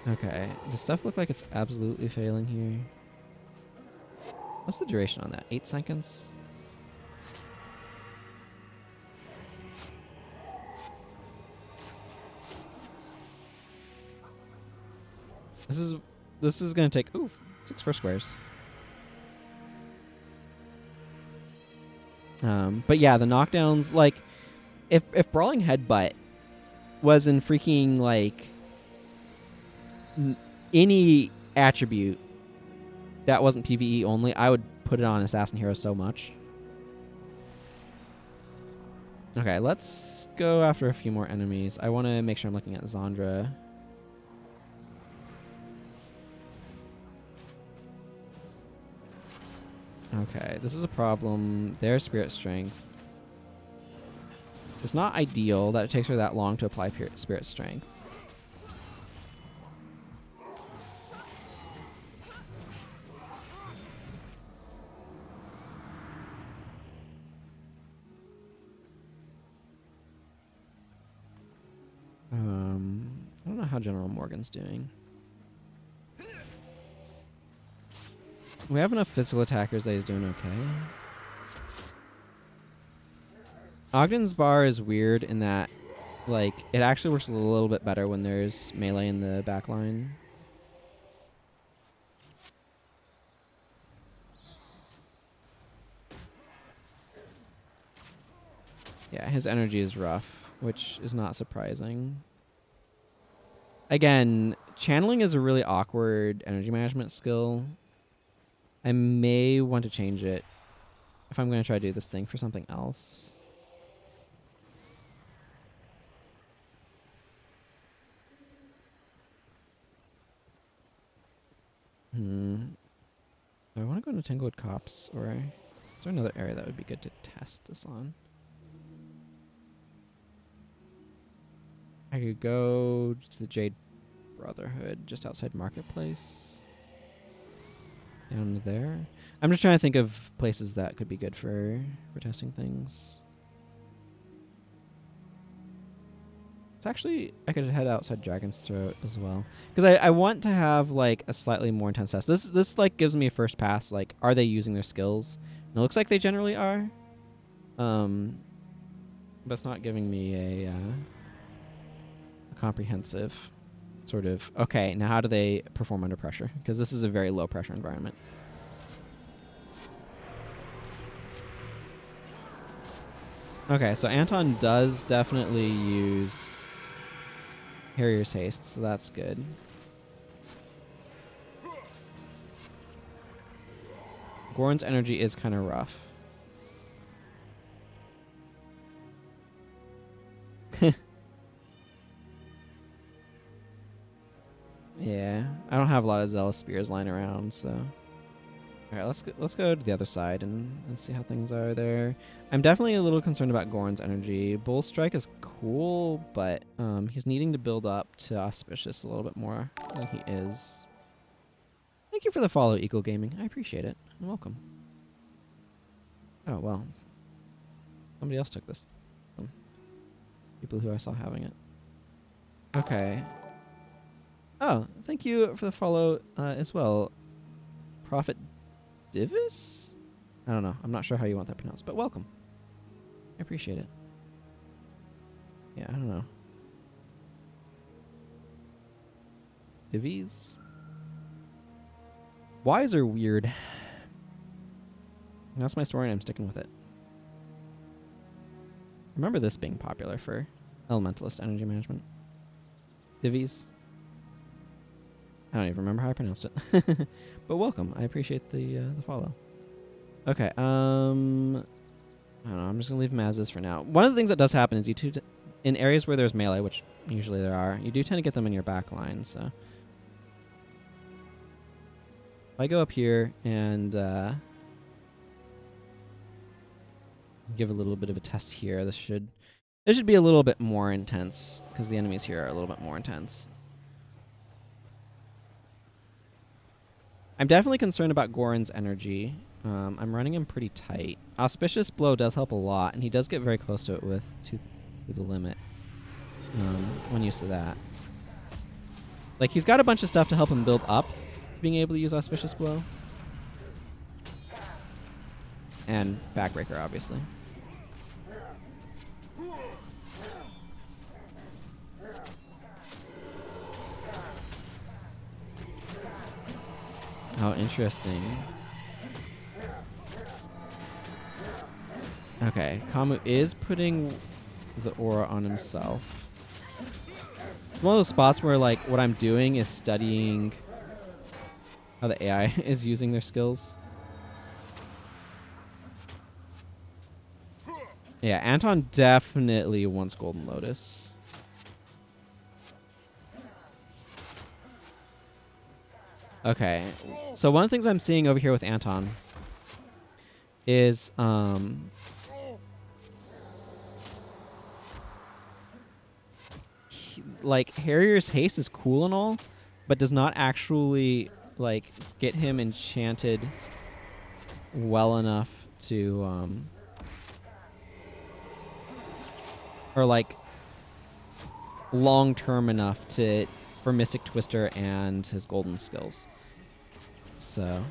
Okay. Does stuff look like it's absolutely failing here? What's the duration on that? 8 seconds? This is gonna take 6 for squares. But yeah, the knockdowns, like if Brawling Headbutt was in freaking like any attribute that wasn't PvE only, I would put it on Assassin Hero so much. Okay, let's go after a few more enemies. I want to make sure I'm looking at Zandra. Okay, this is a problem. Their Spirit Strength. It's not ideal that it takes her that long to apply Spirit Strength. I don't know how General Morgan's doing. We have enough physical attackers that he's doing okay. Ogden's bar is weird in that, like, it actually works a little bit better when there's melee in the back line. Yeah, his energy is rough, which is not surprising. Again, channeling is a really awkward energy management skill. I may want to change it if I'm going to try to do this thing for something else. Do I want to go into Tangled Copse, or is there another area that would be good to test this on? I could go to the Jade Brotherhood just outside Marketplace. Down there. I'm just trying to think of places that could be good for testing things. It's actually, I could head outside Dragon's Throat as well. Because I want to have, like, a slightly more intense test. This like, gives me a first pass. Like, are they using their skills? And it looks like they generally are. But it's not giving me a comprehensive sort of, okay, now how do they perform under pressure? Because this is a very low pressure environment. Okay, so Anton does definitely use Harrier's Haste, so that's good. Goron's energy is kind of rough. Yeah, I don't have a lot of Zealous Spears lying around, so... Alright, let's go to the other side and see how things are there. I'm definitely a little concerned about Goron's energy. Bull Strike is cool, but he's needing to build up to Auspicious a little bit more than he is. Thank you for the follow, Eagle Gaming. I appreciate it. And welcome. Oh, well. Somebody else took this. People who I saw having it. Okay. Oh, thank you for the follow as well. Prophet Divis? I don't know. I'm not sure how you want that pronounced, but welcome. I appreciate it. Yeah, I don't know. Divvies. Ys are weird. That's my story and I'm sticking with it. Remember this being popular for elementalist energy management. Divvies. I don't even remember how I pronounced it. But welcome. I appreciate the follow. Okay, I don't know. I'm just gonna leave them as is for now. One of the things that does happen is in areas where there's melee, which usually there are, you do tend to get them in your back line. So if I go up here and give a little bit of a test here, this should be a little bit more intense because the enemies here are a little bit more intense. I'm definitely concerned about Goran's energy. I'm running him pretty tight. Auspicious Blow does help a lot, and he does get very close to it to the limit when used to that. Like, he's got a bunch of stuff to help him build up to being able to use Auspicious Blow. And Backbreaker, obviously. Oh, interesting. Okay, Kamu is putting the aura on himself. It's one of those spots where, like, what I'm doing is studying how the AI is using their skills. Yeah, Anton definitely wants Golden Lotus. Okay, so one of the things I'm seeing over here with Anton is like, Harrier's Haste is cool and all, but does not actually, like, get him enchanted well enough to or like long term enough for Mystic Twister and his golden skills. So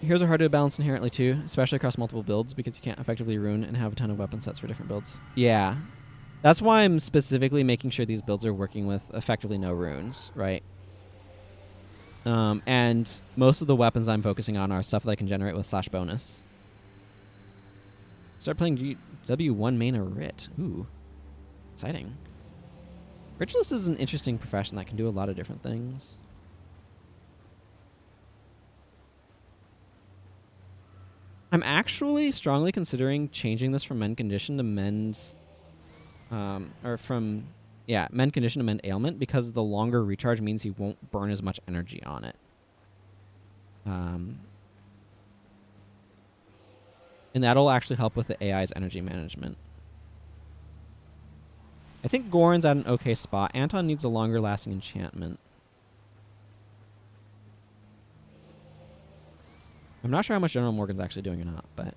heroes are hard to balance inherently too, especially across multiple builds, because you can't effectively rune and have a ton of weapon sets for different builds. Yeah. That's why I'm specifically making sure these builds are working with effectively no runes, right? And most of the weapons I'm focusing on are stuff that I can generate with slash bonus. Start playing W1 main or Rit. Ooh. Exciting. Ritualist is an interesting profession that can do a lot of different things. I'm actually strongly considering changing this from Mend Condition to Mend... Mend Condition to Mend Ailment, because the longer recharge means he won't burn as much energy on it. And that'll actually help with the AI's energy management. I think Goran's at an okay spot. Anton needs a longer lasting enchantment. I'm not sure how much General Morgan's actually doing or not, but...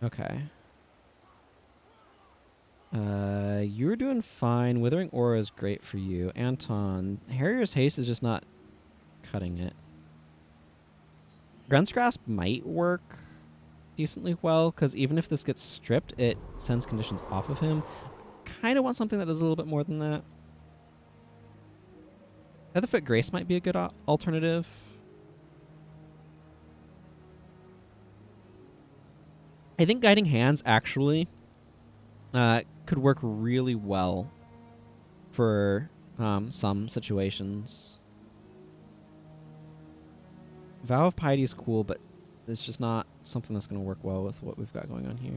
Okay. You're doing fine. Withering Aura is great for you. Anton, Harrier's Haste is just not cutting it. Grun's Grasp might work decently well, because even if this gets stripped, it sends conditions off of him. Kind of want something that does a little bit more than that. Featherfoot Grace might be a good alternative. I think Guiding Hands actually could work really well for some situations. Vow of Piety is cool, but it's just not something that's going to work well with what we've got going on here.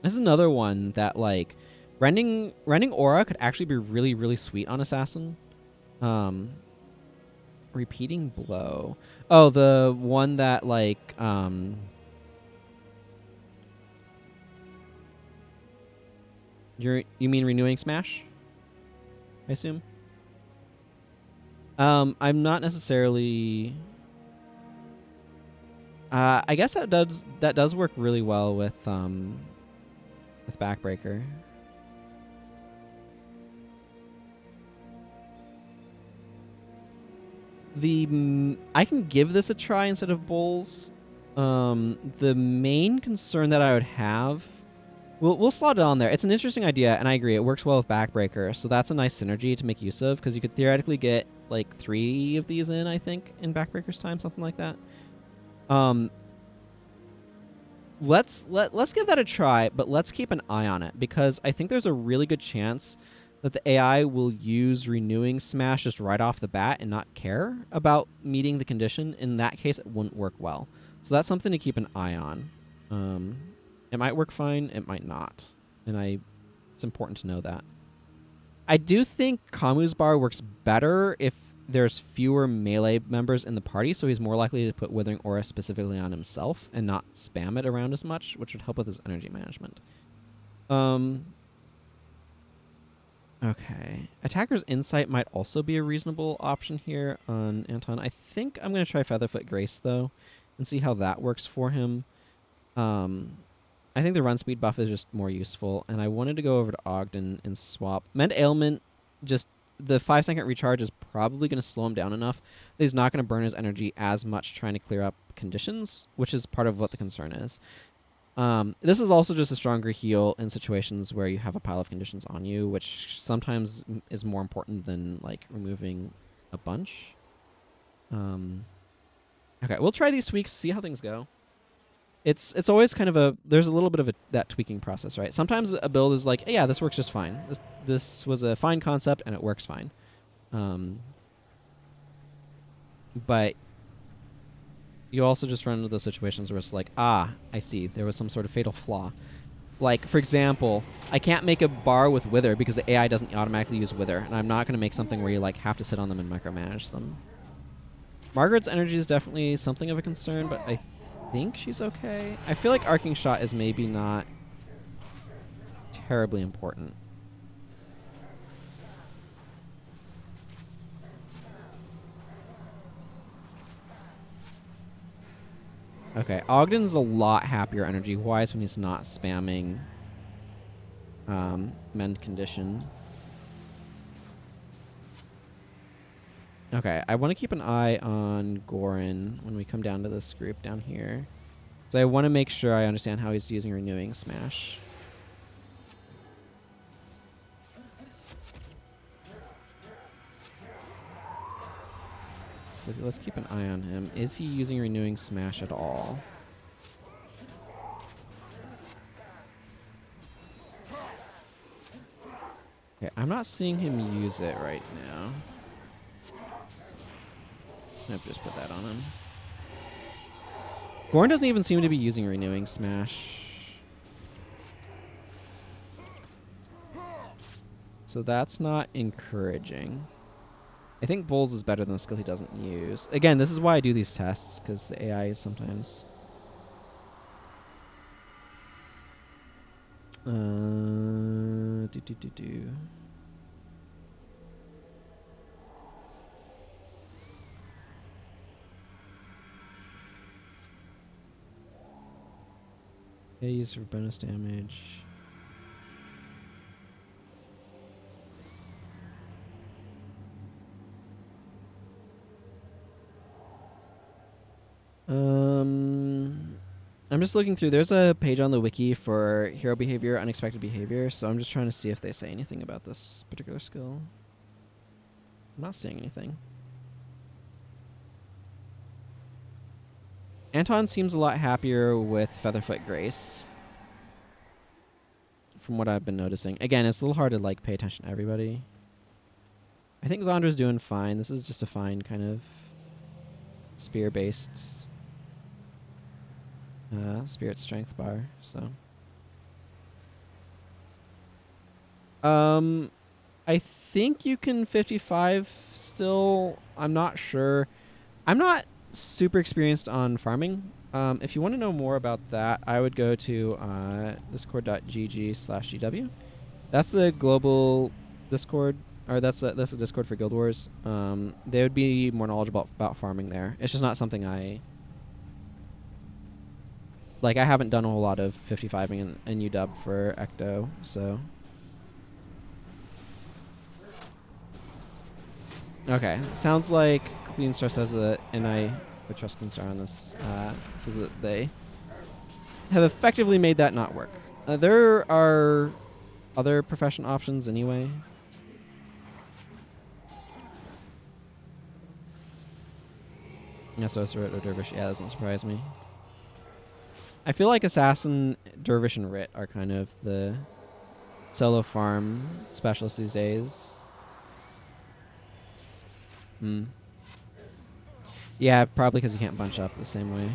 This is another one that, like, rending Aura could actually be really, really sweet on Assassin. Repeating Blow. Oh, the one that, like, you mean Renewing Smash? I assume. I'm not necessarily. I guess that does work really well with Backbreaker. I can give this a try instead of bowls. The main concern that I would have, we'll slot it on there. It's an interesting idea, and I agree. It works well with Backbreaker, so that's a nice synergy to make use of, because you could theoretically get like 3 of these in, I think, in Backbreaker's time, something like that. Let's give that a try, but let's keep an eye on it, because I think there's a really good chance that the AI will use Renewing Smash just right off the bat and not care about meeting the condition. In that case, it wouldn't work well. So that's something to keep an eye on. It might work fine, it might not. And it's important to know that. I do think Kamu's bar works better if there's fewer melee members in the party, so he's more likely to put Withering Aura specifically on himself and not spam it around as much, which would help with his energy management. Okay. Attacker's Insight might also be a reasonable option here on Anton. I think I'm going to try Featherfoot Grace, though, and see how that works for him. I think the run speed buff is just more useful, and I wanted to go over to Ogden and swap. Mend Ailment, just the 5-second recharge is probably going to slow him down enough that he's not going to burn his energy as much trying to clear up conditions, which is part of what the concern is. This is also just a stronger heal in situations where you have a pile of conditions on you, which sometimes is more important than like removing a bunch. Okay, we'll try these tweaks, see how things go. It's always kind of there's a little bit of that tweaking process, right? Sometimes a build is like, hey, yeah, this works just fine. This was a fine concept and it works fine. But you also just run into those situations where it's like, I see, there was some sort of fatal flaw. Like, for example, I can't make a bar with Wither because the AI doesn't automatically use Wither, and I'm not going to make something where you like have to sit on them and micromanage them. Margaret's energy is definitely something of a concern, but I think she's okay. I feel like Arcing Shot is maybe not terribly important. Okay, Ogden's a lot happier energy-wise when he's not spamming Mend Condition. Okay, I want to keep an eye on Goran when we come down to this group down here. So I want to make sure I understand how he's using Renewing Smash. So let's keep an eye on him. Is he using Renewing Smash at all? Okay, I'm not seeing him use it right now. Nope, just put that on him. Goran doesn't even seem to be using Renewing Smash. So that's not encouraging. I think Bowls is better than a skill he doesn't use. Again, this is why I do these tests, because the AI is sometimes... Yeah, use for bonus damage. I'm just looking through. There's a page on the wiki for hero behavior, unexpected behavior, so I'm just trying to see if they say anything about this particular skill. I'm not seeing anything. Anton seems a lot happier with Featherfoot Grace, from what I've been noticing. Again, it's a little hard to like pay attention to everybody. I think Zondra's doing fine. This is just a fine kind of spear-based spirit strength bar. So, I think you can 55 still. I'm not sure. I'm not super experienced on farming. If you want to know more about that, I would go to discord.gg/GW. That's the global Discord, or that's a Discord for Guild Wars. They would be more knowledgeable about farming there. It's just not something I haven't done a whole lot of 55ing in UW for Ecto, so. Okay, sounds like Clean Star says that, and I would trust Clean Star on this, says that they have effectively made that not work. There are other profession options anyway. Yeah, so Rit or Dervish, yeah, doesn't surprise me. I feel like Assassin, Dervish, and Rit are kind of the solo farm specialists these days. Yeah, probably because you can't bunch up the same way.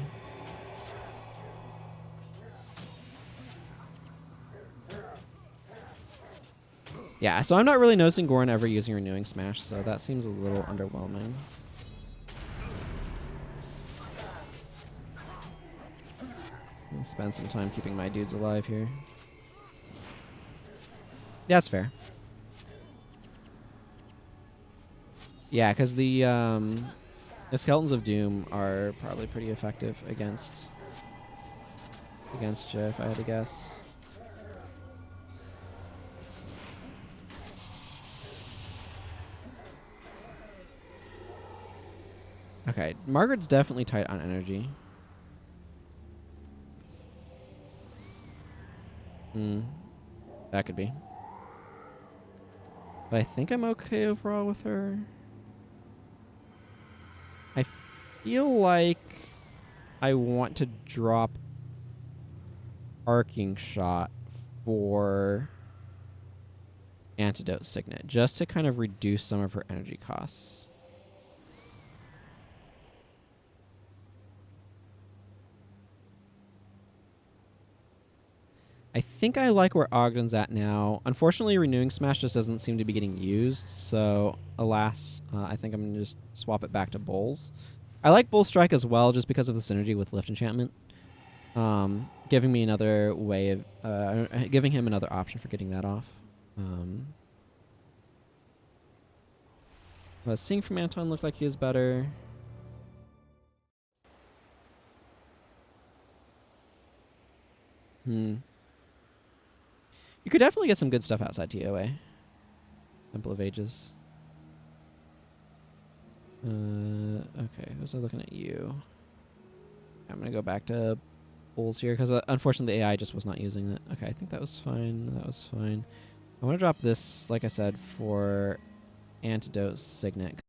Yeah, so I'm not really noticing Goran ever using Renewing Smash, so that seems a little underwhelming. I'll spend some time keeping my dudes alive here. Yeah, that's fair. Yeah, because the Skeletons of Doom are probably pretty effective against Jay, if I had to guess. Okay, Margaret's definitely tight on energy. That could be. But I think I'm okay overall with her. I feel like I want to drop Arcing Shot for Antidote Signet, just to kind of reduce some of her energy costs. I think I like where Ogden's at now. Unfortunately, Renewing Smash just doesn't seem to be getting used, so alas, I think I'm going to just swap it back to Bowls. I like Bull Strike as well, just because of the synergy with Lift Enchantment. Giving me another way of... giving him another option for getting that off. Seeing from Anton looked like he was better. You could definitely get some good stuff outside TOA. Temple of Ages. Okay, who's looking at you? I'm going to go back to Bulls here, because unfortunately the AI just was not using it. Okay, I think that was fine. That was fine. I want to drop this, like I said, for Antidote Signet.